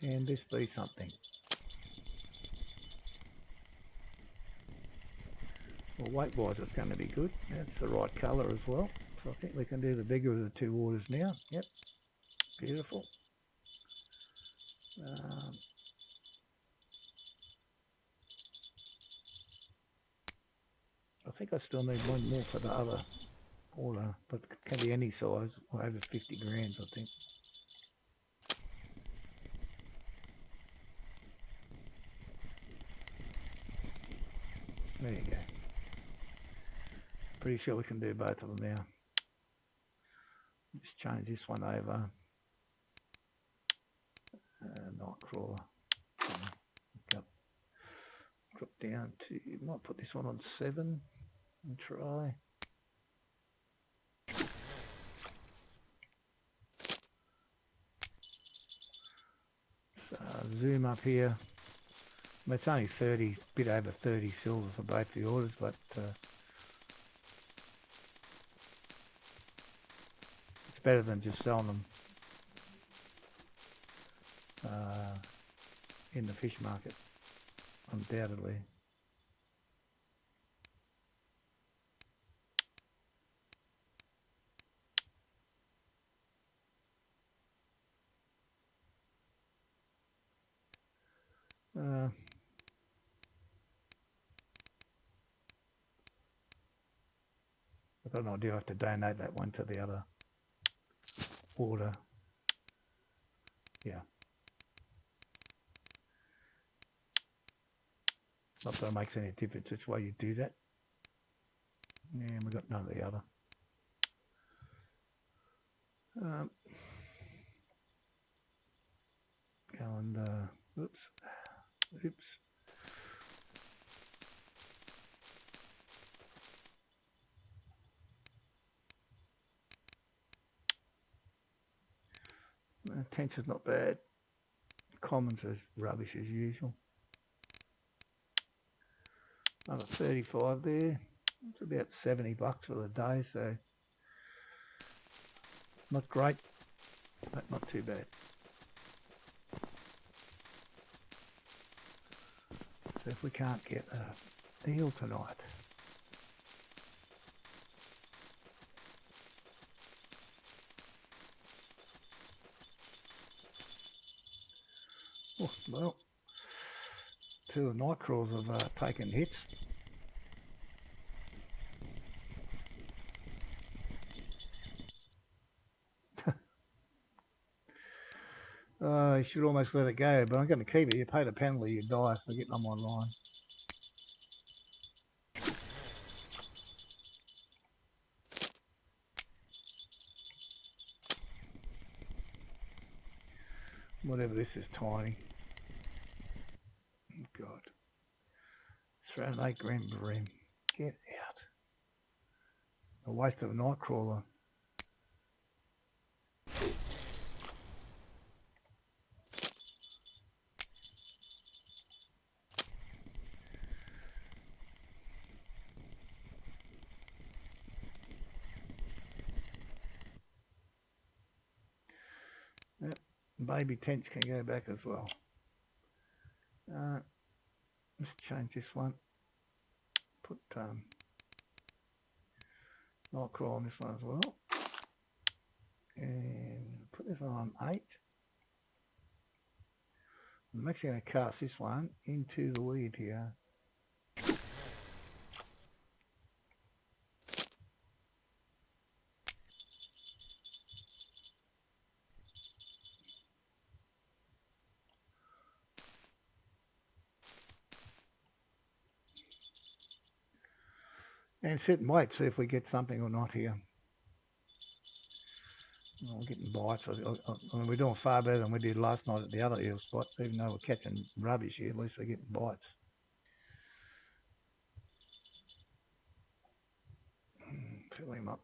Can this be something? Well, weight-wise, it's going to be good. That's the right colour as well. So I think we can do the bigger of the 2 orders now. Yep, beautiful. I think I still need one more for the other order, but it can be any size, or over 50 grams, I think. There you go. Pretty sure we can do both of them now. Just change this one over. Night crawler. Drop drop down to, might put this one on 7 and try. So zoom up here. It's only 30, bit over 30 silver for both the orders, but it's better than just selling them in the fish market, undoubtedly. I've got an idea I have to donate that one to the other order. Yeah. Not that it makes any difference which way you do that. And we've got none of the other. Oops. Tension's not bad. Commons is rubbish as usual. Another 35 there. It's about $70 for the day, so not great, but not too bad. So if we can't get a eel tonight, oh, well, 2 of the night crawls have taken hits. You should almost let it go, but I'm going to keep it. You pay the penalty, you die for getting them online. Whatever, this is tiny. Oh, God. Throw an 8 gram bream. Get out. A waste of a night crawler. Yep. Baby tents can go back as well. Let's change this one. Put night crawl on this one as well. And put this one on 8. I'm actually going to cast this one into the weed here. And sit and wait, see if we get something or not here. Well, we're getting bites. I mean, we're doing far better than we did last night at the other eel spot. Even though we're catching rubbish here, at least we're getting bites. Fill him up.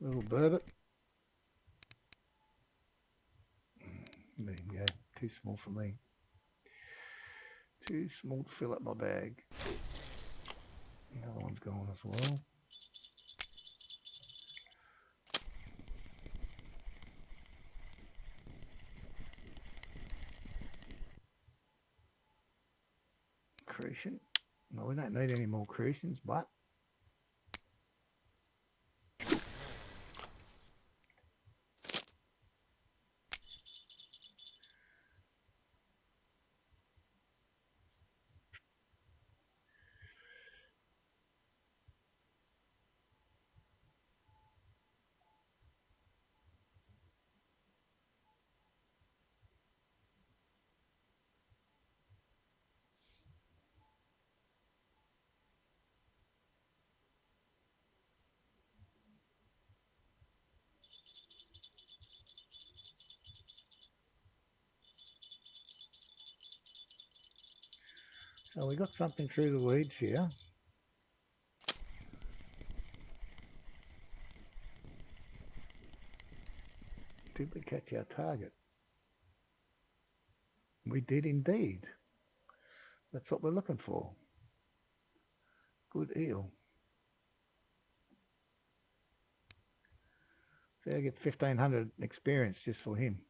Little burbot. There you go. Too small for me. Too small to fill up my bag. The other one's gone as well. Crucian. Well, we don't need any more crucians, but So we got something through the weeds here. Did we catch our target? We did indeed. That's what we're looking for. Good eel. So I get 1,500 experience just for him.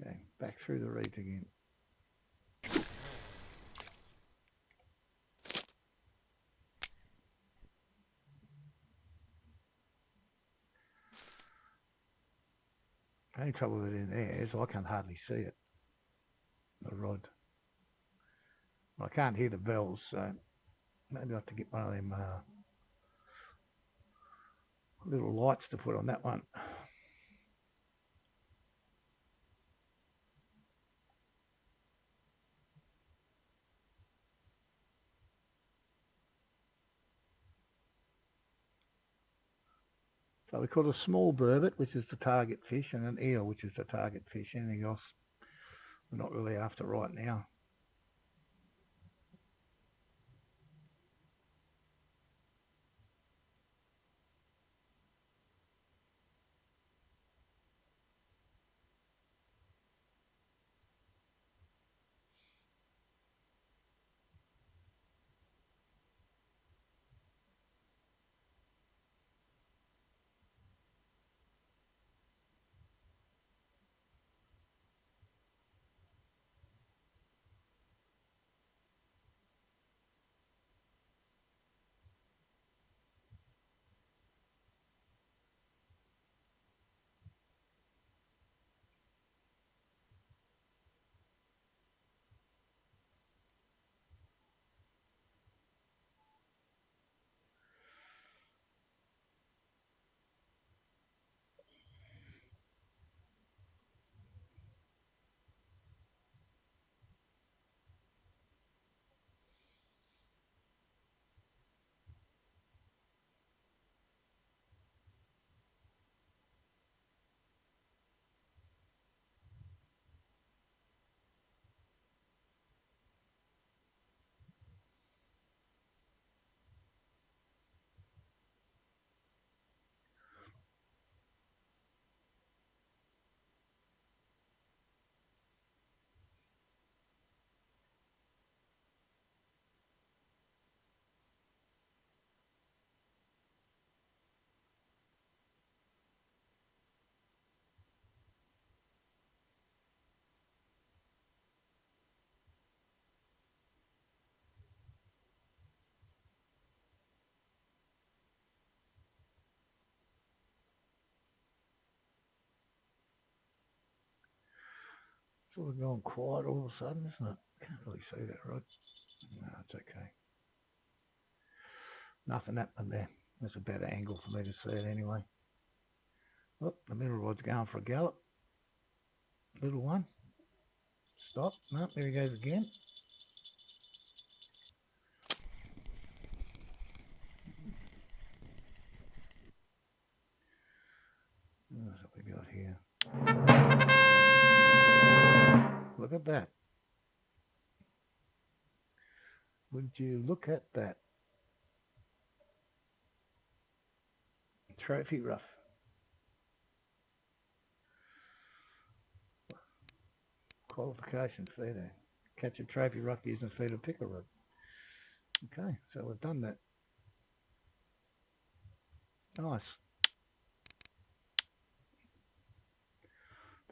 Okay, back through the reeds again. The only trouble with it in there is I can hardly see it, the rod. I can't hear the bells, so maybe I have to get one of them little lights to put on that one. So we caught a small burbot, which is the target fish, and an eel, which is the target fish. Anything else we're not really after right now. Sort of gone quiet all of a sudden, isn't it? Can't really see that, right? No, it's okay. Nothing happened there. That's a better angle for me to see it anyway. Oh, the middle rod's going for a gallop. Little one. Stop. No, there he goes again. That's what we got here. Look at that. Would you look at that? Trophy rough. Qualification feeder. Catch a trophy rough using feeder picker rod. Okay, so we've done that. Nice.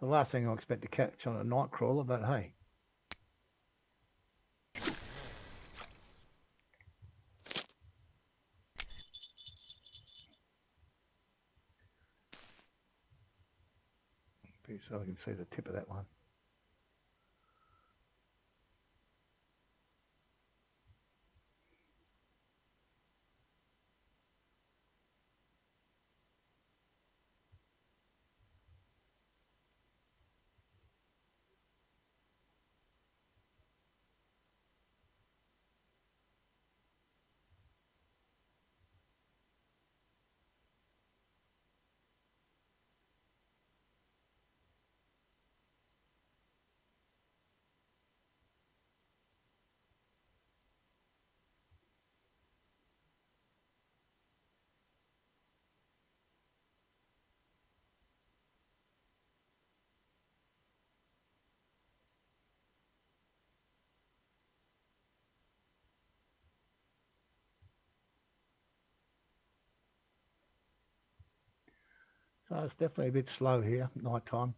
The last thing I expect to catch on a night crawler, but hey. So I can see the tip of that one. So it's definitely a bit slow here, night time.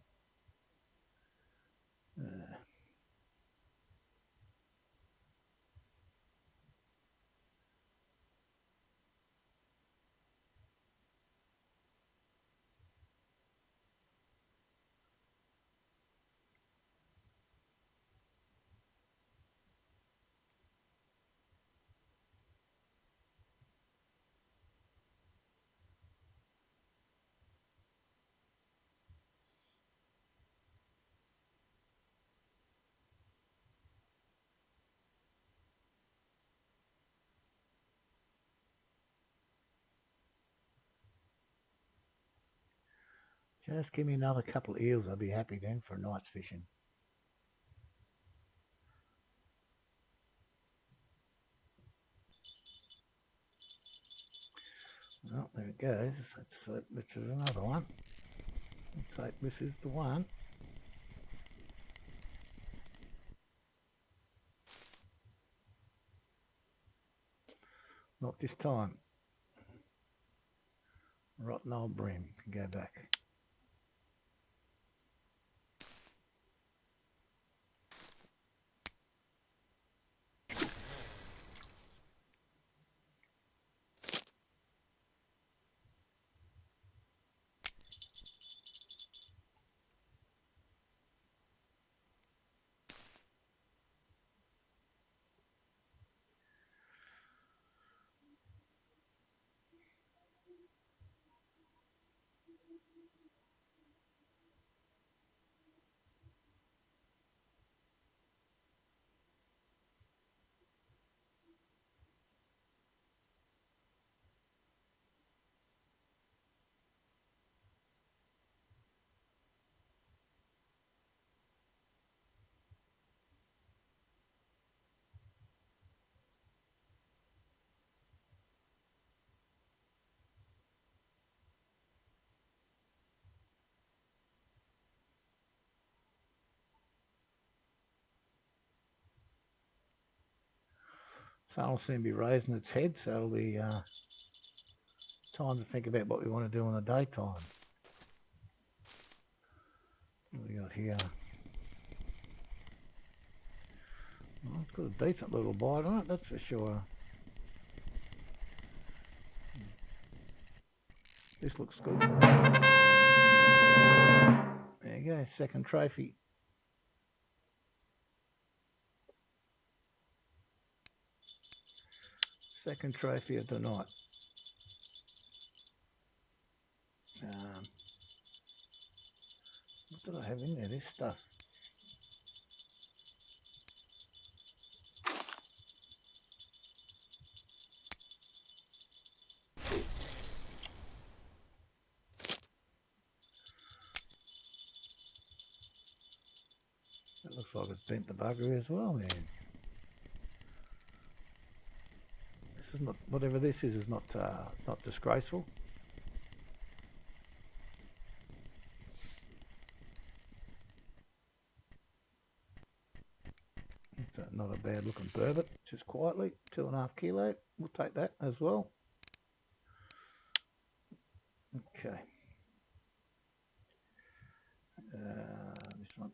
Just give me another couple of eels. I'll be happy then for a night's fishing. Well, there it goes. This is another one. Let's hope this is the one. Not this time. Rotten old brim. Go back. Sun will soon be raising its head, so it'll be time to think about what we want to do in the daytime. What we got here? Well, it's got a decent little bite on it, that's for sure. This looks good. There you go, second trophy. Second trophy of the night. What did I have in there? This stuff. It looks like it's bent the bugger as well, man. This is not, whatever this is not disgraceful. It's not a bad looking burbot, just quietly, 2.5 kilo. We'll take that as well. Okay. This one.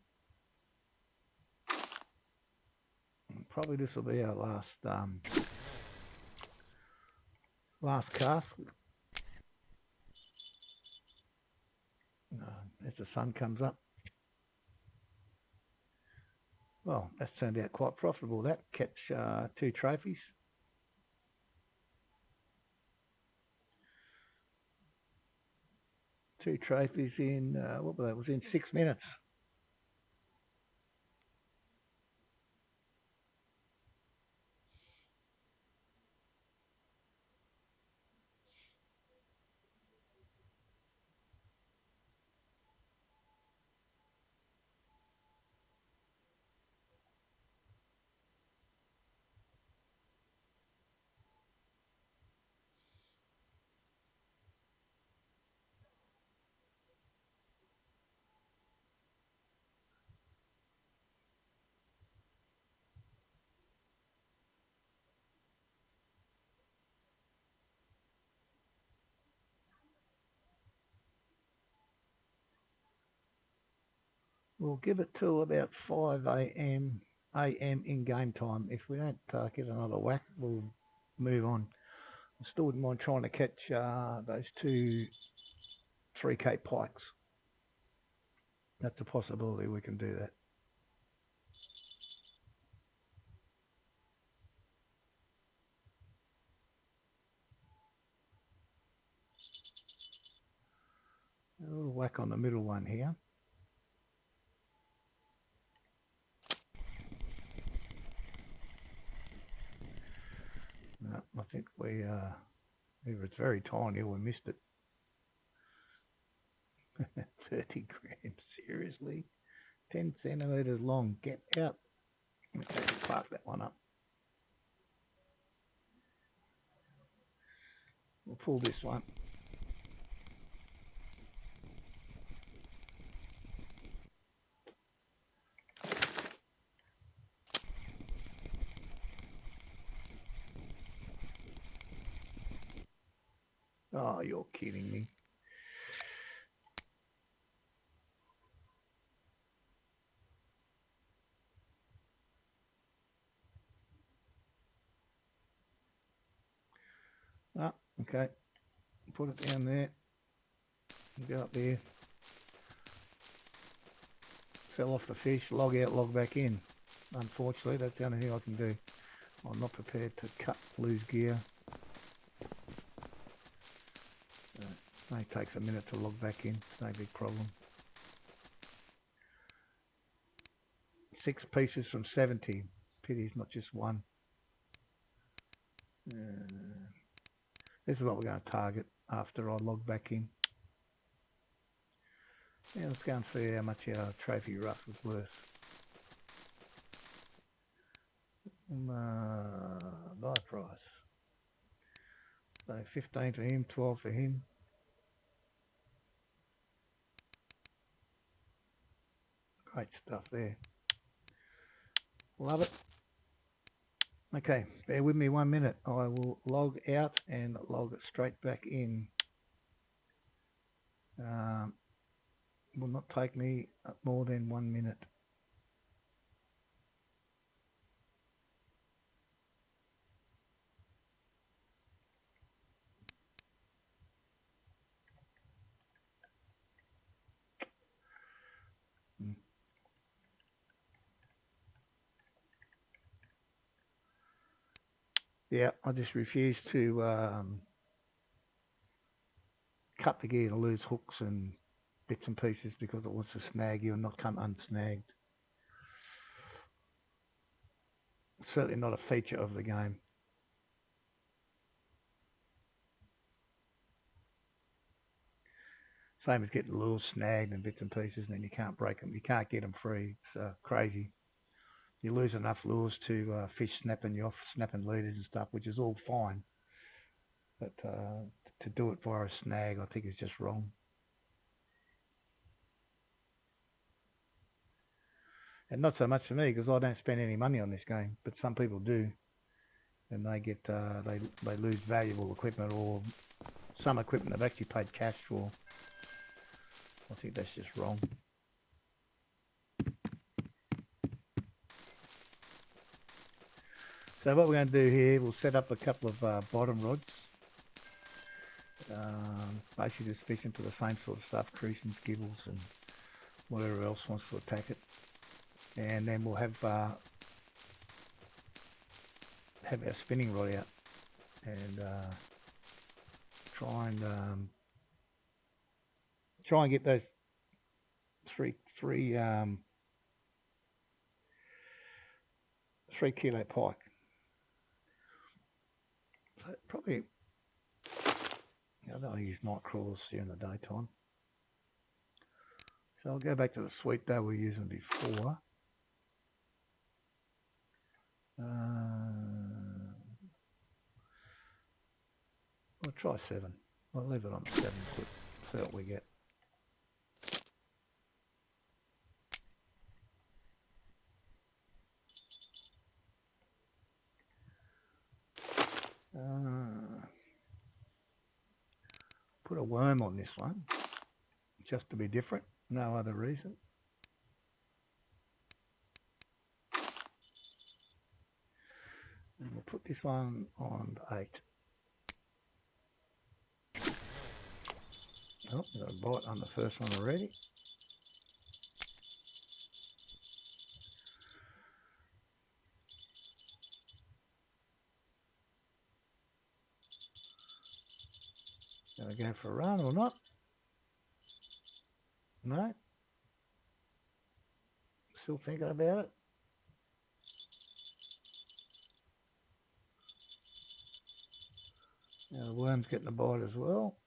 Probably this will be our last cast. As the sun comes up. Well, that's turned out quite profitable. That catch 2 trophies. Two trophies in what was that? It was in 6 minutes. We'll give it till about 5 a.m. in game time. If we don't get another whack, we'll move on. I still wouldn't mind trying to catch those two 3K pikes. That's a possibility we can do that. A little whack on the middle one here. No, I think we, either it's very tiny or we missed it. 30 grams, seriously? 10 centimetres long, get out. Okay, park that one up. We'll pull this one. Oh, you're kidding me. Ah, okay. Put it down there. Go up there. Fell off the fish, log out, log back in. Unfortunately, that's the only thing I can do. I'm not prepared to cut loose gear. It only takes a minute to log back in. It's no big problem. 6 pieces from 70. Pity it's not just one. This is what we're going to target after I log back in. Yeah, let's go and see how much our trophy rough was worth. Buy price. So 15 for him, 12 for him. Great stuff there. Love it. Okay, bear with me 1 minute. I will log out and log it straight back in. Will not take me more than 1 minute. Yeah, I just refuse to cut the gear to lose hooks and bits and pieces because it wants to snag you and not come unsnagged. It's certainly not a feature of the game. Same as getting lures snagged and bits and pieces, and then you can't break them. You can't get them free. It's crazy. You lose enough lures to fish snapping you off, snapping leaders and stuff, which is all fine. But to do it via a snag, I think is just wrong. And not so much for me because I don't spend any money on this game, but some people do, and they get they lose valuable equipment, or some equipment they've actually paid cash for. I think that's just wrong. So what we're going to do here, we'll set up a couple of bottom rods. Basically just fishing for the same sort of stuff, creasing, skibbles and whatever else wants to attack it. And then we'll have our spinning rod out and try and get those three 3 kilo pike. So probably, I don't want to use night crawlers during the daytime. So I'll go back to the sweep that we were using before. I'll try 7. I'll leave it on the 7 foot, see what we get. Put a worm on this one, just to be different, no other reason. put this one on 8. Oh, got a bite on the first one already. Gonna go for a run or not? No? Still thinking about it? Now the worm's getting a bite as well.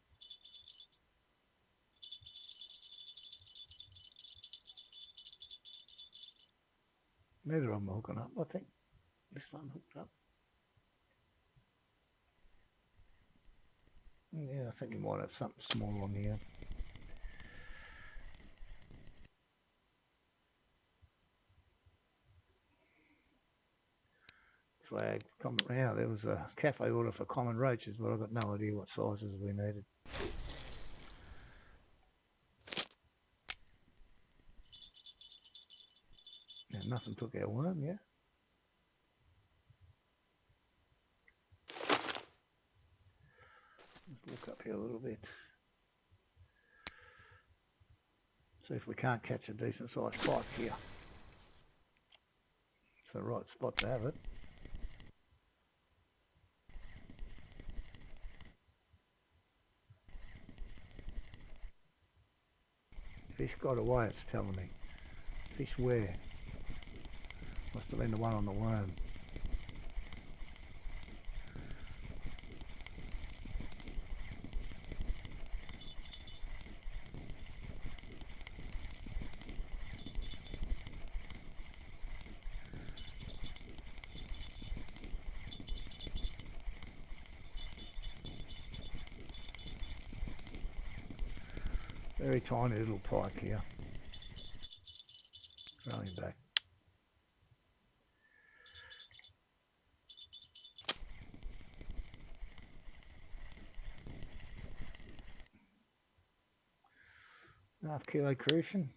Neither of them are hooking up, I think. This one hooked up. Yeah, I think you might have something small on here. Flag, common, yeah, there was a cafe order for common roaches, but I've got no idea what sizes we needed. Yeah, nothing took our worm, yeah. Let's look up here a little bit. See if we can't catch a decent sized pike here. It's the right spot to have it. Fish got away, it's telling me. Fish where? Must have been the one on the worm. Very tiny little pike here. Throw him back. Half kilo crucian.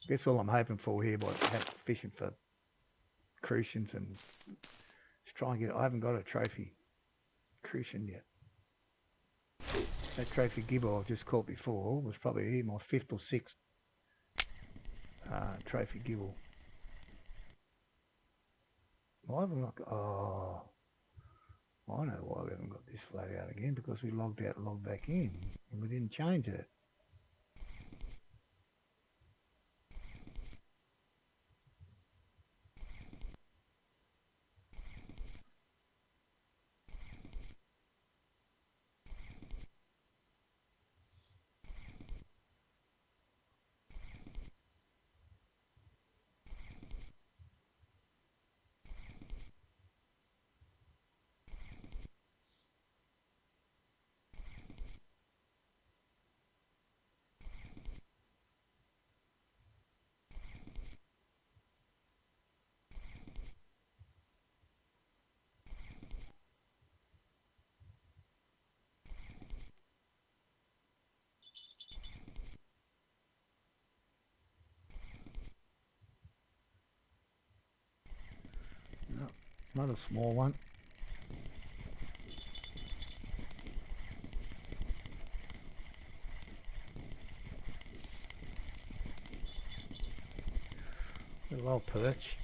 Guess all I'm hoping for here by fishing for crucians and just try and get, I haven't got a trophy crucian yet. That trophy gibber I've just caught before was probably my 5th or 6th trophy gibber. Why haven't I got, oh, I know why we haven't got this flat out again, because we logged out and logged back in and we didn't change it. No, not a small one. Little old perch.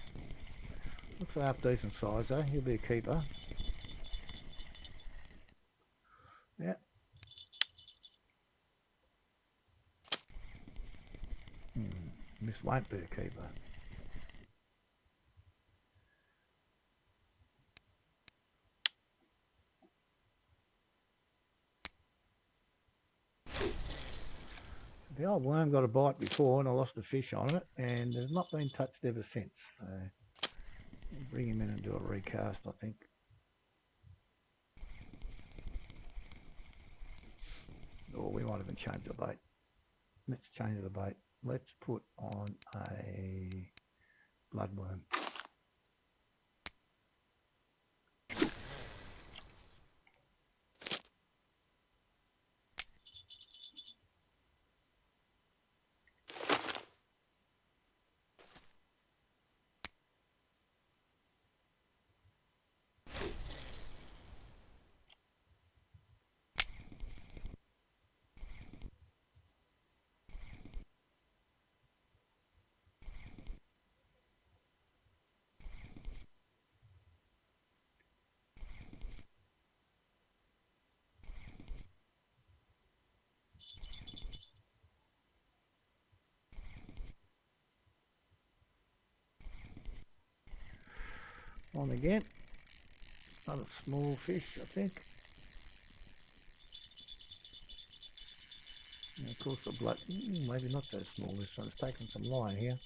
Looks like half decent size though. He'll be a keeper. Yeah. This won't be a keeper. The old worm got a bite before and I lost a fish on it, and has not been touched ever since. So I'll bring him in and do a recast, I think. Or we might even change the bait. Let's change the bait. Let's put on a bloodworm. On again. Another small fish, I think. And of course the blood, maybe not so small this one. It's taken some line here.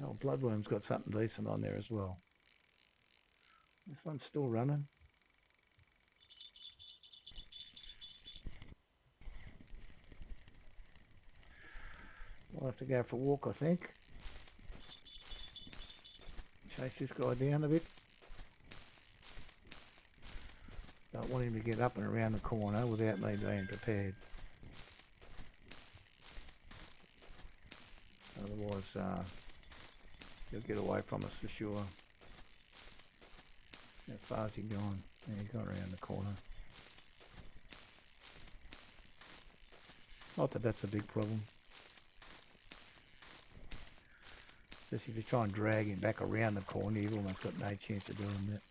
Oh, bloodworm's got something decent on there as well. This one's still running. I'll have to go for a walk, I think. Chase this guy down a bit. Don't want him to get up and around the corner without me being prepared. Otherwise, he'll get away from us for sure. How far has he gone? Yeah, he's gone around the corner. Not that that's a big problem. Just if you try and drag him back around the corner, you've almost got no chance of doing that.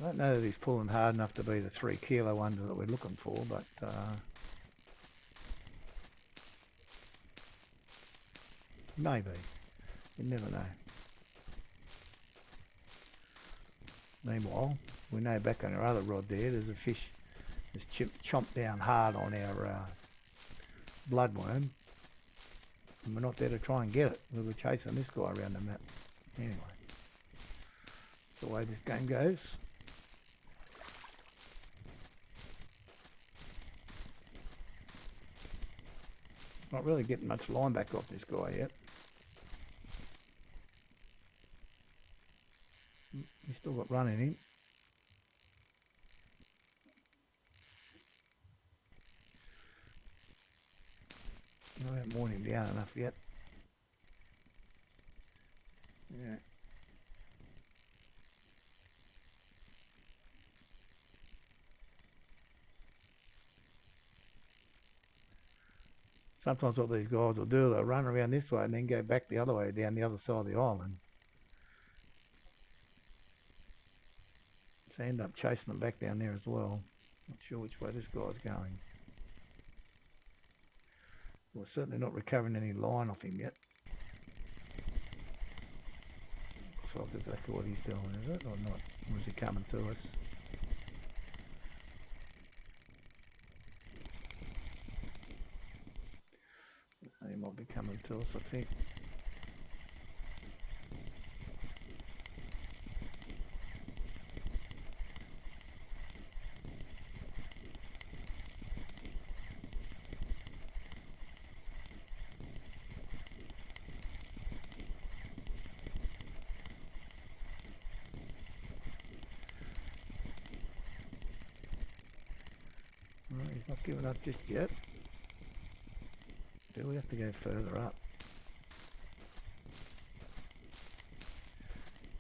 I don't know that he's pulling hard enough to be the 3 kilo one that we're looking for, but maybe. You never know. Meanwhile, we know back on our other rod there's a fish that's chomped down hard on our bloodworm, and we're not there to try and get it. We were chasing this guy around the map. Anyway, that's the way this game goes. Not really getting much line back off this guy yet. He's still got run in him. I haven't worn him down enough yet. Yeah. Sometimes what these guys will do, they'll run around this way and then go back the other way down the other side of the island. So I end up chasing them back down there as well. Not sure which way this guy's going. We're certainly not recovering any line off him yet. Looks like exactly what he's doing, is it? Or not? Or is he coming to us? He might be coming to us, I think. Well, he's not giving up just yet. Do we have to go further up?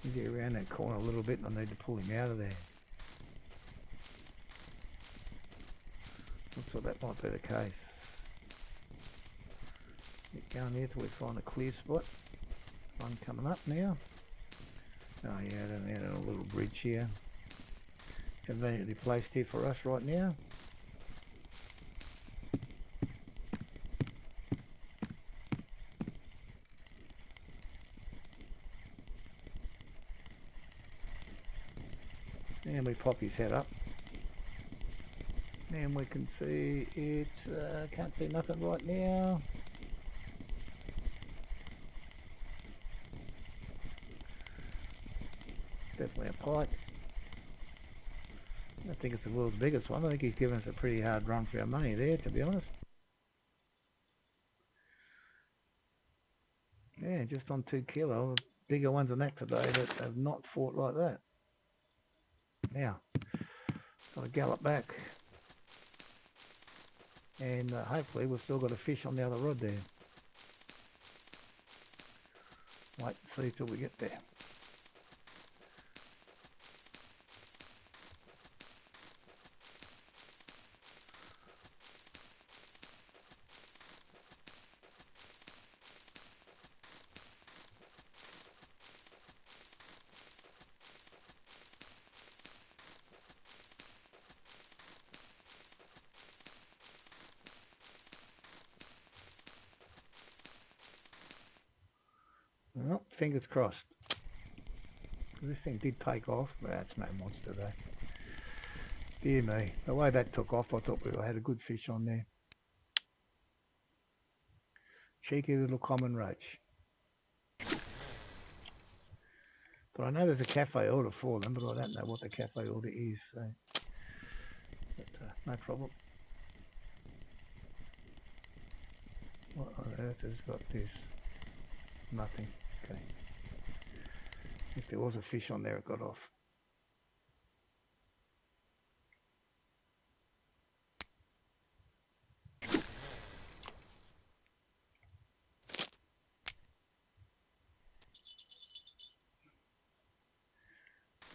You get around that corner a little bit and I need to pull him out of there. Looks like that might be the case. Get going here till we find a clear spot. One coming up now. Oh yeah, down there on a little bridge here. Conveniently placed here for us right now. And we pop his head up. And we can see it's, can't see nothing right now. Definitely a pike. I don't think it's the world's biggest one. I think he's given us a pretty hard run for our money there, to be honest. Yeah, just on 2 kilo. Bigger ones than that today that have not fought like that. Now, got to gallop back. And hopefully we've still got a fish on the other rod there. Wait and see till we get there. Well, fingers crossed. This thing did take off. That's no monster though. Dear me, the way that took off, I thought we had a good fish on there. Cheeky little common roach. But I know there's a cafe order for them, but I don't know what the cafe order is, so but, no problem. What on earth has got this? Nothing. Okay. If there was a fish on there, it got off.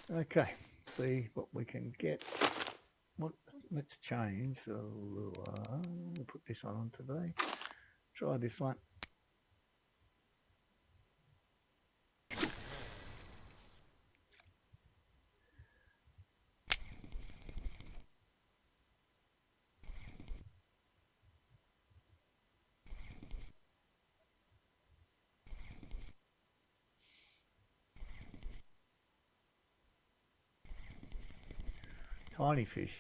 Okay, see what we can get. What? Let's change. So we'll put this on today. Try this one. Tiny fish.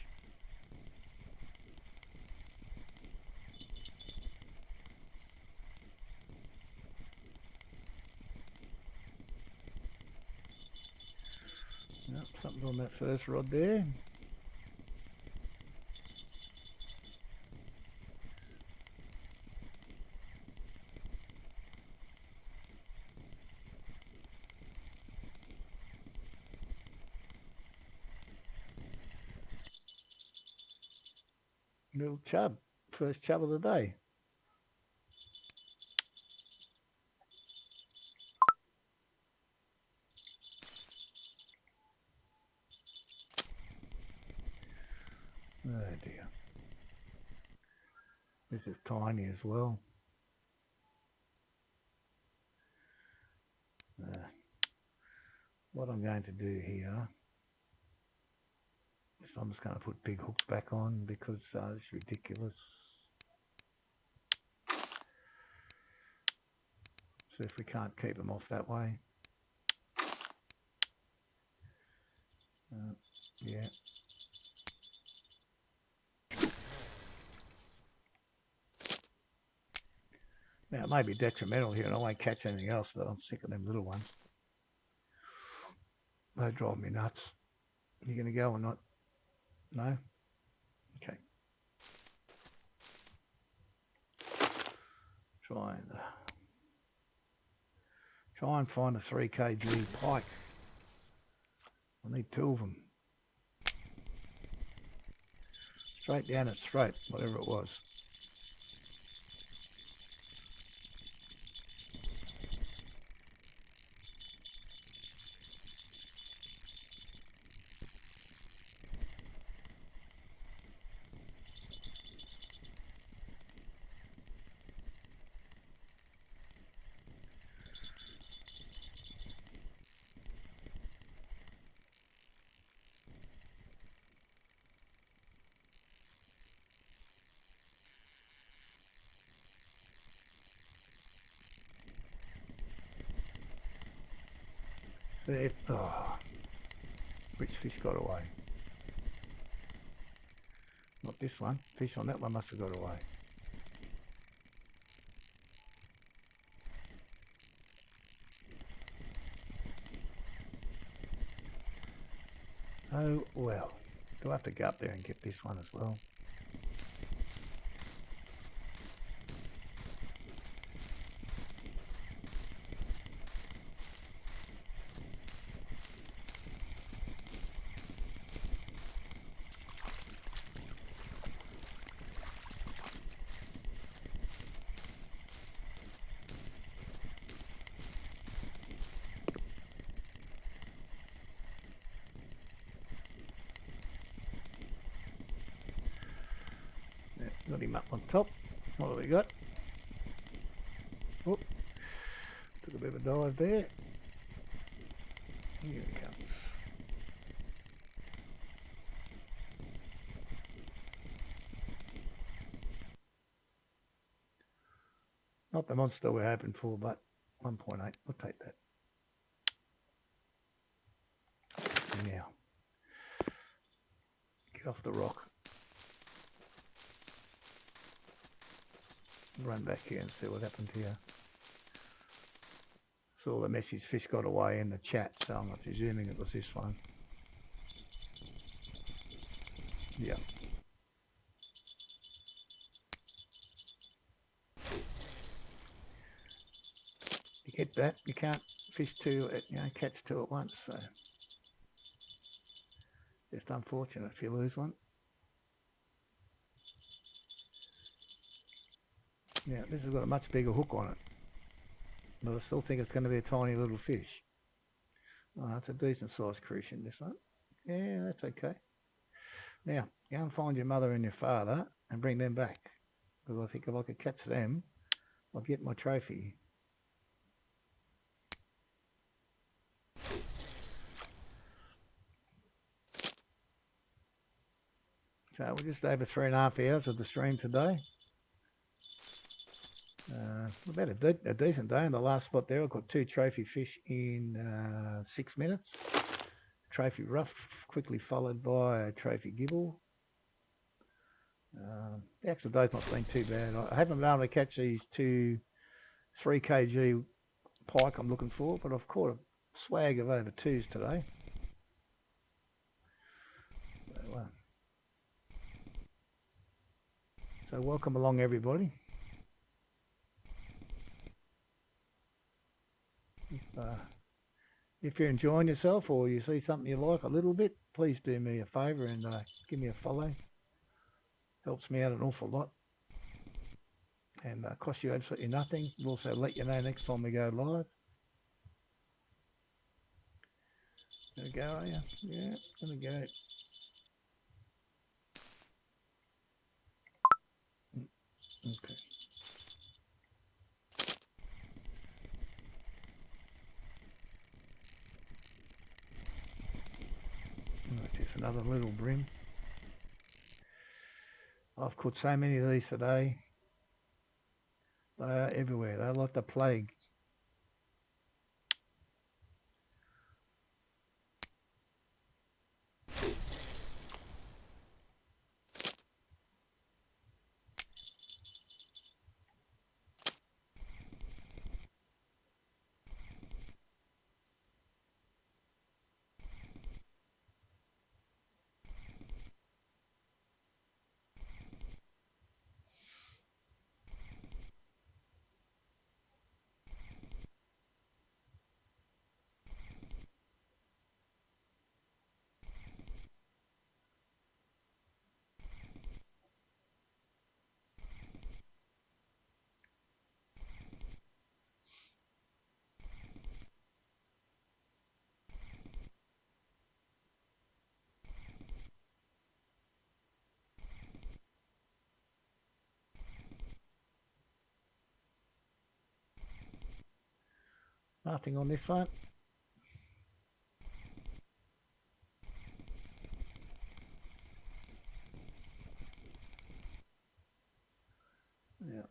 Yep, something's on that first rod there. Little chub. First chub of the day. Oh dear. This is tiny as well. What I'm going to do here is I'm just going to put big hooks back on because it's ridiculous. So if we can't keep them off that way. Yeah. Now, it may be detrimental here and I won't catch anything else, but I'm sick of them little ones. They drive me nuts. You going to go or not? No? Okay. Try and find a 3 kg pike. I need 2 of them. Straight down its throat, whatever it was. There. Oh, which fish got away? Not this one. Fish on that one must have got away. Oh well. Do I have to go up there and get this one as well? Got him up on top. What have we got? Oop. Took a bit of a dive there. Here he comes. Not the monster we're hoping for, but 1.8. We'll take that. Now, get off the rock. Run back here and see what happened here. Saw the message fish got away in the chat, so I'm presuming it was this one. Yeah. You get that? You can't fish two, catch two at once, so just unfortunate if you lose one. Yeah, this has got a much bigger hook on it, but I still think it's going to be a tiny little fish. Oh, it's a decent sized crucian, this one. Yeah, that's okay. Now, go and find your mother and your father and bring them back, because I think if I could catch them, I'll get my trophy. So we're just over 3.5 hours of the stream today. About a decent day. In the last spot there, I've got 2 trophy fish in 6 minutes. Trophy rough, quickly followed by a trophy gibble. The actual day's not been too bad. I haven't been able to catch these 2 3 kg pike I'm looking for, but I've caught a swag of over 2s today. So welcome along, everybody. If you're enjoying yourself or you see something you like a little bit, please do me a favour and give me a follow. Helps me out an awful lot and costs you absolutely nothing. We'll also let you know next time we go live. Gonna go, are you? Yeah, gonna go. Okay. Just another little brim. I've caught so many of these today. They are everywhere. They're like the plague. Nothing on this one. Yeah,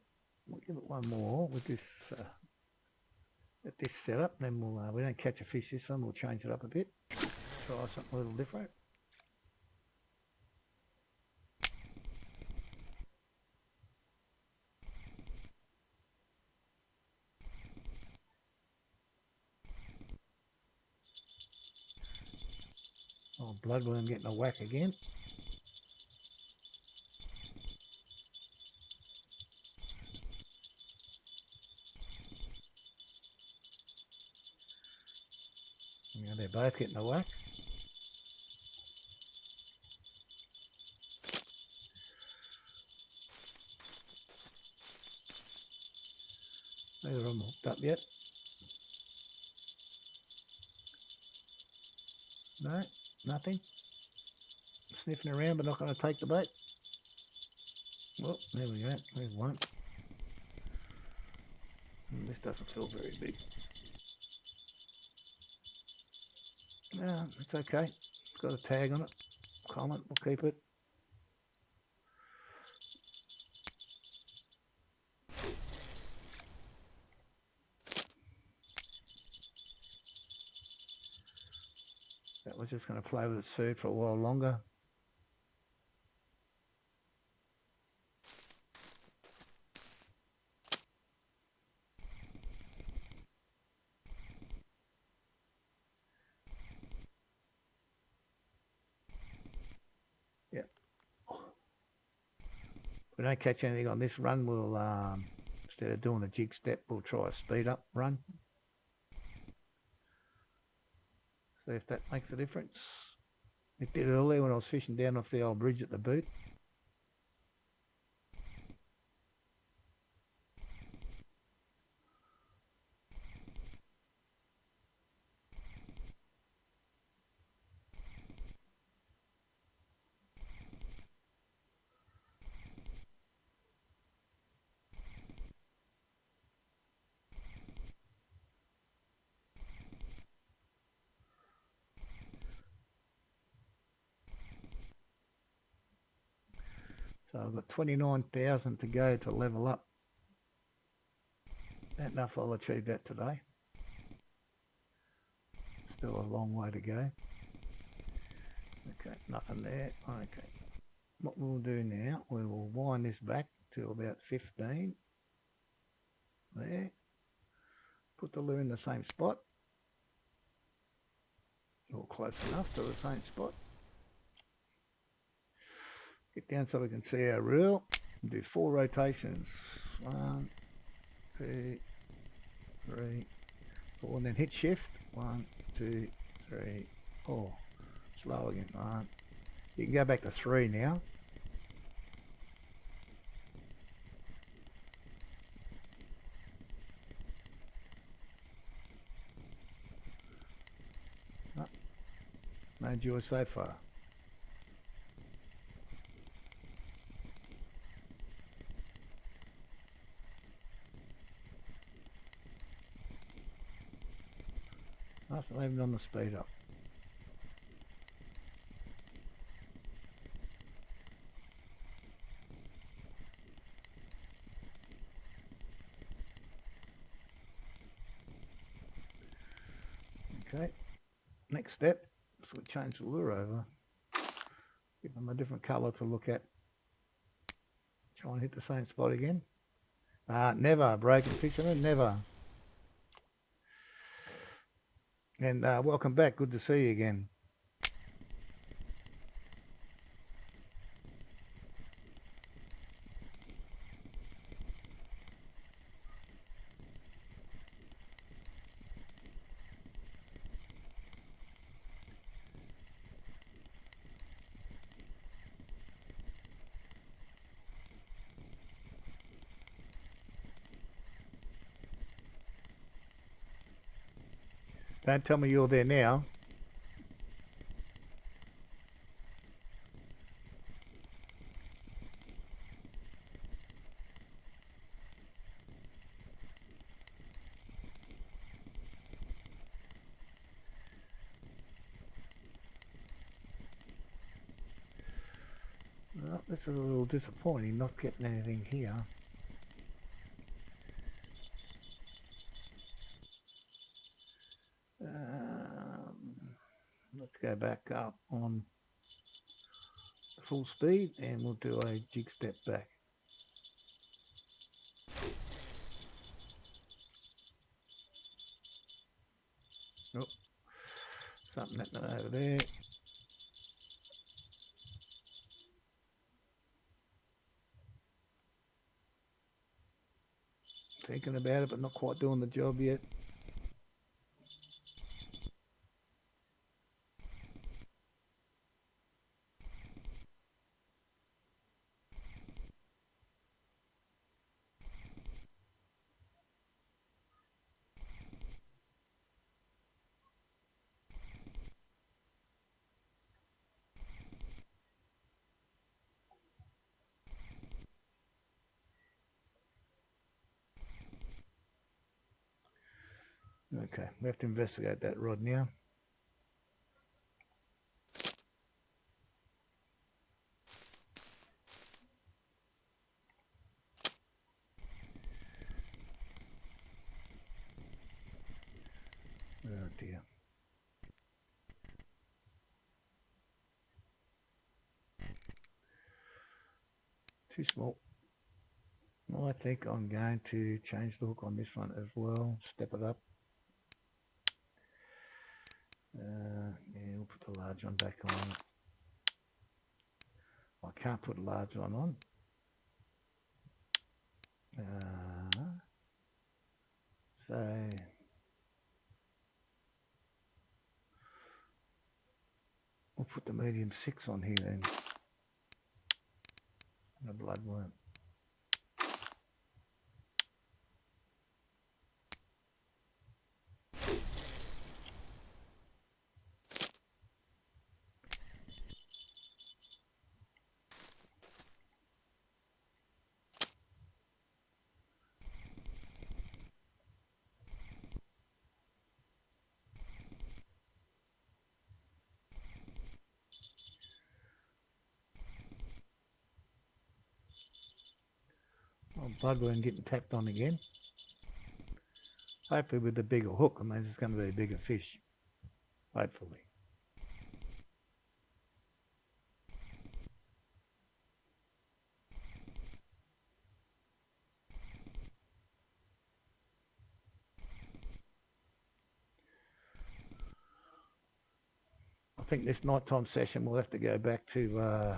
we'll give it one more with this at this setup. Then we'll we don't catch a fish this one. We'll change it up a bit. Try something a little different. Oh, bloodworm getting a whack again. Yeah, they're both getting a whack. Neither of them hooked up yet. No, nothing. Sniffing around but not going to take the bait. Well, there we go. There's one. And this doesn't feel very big. No, it's okay. It's got a tag on it. Comment, we'll keep it. we're just going to play with its food for a while longer. Yeah. If we don't catch anything on this run, we'll, instead of doing a jig step, we'll try a speed up run. See if that makes a difference. It did earlier when I was fishing down off the old bridge at the boot. So I've got 29,000 to go to level up. Not enough I'll achieve that today. Still a long way to go. Okay, nothing there. Okay. What we'll do now, we will wind this back to about 15. There. Put the lure in the same spot. Or close enough to the same spot. Get down so we can see our reel. Do 4 rotations. 1, 2, 3, 4, and then hit shift. 1, 2, 3, 4. Slow again. 1. You can go back to 3 now. Oh, no joy so far. Nothing even on the speed up. Okay, next step, so we change the lure over. Give them a different colour to look at. Try and hit the same spot again. Never, breaking fisherman, never. And welcome back, good to see you again. Don't tell me you're there now. Well, this is a little disappointing, not getting anything here. Let's go back up on full speed and we'll do a jig step back. Oh, something happening over there. Thinking about it, but not quite doing the job yet. Okay, we have to investigate that rod now. Oh dear. Too small. Well, I think I'm going to change the hook on this one as well. Step it up. Yeah, we'll put the large one back on. I can't put a large one on. So we'll put the medium 6 on here then. And a bloodworm. Oh, bloodworm getting tapped on again. Hopefully with the bigger hook, I mean it's going to be a bigger fish. Hopefully. I think this nighttime session we'll have to go back to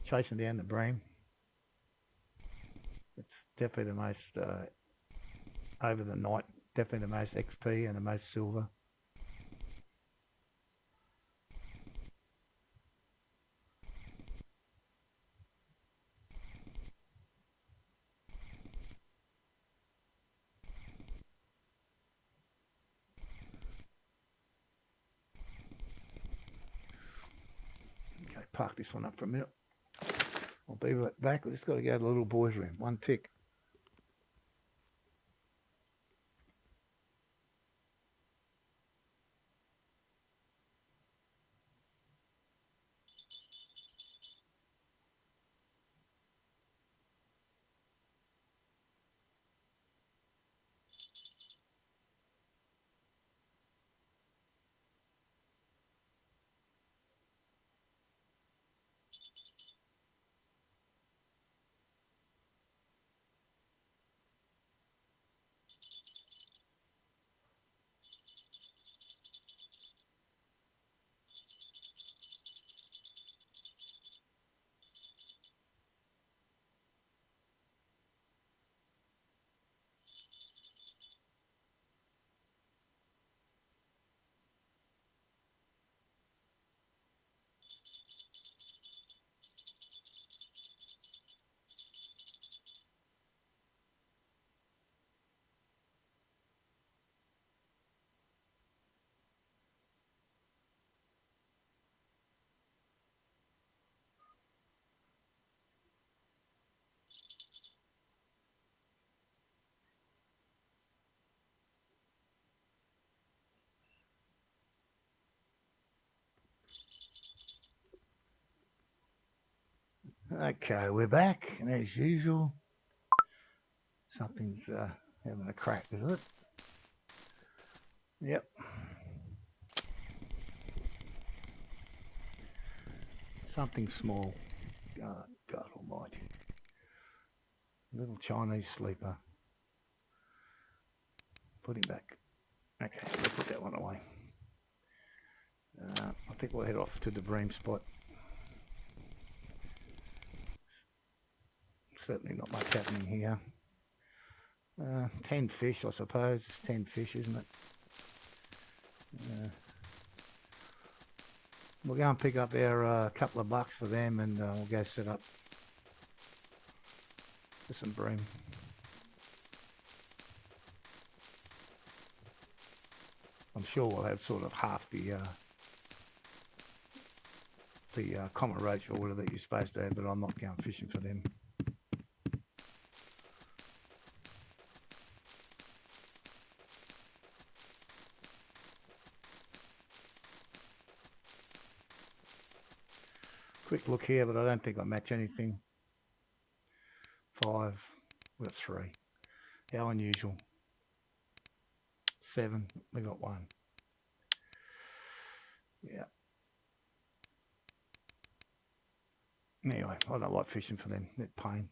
chasing down the bream. It's definitely the most, over the night, definitely the most XP and the most silver. Okay, park this one up for a minute. I'll be right back. We've just got to go to the little boy's room. One tick. Okay, we're back, and as usual, something's having a crack, is it? Yep. Something small. God almighty. Little Chinese sleeper. Put him back. Okay, we'll put that one away. I think we'll head off to the bream spot. Certainly not much happening here. 10 fish, I suppose. It's 10 fish, isn't it? We'll go and pick up our couple of bucks for them, and we'll go set up for some bream. I'm sure we'll have sort of half the common roach or whatever that you're supposed to have, but I'm not going fishing for them. Quick look here, but I don't think I match anything. 5, we got 3. How unusual. 7, we got 1. Yeah. Anyway, I don't like fishing for them. They're pain.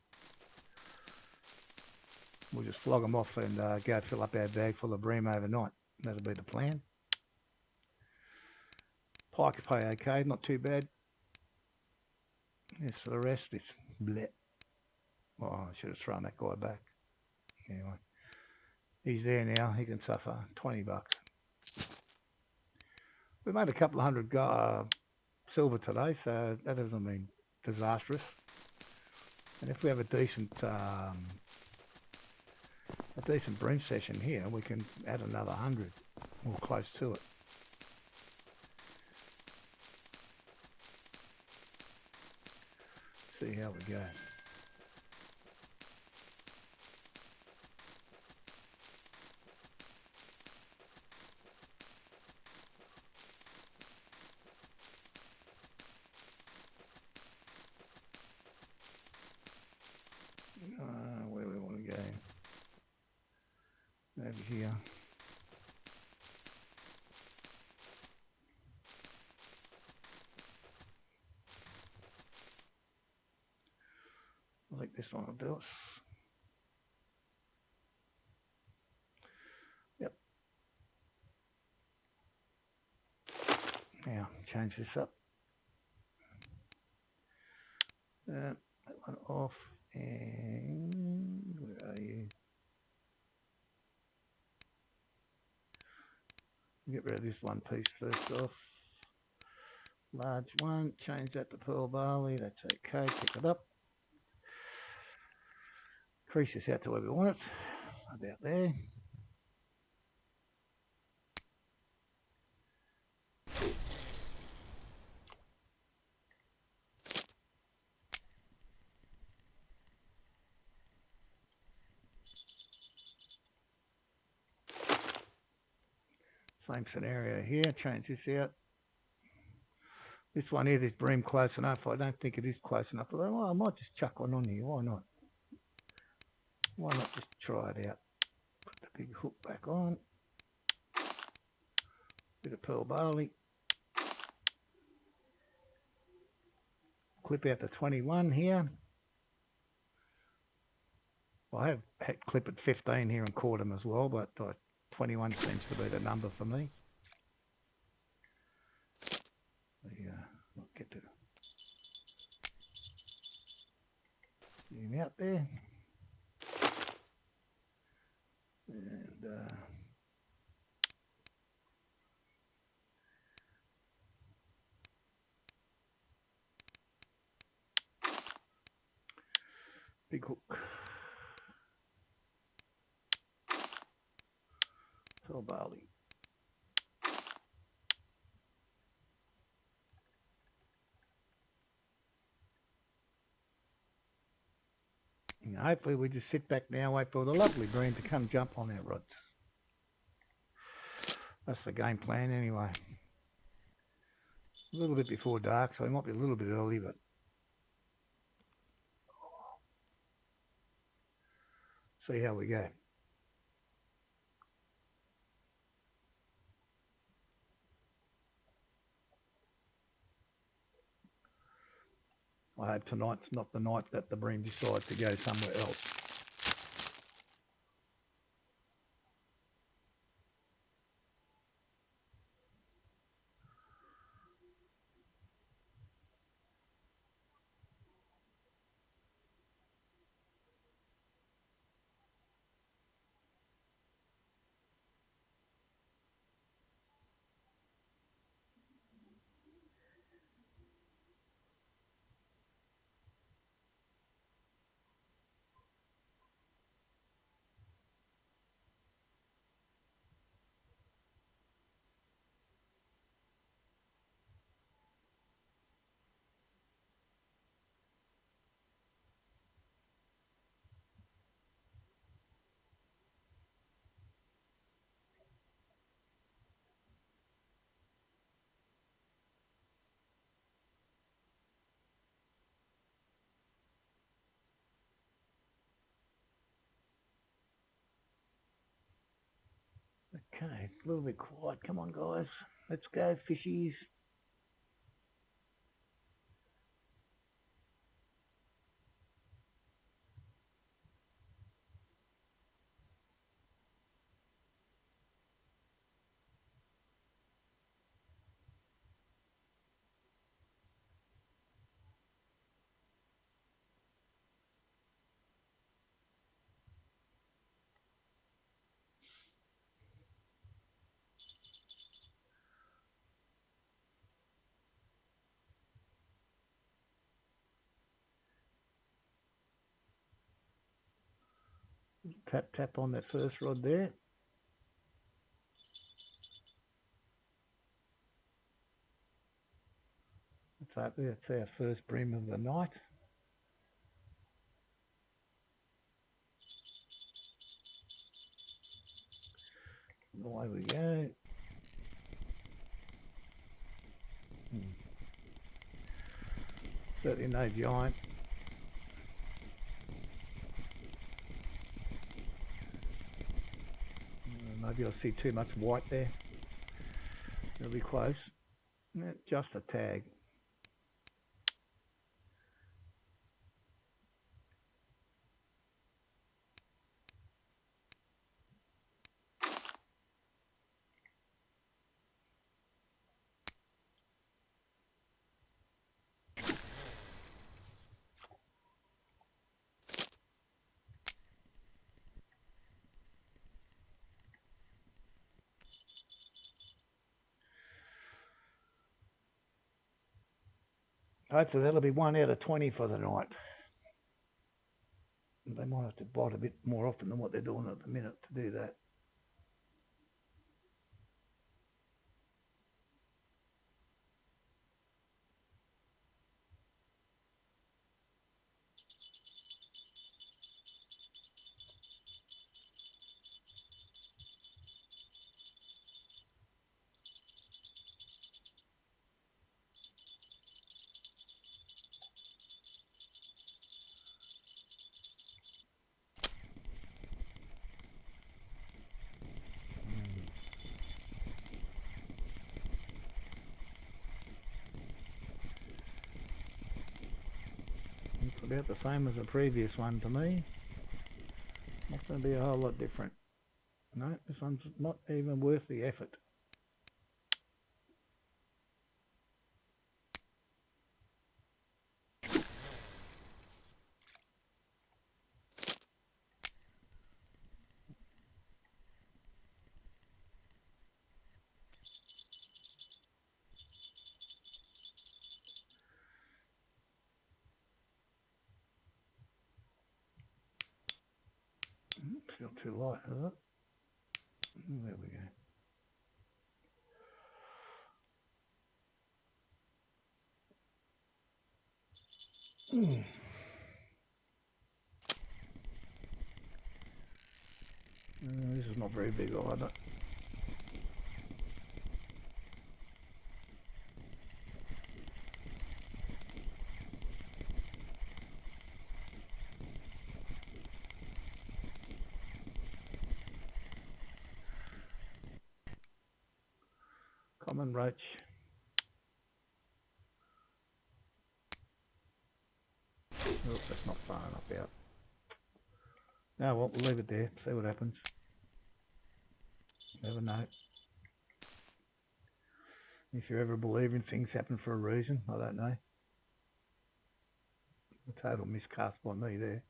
We'll just flog them off and go fill up our bag full of bream overnight. That'll be the plan. Pike pay okay, not too bad. As for the rest, it's bleh. Oh, I should have thrown that guy back. Anyway, he's there now. He can suffer. $20. We made a couple of hundred silver today, so that hasn't been disastrous. And if we have a decent bream session here, we can add another 100 or close to it. See how we go. Where we want to go. Over here. I think this one will do us. Yep. Now, change this up. That one off, and where are you? Get rid of this one piece first off. Large one, change that to pearl barley, that's okay, pick it up. Crease this out to where we want it, about there. Same scenario here, change this out. This one here, this bream close enough. I don't think it is close enough. Well, I might just chuck one on here, why not? Why not just try it out? Put the big hook back on. Bit of pearl barley. Clip out the 21 here. Well, I have had clip at 15 here and caught them as well, but 21 seems to be the number for me. I'll get to zoom out there. And big hook. Pearl barley. And hopefully we just sit back now, wait for the lovely bream to come jump on our rods. That's the game plan anyway. A little bit before dark, so it might be a little bit early, but see how we go. I hope tonight's not the night that the bream decides to go somewhere else. Okay, a little bit quiet. Come on, guys. Let's go, fishies. Tap, tap on that first rod there. That's our first bream of the night. Away we go. Certainly no giant. Maybe I'll see too much white there. It'll be close. Just a tag. Hopefully that'll be 1 out of 20 for the night. They might have to bite a bit more often than what they're doing at the minute to do that. It's about the same as the previous one to me. Not going to be a whole lot different. No, this one's not even worth the effort. Still too light, is it? There we go. This is not very big either. Common roach. Oh, that's not far enough out. Now, well, we'll leave it there, see what happens. Never know. If you ever believe in things happen for a reason, I don't know. A total miscast by me there.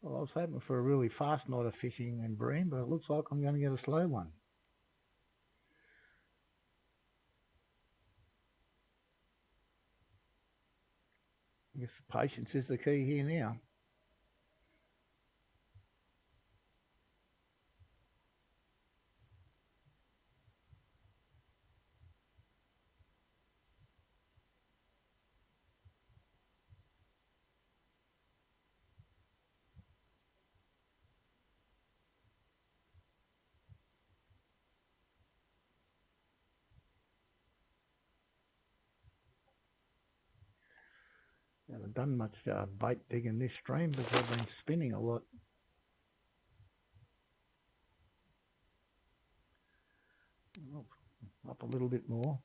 Well, I was hoping for a really fast night of fishing and bream, but it looks like I'm going to get a slow one. I guess patience is the key here now. Haven't done much bait digging this stream because I've been spinning a lot. Oh, up a little bit more.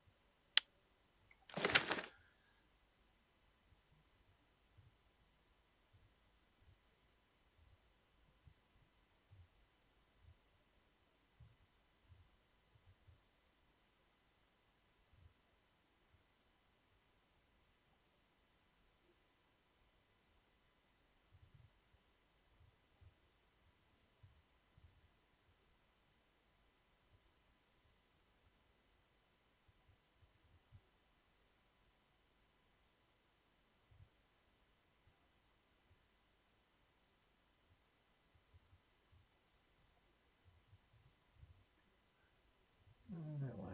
That way.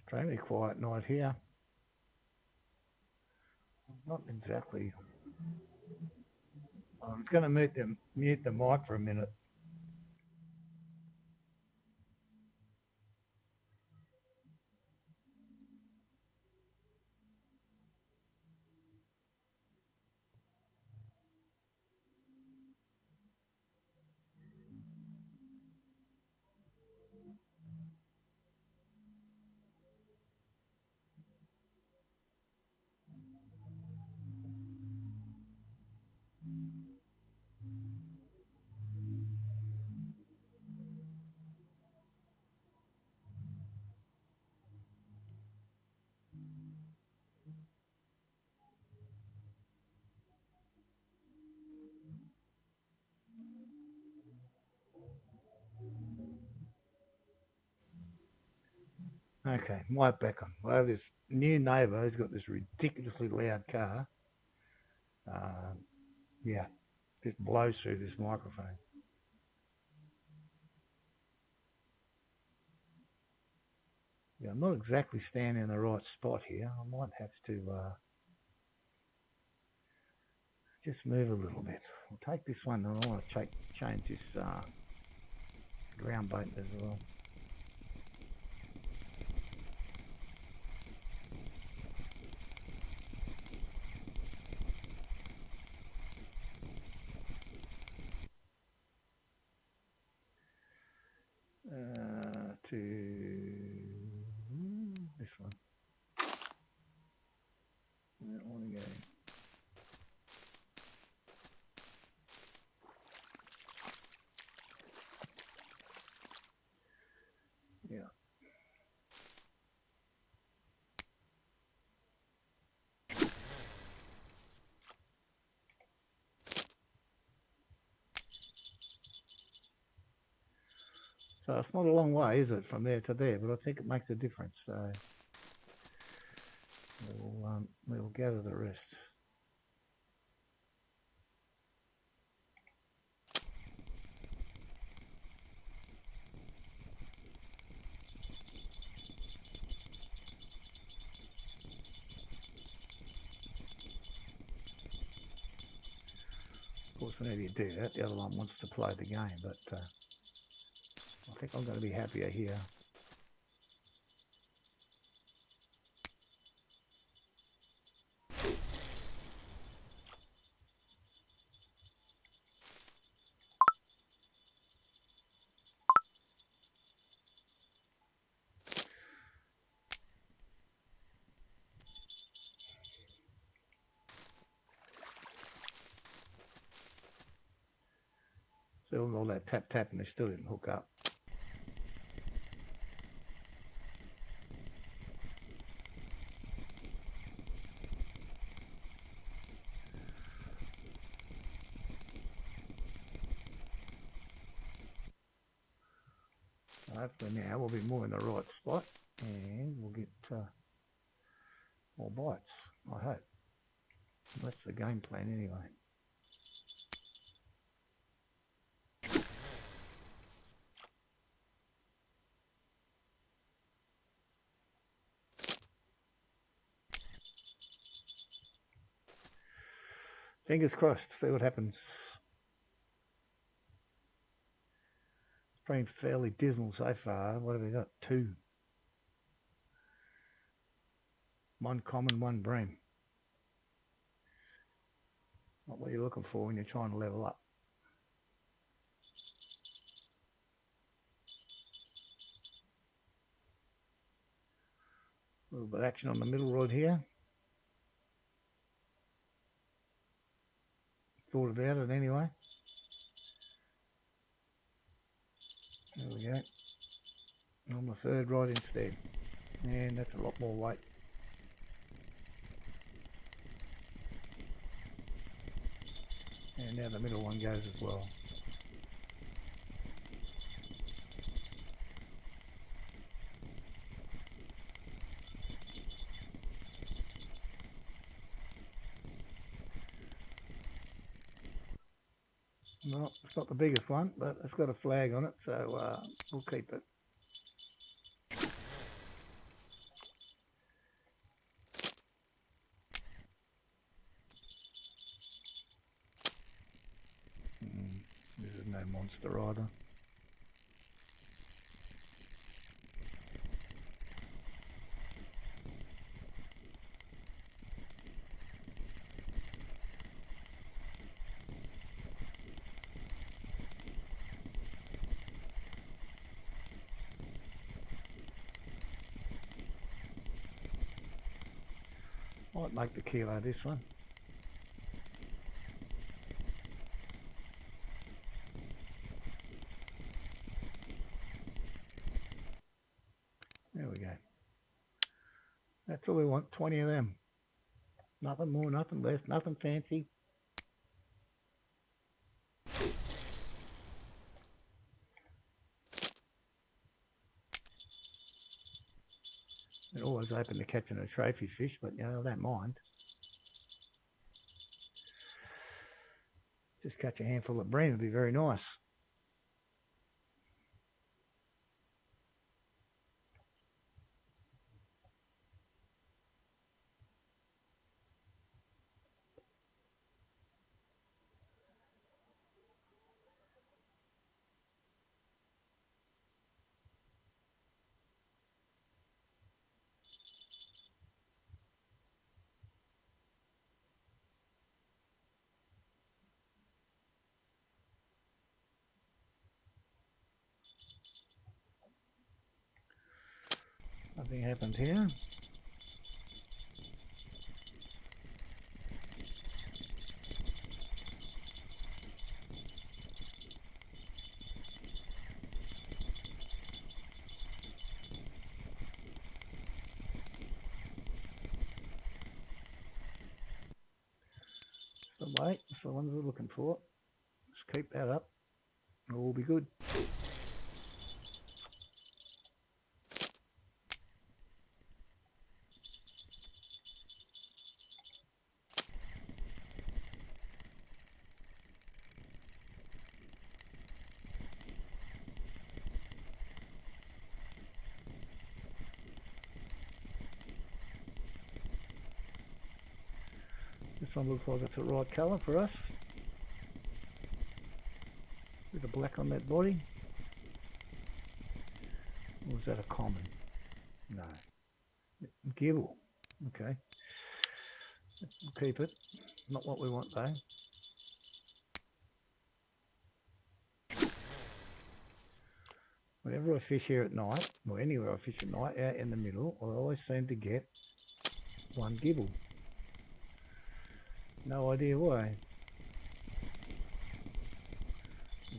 Extremely quiet night here. Not exactly. I'm just going to mute the mic for a minute. Okay, mic back on. I have this new neighbour who's got this ridiculously loud car. Yeah, just blows through this microphone. Yeah, I'm not exactly standing in the right spot here. I might have to just move a little bit. I'll take this one and I want to change this ground bait as well. To this one. I don't want to go. Yeah. So it's not a long way, is it, from there to there? But I think it makes a difference. So we'll gather the rest. Of course, whenever you do that, the other one wants to play the game, but I think I'm going to be happier here. So all that tap and they still didn't hook up. So hopefully now we'll be more in the right spot and we'll get more bites, I hope. That's the game plan anyway. Fingers crossed, see what happens. It's been fairly dismal so far. What have we got? 2. 1 common, 1 bream. Not what you're looking for when you're trying to level up. A little bit of action on the middle rod here. Thought about it anyway. There we go. On the 3rd rod instead. And that's a lot more weight. And now the middle one goes as well. Well, it's not the biggest one, but it's got a flag on it, so we'll keep it. This is no monster either. Might make the kilo this one. There we go. That's all we want, 20 of them. Nothing more, nothing less, nothing fancy. They're always open to catching a trophy fish, but you know, I don't mind. Just catch a handful of bream would be very nice. Nothing happened here. The weight, that's the ones we're looking for. Just keep that up, and we'll be good. This one looks like it's the right colour for us. With the black on that body. Or is that a common? No. Gibble. Okay. We'll keep it. Not what we want though. Whenever I fish here at night, or anywhere I fish at night, out in the middle, I always seem to get 1 gibble. No idea why.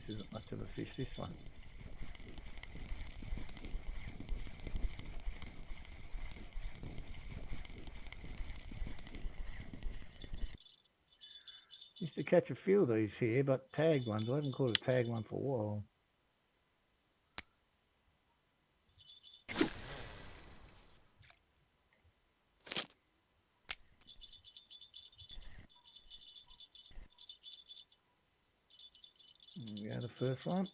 This isn't much of a fish, this one. Used to catch a few of these here, but tagged ones. I haven't caught a tagged one for a while. There we go, the first one.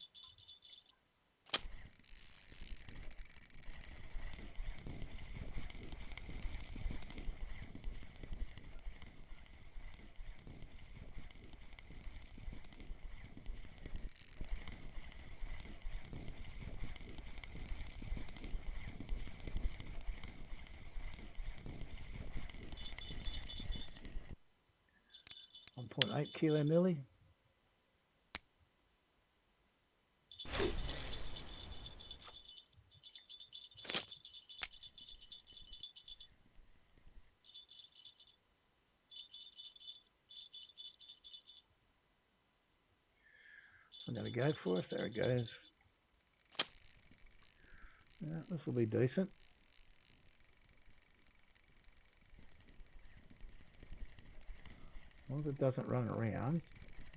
.8 kilo milli. I'm going to go for us. There it goes. Yeah, this will be decent. As long as it doesn't run around,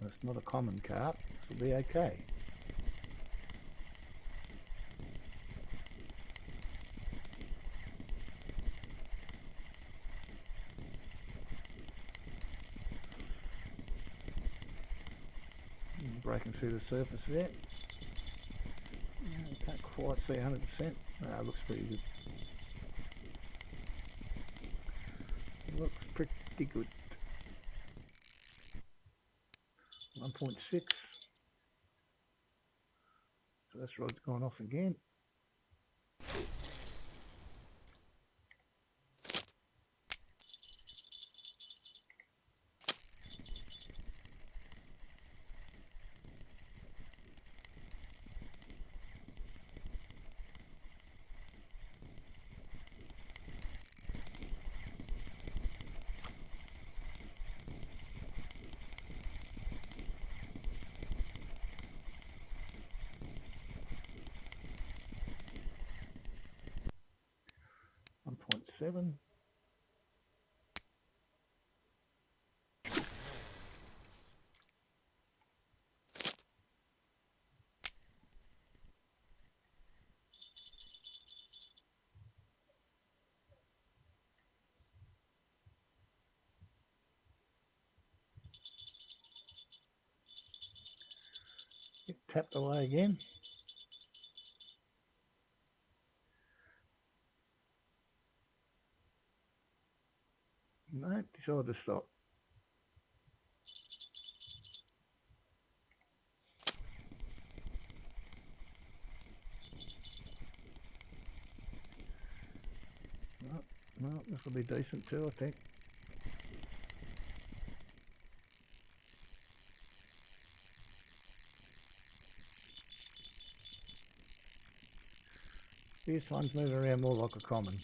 it's not a common carp, this will be okay. Breaking through the surface there. Can't quite see 100%. No, it looks pretty good. It looks pretty good. 1.6. First rod's gone off again. .7. Get tapped away again. No, decided to stop. Well, this will be decent too, I think. This one's moving around more like a common.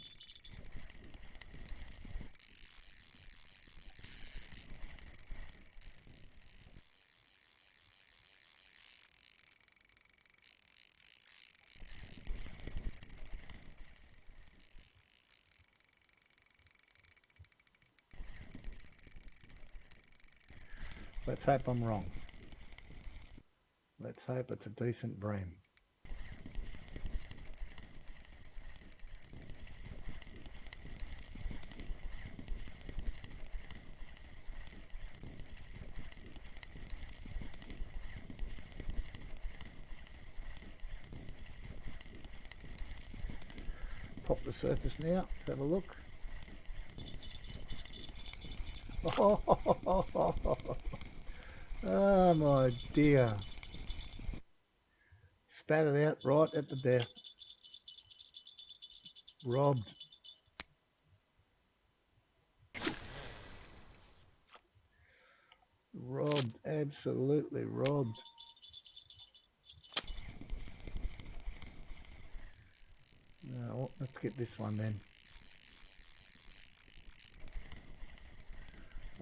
Let's hope I'm wrong. Let's hope it's a decent bream. Pop the surface now, let's have a look. Oh my dear. Spat it out right at the death. Robbed. Robbed, absolutely robbed. Well, let's get this one then.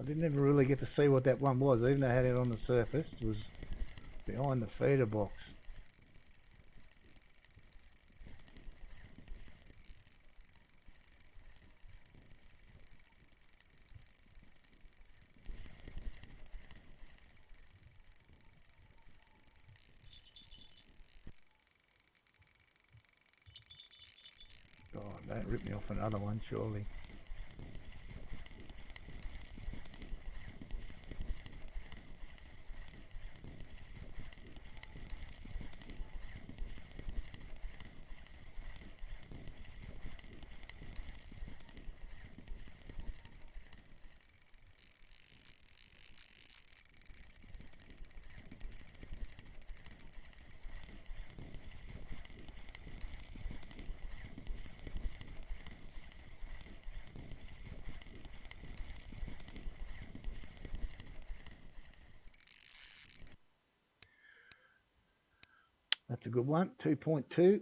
I didn't ever really get to see what that one was, even though I had it on the surface. It was behind the feeder box. God, don't rip me off another one, surely. That's a good one, 2.2.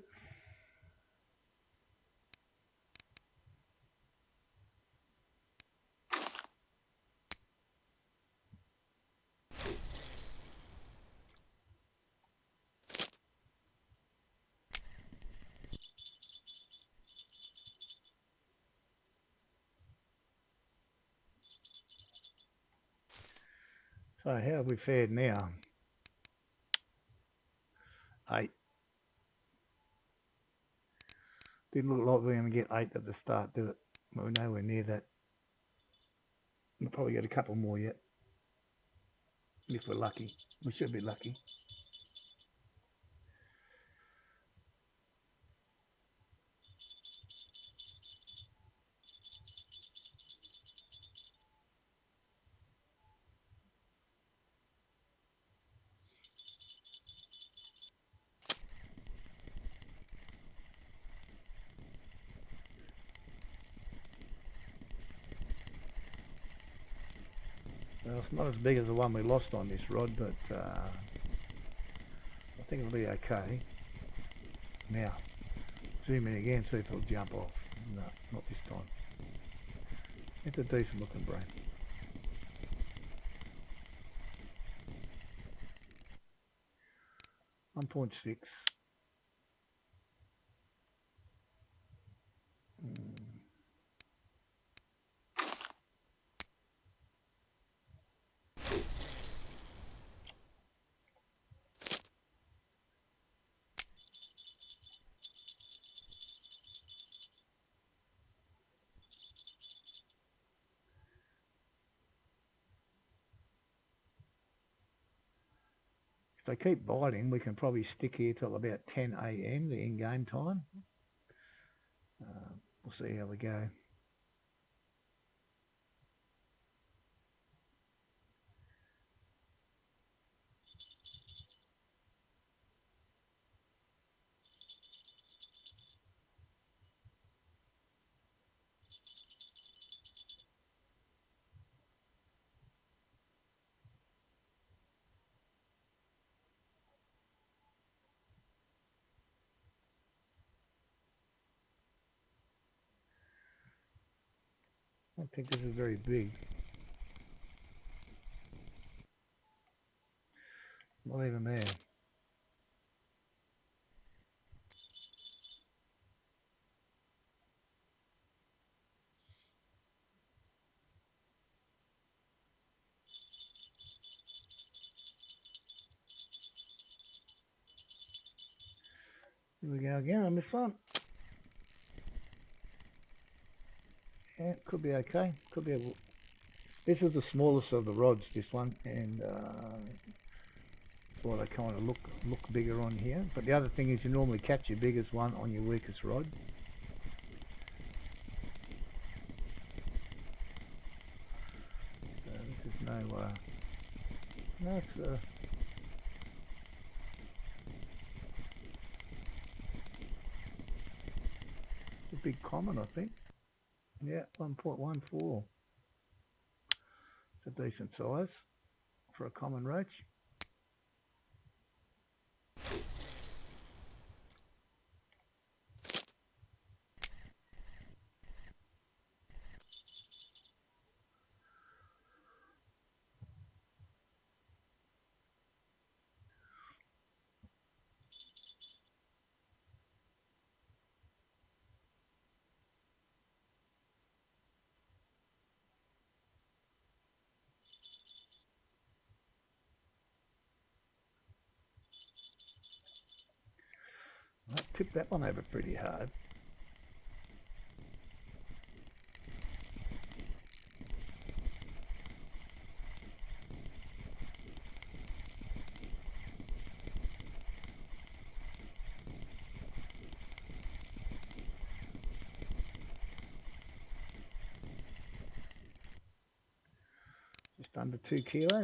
So how have we fared now? 8. Didn't look like we were going to get 8 at the start, did it? Well, we're nowhere near that. We'll probably get a couple more yet. If we're lucky. We should be lucky. Well, it's not as big as the one we lost on this rod, but I think it'll be okay. Now, zoom in again, see if it'll jump off. No, not this time. It's a decent looking brain. .6. If they keep biting, we can probably stick here till about 10 a.m, the in-game time. We'll see how we go. I don't think this is very big. Not even there. Here we go again on this one. Yeah, could be okay. Could be. This is the smallest of the rods, this one, and that's why they kind of look bigger on here. But the other thing is, you normally catch your biggest one on your weakest rod. So this is no, it's a big common, I think. Yeah, 1.14. It's a decent size for a common roach. tipped that one over pretty hard. Just under 2 kilo.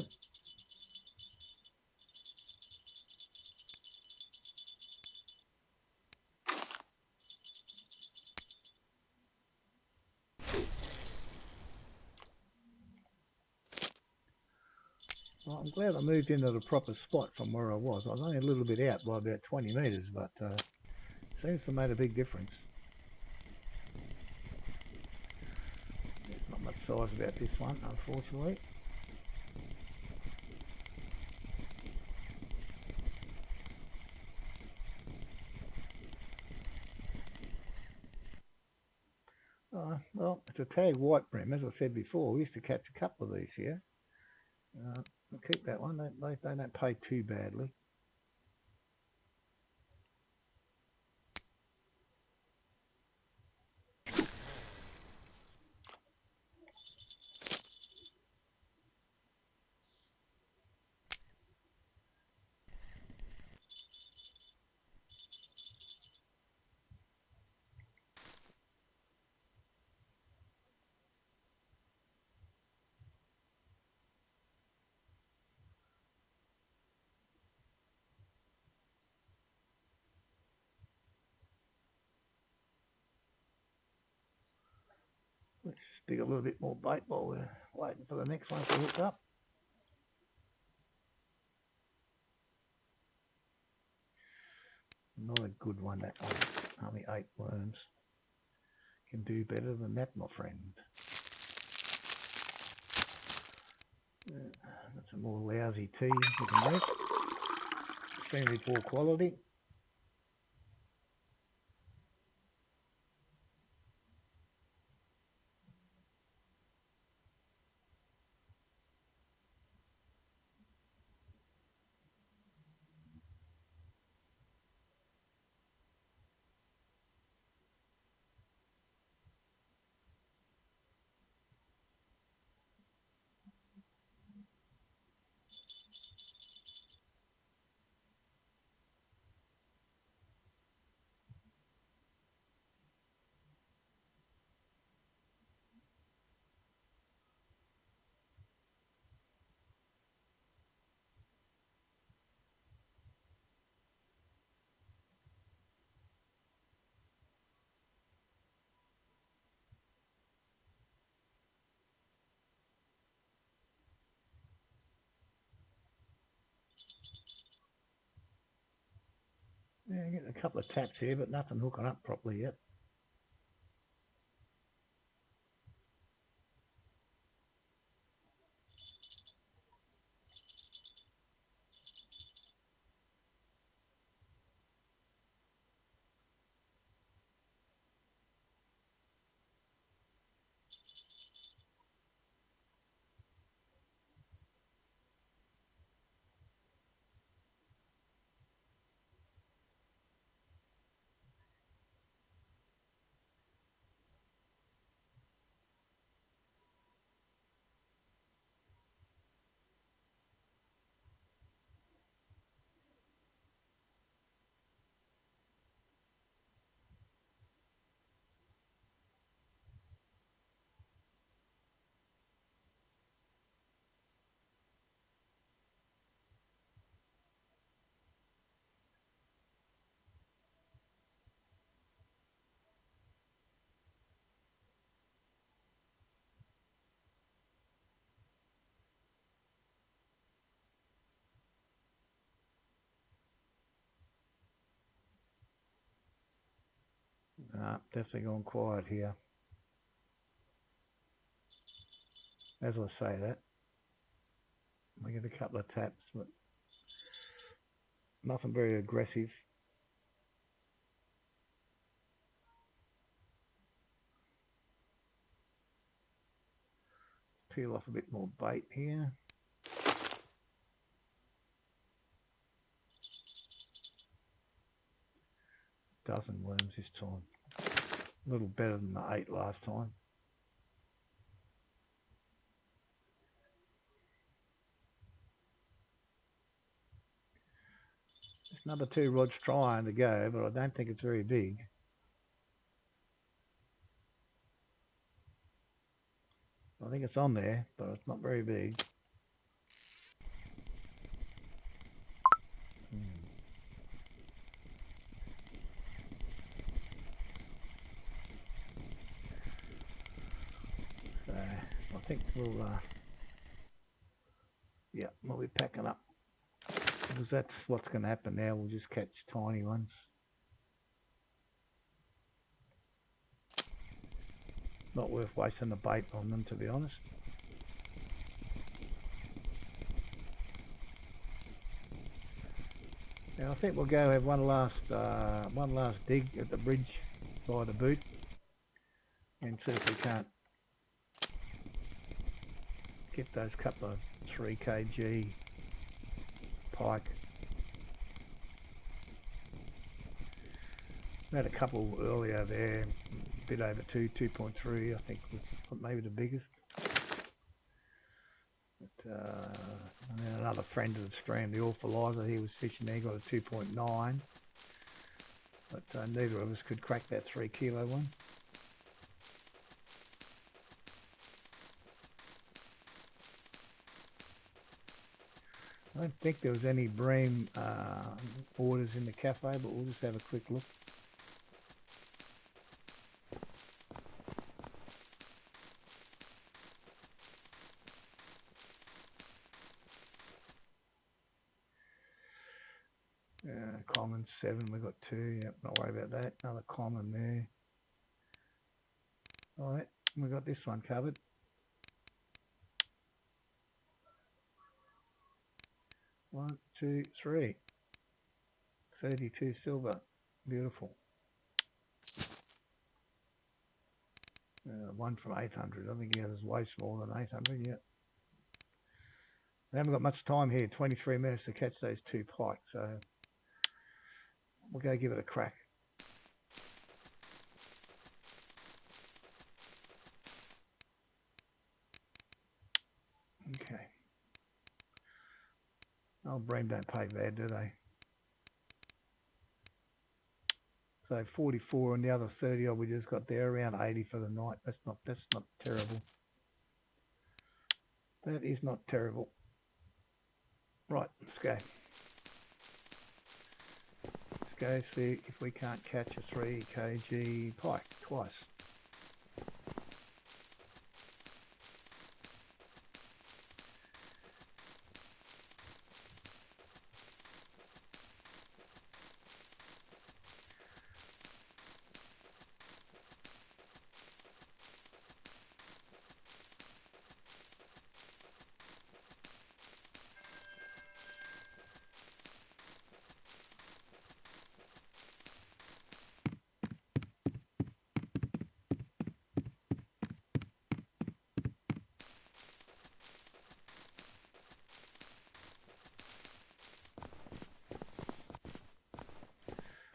Well, I'm glad I moved into the proper spot from where I was. I was only a little bit out by about 20 metres, but seems to have made a big difference. There's not much size about this one, unfortunately. Well, it's a tag white brim. As I said before, we used to catch a couple of these here. I'll keep that one. They don't pay too badly. Let's just dig a little bit more bait while we're waiting for the next one to hook up. Not a good one, that one. Only 8 worms. Can do better than that, my friend. That's a more lousy tea you can make. Extremely poor quality. Yeah, getting a couple of taps here, but nothing hooking up properly yet. Definitely gone quiet here. As I say that, we get a couple of taps, but nothing very aggressive. Peel off a bit more bait here. dozen worms this time. A little better than the 8 last time. This number 2 rod's trying to go, but I don't think it's very big. I think it's on there, but it's not very big. So I think we'll be packing up, because that's what's going to happen now. We'll just catch tiny ones. Not worth wasting the bait on them, to be honest. Now I think we'll go have one last dig at the bridge by the boot and see if we can't get those couple of 3 kg pike. We had a couple earlier there, a bit over 2.3 I think was maybe the biggest. But, and then another friend of the stream, the Orphalizer, he was fishing there, got a 2.9. But neither of us could crack that 3 kilo one. I don't think there was any bream orders in the cafe, but we'll just have a quick look. Common 7, we got 2, yep, not worry about that. Another common there. Alright, we got this one covered. One, 2, 3. 32 silver. Beautiful. One from 800. I think he has way smaller than 800 yet. We haven't got much time here, 23 minutes to catch those 2 pike, so we'll go give it a crack. Okay. Oh, bream don't pay bad, do they? So 44 and the other 30 we just got there, around 80 for the night. That's not terrible. That is not terrible. Right, let's go. Let's go see if we can't catch a 3 kg pike twice.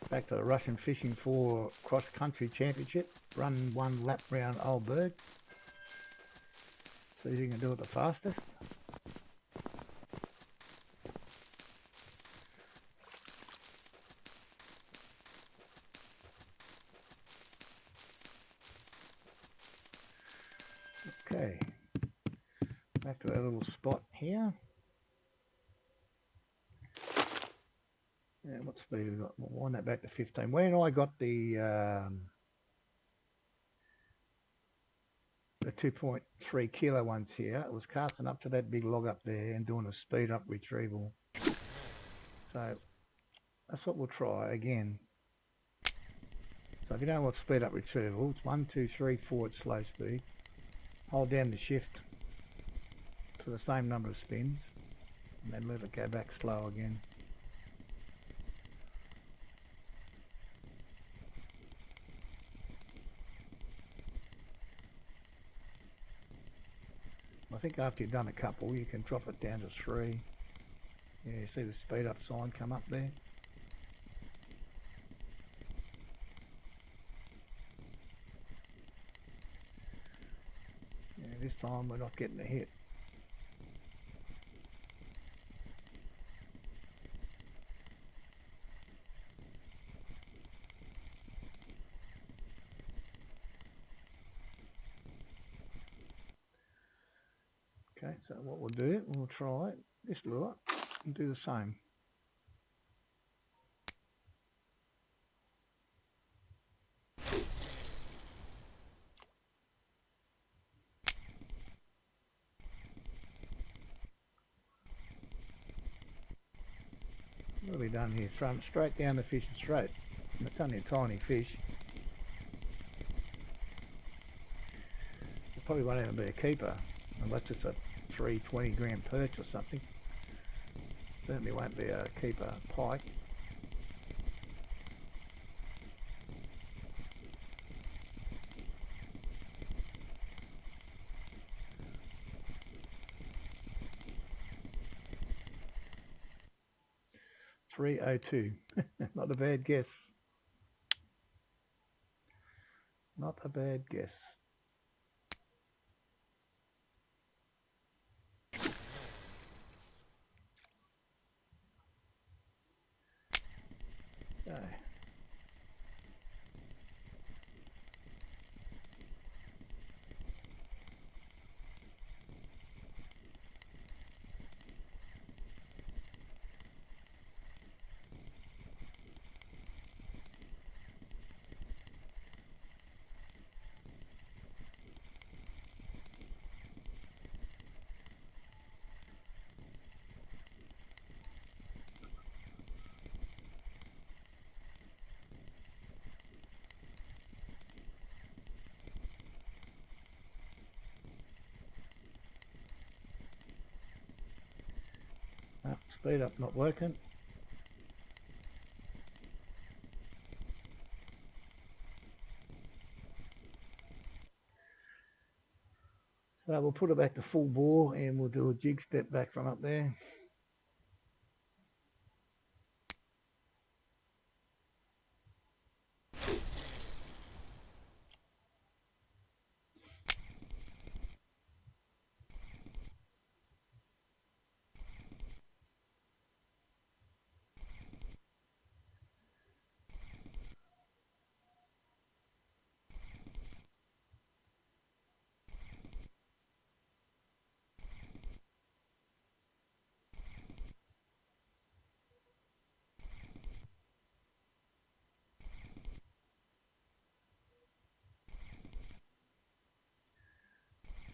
Back to the Russian Fishing 4 cross-country championship. Run 1 lap round Old Burg. See if you can do it the fastest. Okay. Back to our little spot here. Yeah, what speed have we got? We'll wind that back to 15. When I got the 2.3 kilo ones here, it was casting up to that big log up there and doing a speed up retrieval. So that's what we'll try again. So if you don't know what speed up retrieval, it's 1, 2, 3, 4 at slow speed. Hold down the shift to the same number of spins and then let it go back slow again. I think after you've done a couple, you can drop it down to 3. Yeah, you see the speed up sign come up there? time we're not getting a hit. Okay, so what we'll do, we'll try this lure and do the same. What have we done here? Thrown it straight down the fish's throat. And it's only a tiny fish. It probably won't even be a keeper unless it's a 320 gram perch or something. Certainly won't be a keeper pike. $3.02. Not a bad guess. Not a bad guess. Okay. Speed up not working. So we'll put it back to full bore and we'll do a jig step back from up there.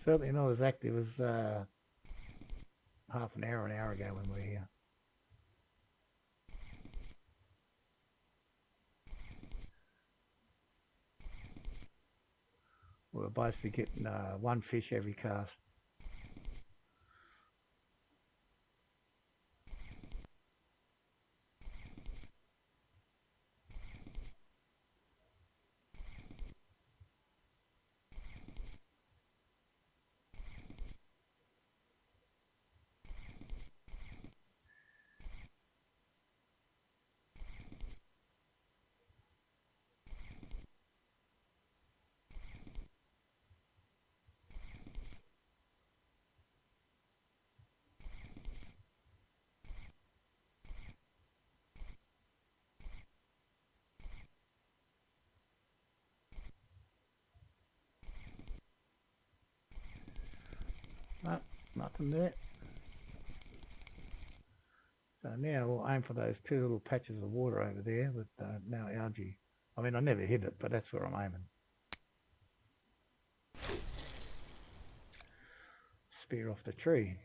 Certainly not as active as half an hour ago when we were here. We were basically getting one fish every cast. No, nothing there. So now we'll aim for those two little patches of water over there with now algae. I mean, I never hit it, but that's where I'm aiming. Spear off the tree.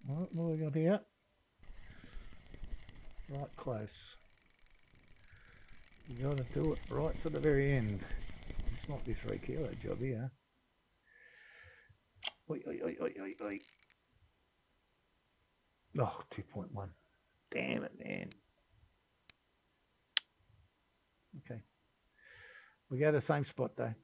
What have we got here? Right close. You got to do it right to the very end. It's not this 3 kilo job here. Oi, oi, oi, oi, oi, oi. Oh, 2.1. Damn it, man. Okay. We go to the same spot though.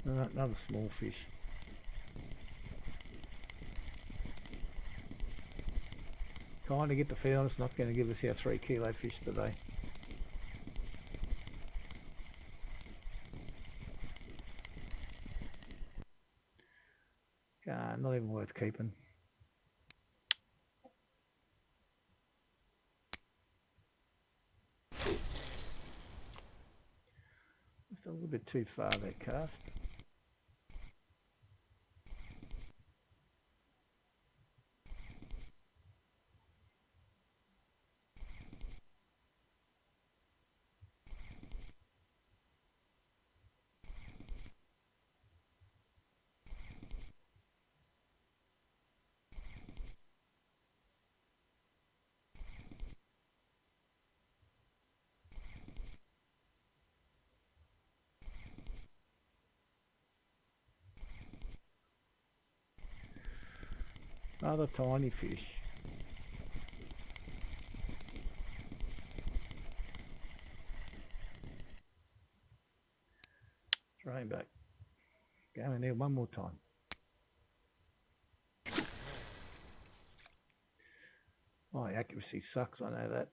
Another small fish. Kind of get the feeling it's not going to give us our 3 kilo fish today. Not even worth keeping. Just a little bit too far that cast. Another tiny fish. Drain back. Go in there one more time. My accuracy sucks, I know that.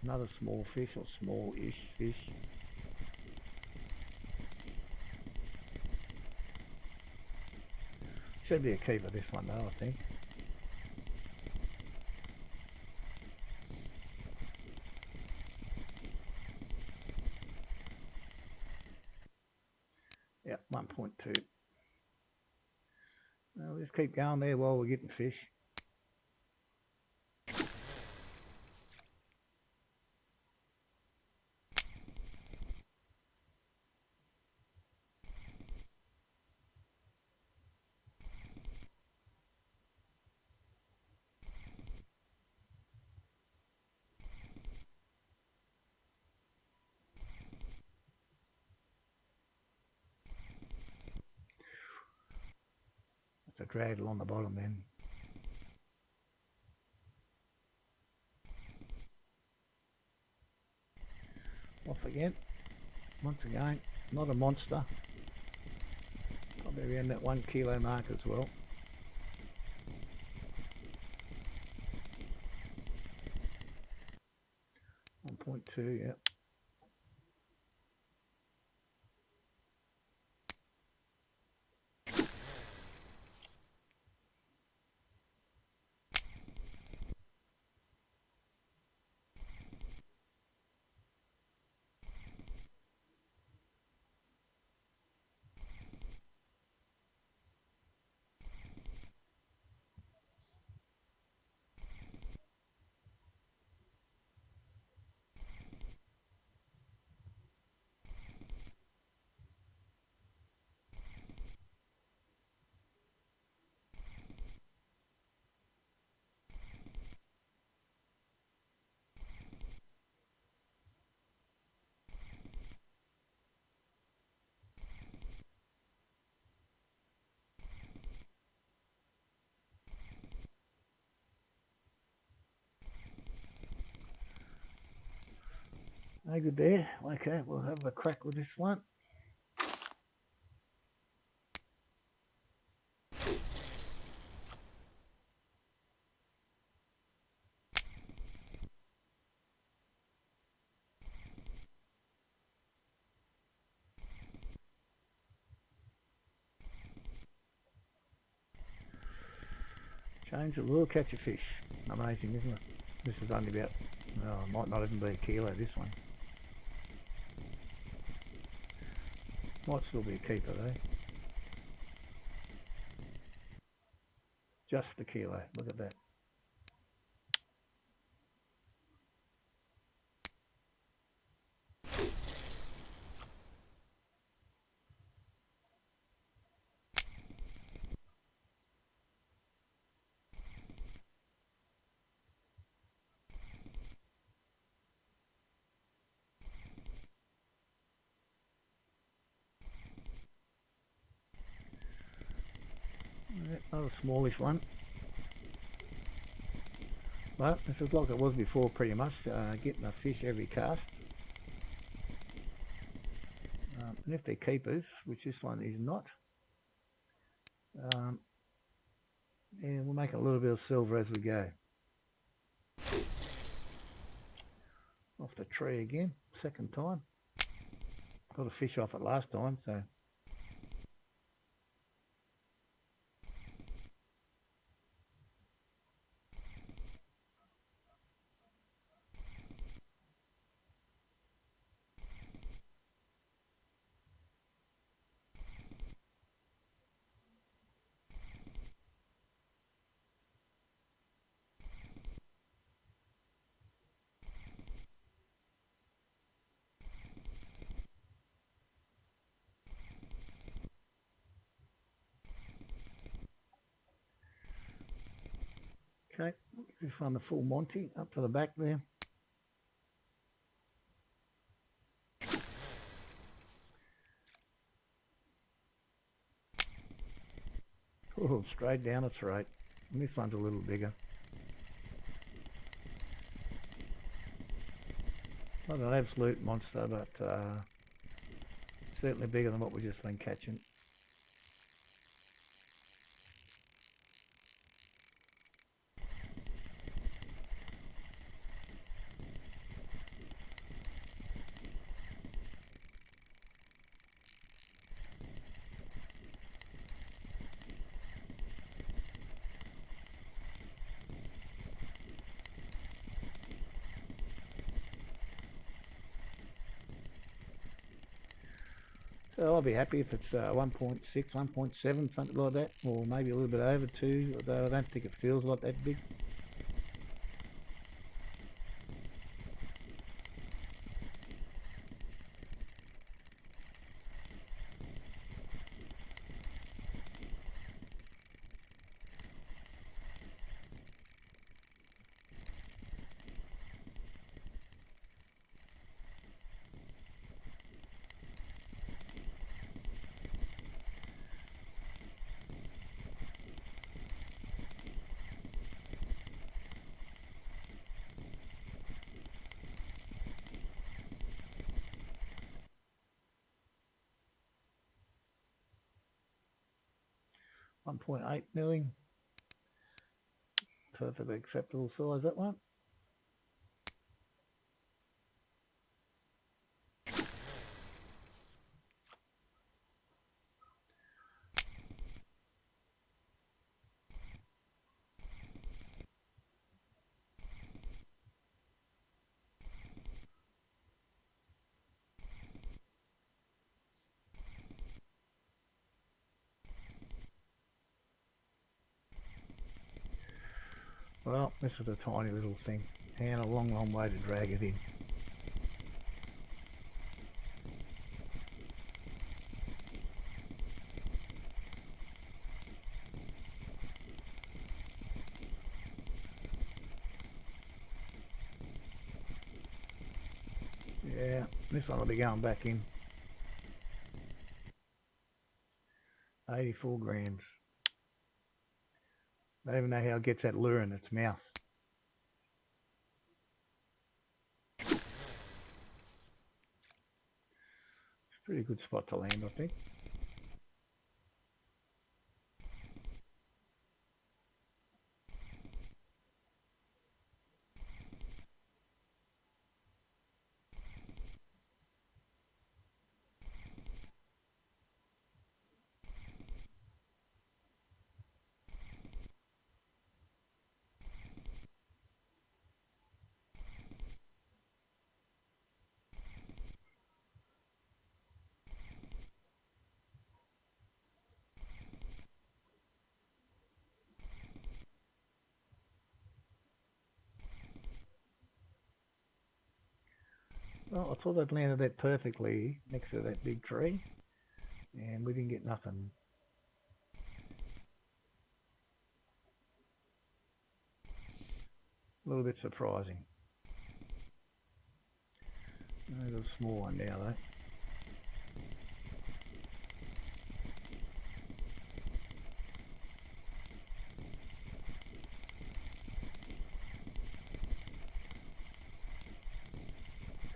Another small fish or small-ish fish. Should be a keeper this one though, I think. Yep, 1.2. We'll just keep going there while we're getting fish. That's a drag along the bottom then. Off again. Once again, not a monster. Probably around that 1 kilo mark as well. .2, yep. No good there. Okay, we'll have a crack with this one. Change the lure, catch a fish. Amazing, isn't it? This is only about, well, it might not even be a kilo, this one. Might still be a keeper though. Just the kilo. Look at that. Another smallish one. Well, this is like it was before pretty much, getting a fish every cast. And if they're keepers, which this one is not, and we'll make a little bit of silver as we go. Off the tree again, second time. Got a fish off it last time, so. Okay, we find the full Monty up to the back there. Oh, straight down the throat. And this one's a little bigger. Not an absolute monster, but certainly bigger than what we've just been catching. So I'll be happy if it's 1.6, 1.7, something like that, or maybe a little bit over 2, although I don't think it feels like that big. $1.8 million. Perfectly acceptable size, that one. Well, this is a tiny little thing, and a long, long way to drag it in. Yeah, this one will be going back in. 84 grams. I don't even know how it gets that lure in its mouth. It's a pretty good spot to land, I think. Well, I thought I'd landed that perfectly next to that big tree, and we didn't get nothing. A little bit surprising. There's a small one now though.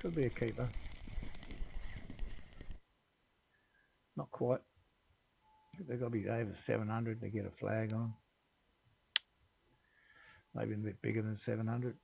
Could be a keeper. Not quite. They've got to be over 700 to get a flag on. Maybe a bit bigger than 700.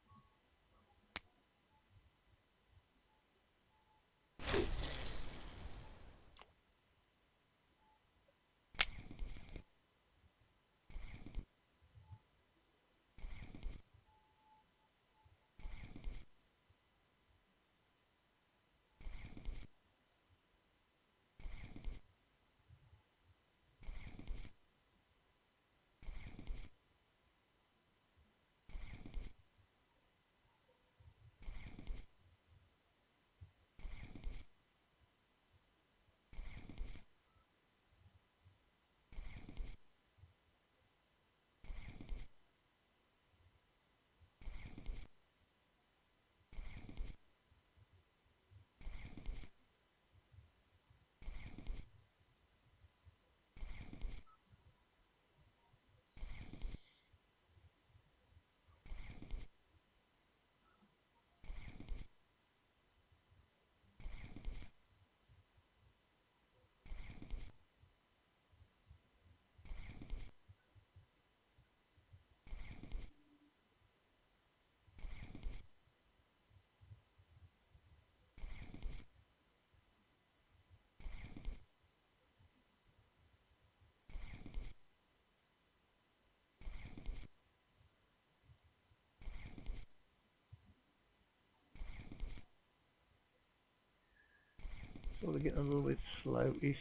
Sort of getting a little bit slow-ish.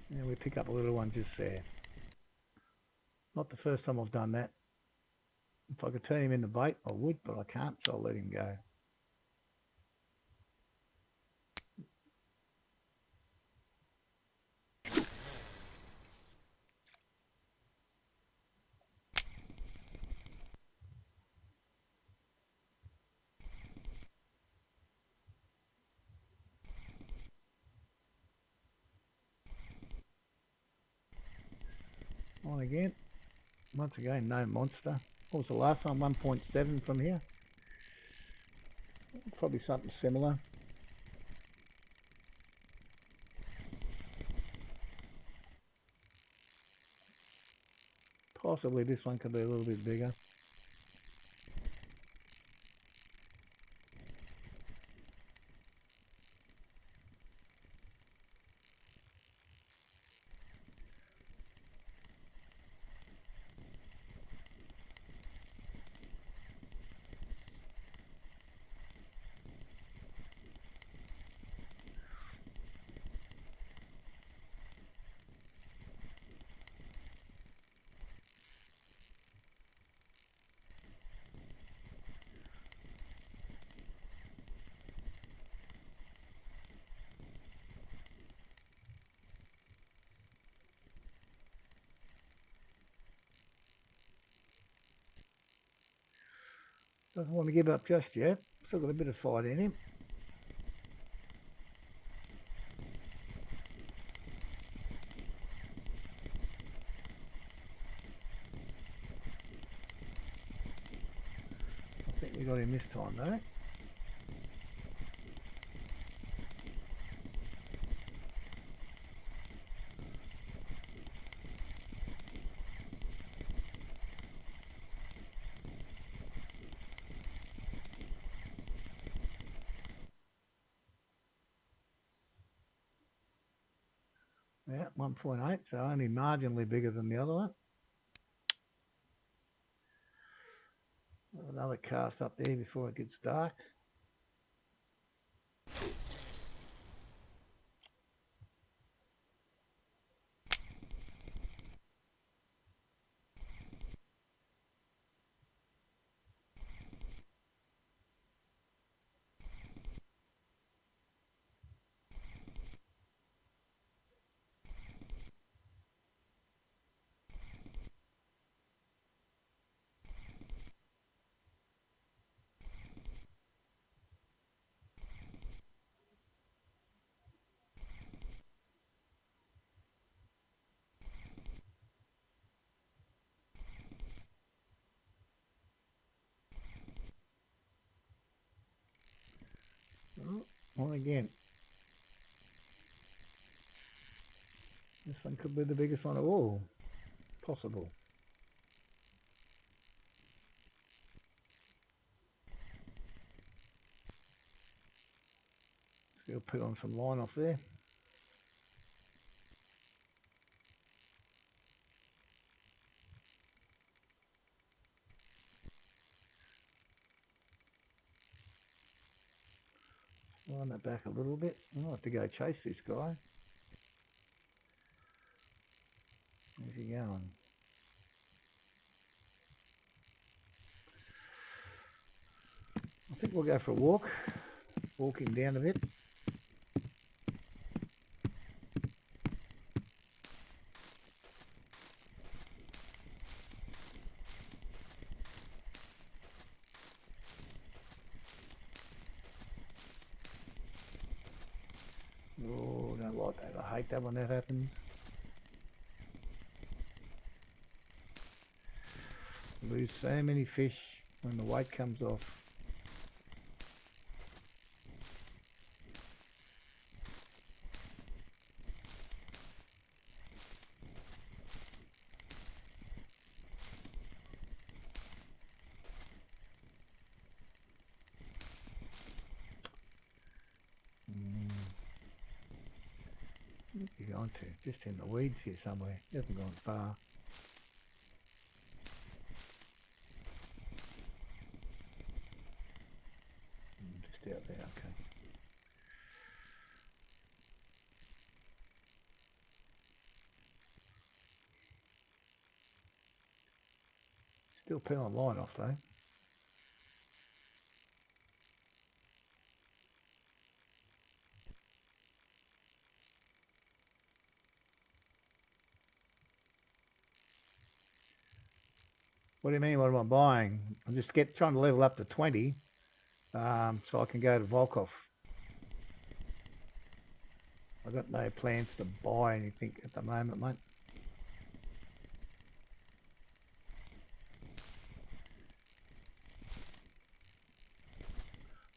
And we pick up a little one just there. Not the first time I've done that. If I could turn him into bait, I would, but I can't, so I'll let him go. On again. Once again, no monster. What was the last one? 1.7 from here. Probably something similar. Possibly this one could be a little bit bigger. Doesn't want to give up just yet. Still got a bit of fight in him. I think we got him this time though. Yeah, 1.8, so only marginally bigger than the other one. Another cast up there before it gets dark. Well, again, this one could be the biggest one of all possible. Still put on some line off there. Line that back a little bit. I'll have to go chase this guy. Where's he going? I think we'll go for a walk. Walk him down a bit. Oh, don't like that. I hate that when that happens. Lose so many fish when the weight comes off. Where's he gone to? Just in the weeds here somewhere. He hasn't gone far. Just out there, okay. Still peeling line off though. What do you mean, what am I buying? I'm just trying to level up to 20 so I can go to Volkov. I've got no plans to buy anything at the moment, mate.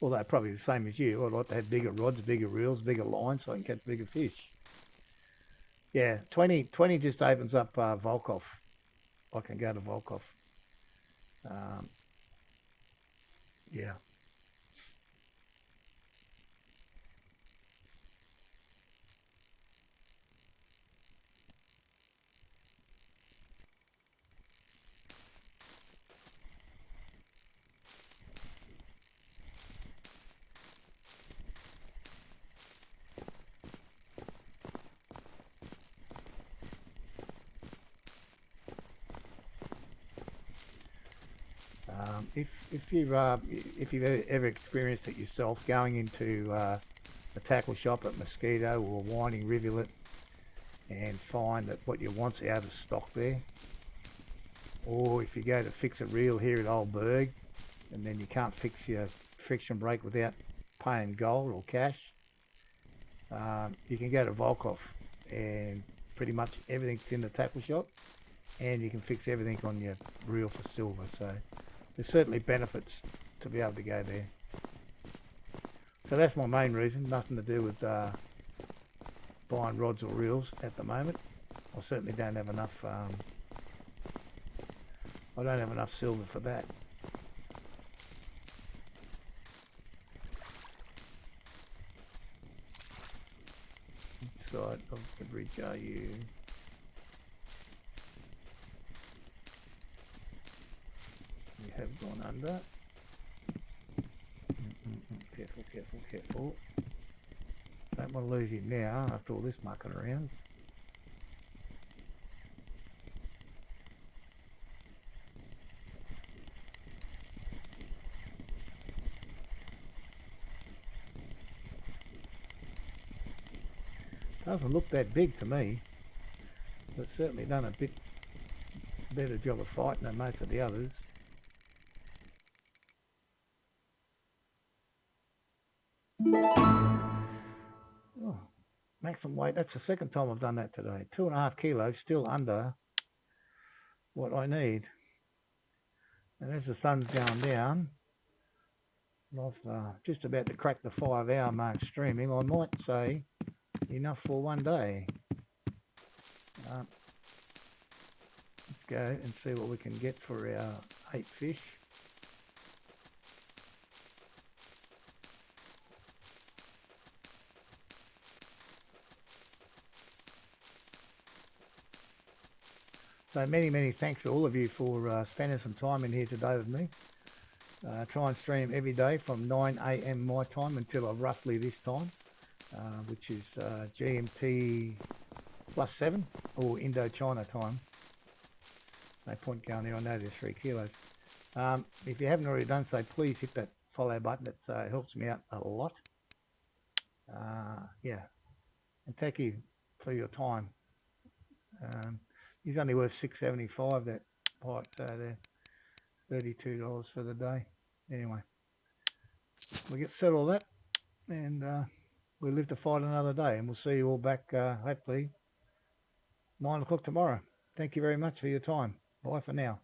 Although probably the same as you, I'd like to have bigger rods, bigger reels, bigger lines so I can catch bigger fish. Yeah, 20 just opens up Volkov. I can go to Volkov. Yeah. If you've ever experienced it yourself, going into a tackle shop at Mosquito or a winding rivulet and find that what you want's out of stock there, or if you go to fix a reel here at Old Burg and then you can't fix your friction brake without paying gold or cash, you can go to Volkov and pretty much everything's in the tackle shop and you can fix everything on your reel for silver. So there's certainly benefits to be able to go there. So that's my main reason, nothing to do with buying rods or reels at the moment. I certainly don't have enough I don't have enough silver for that. Inside of the bridge are you? You have gone under. Careful, careful, careful. Don't want to lose him now after all this mucking around. Doesn't look that big to me, but certainly done a bit better job of fighting than most of the others. Oh, maximum weight, that's the second time I've done that today. 2.5 kilos, still under what I need. And as the sun's going down, I've just about to crack the 5 hour mark streaming. I might say enough for one day. Uh, let's go and see what we can get for our 8 fish. So many thanks to all of you for spending some time in here today with me. Try and stream every day from 9 a.m. my time until roughly this time, which is GMT +7 or Indochina time. No point going there, I know there's 3 kilos. If you haven't already done so, please hit that follow button. It helps me out a lot. Yeah, and thank you for your time. He's only worth $6.75, that pike, so they're $32 for the day. Anyway, we get settled that, and we live to fight another day, and we'll see you all back hopefully 9 o'clock tomorrow. Thank you very much for your time. Bye for now.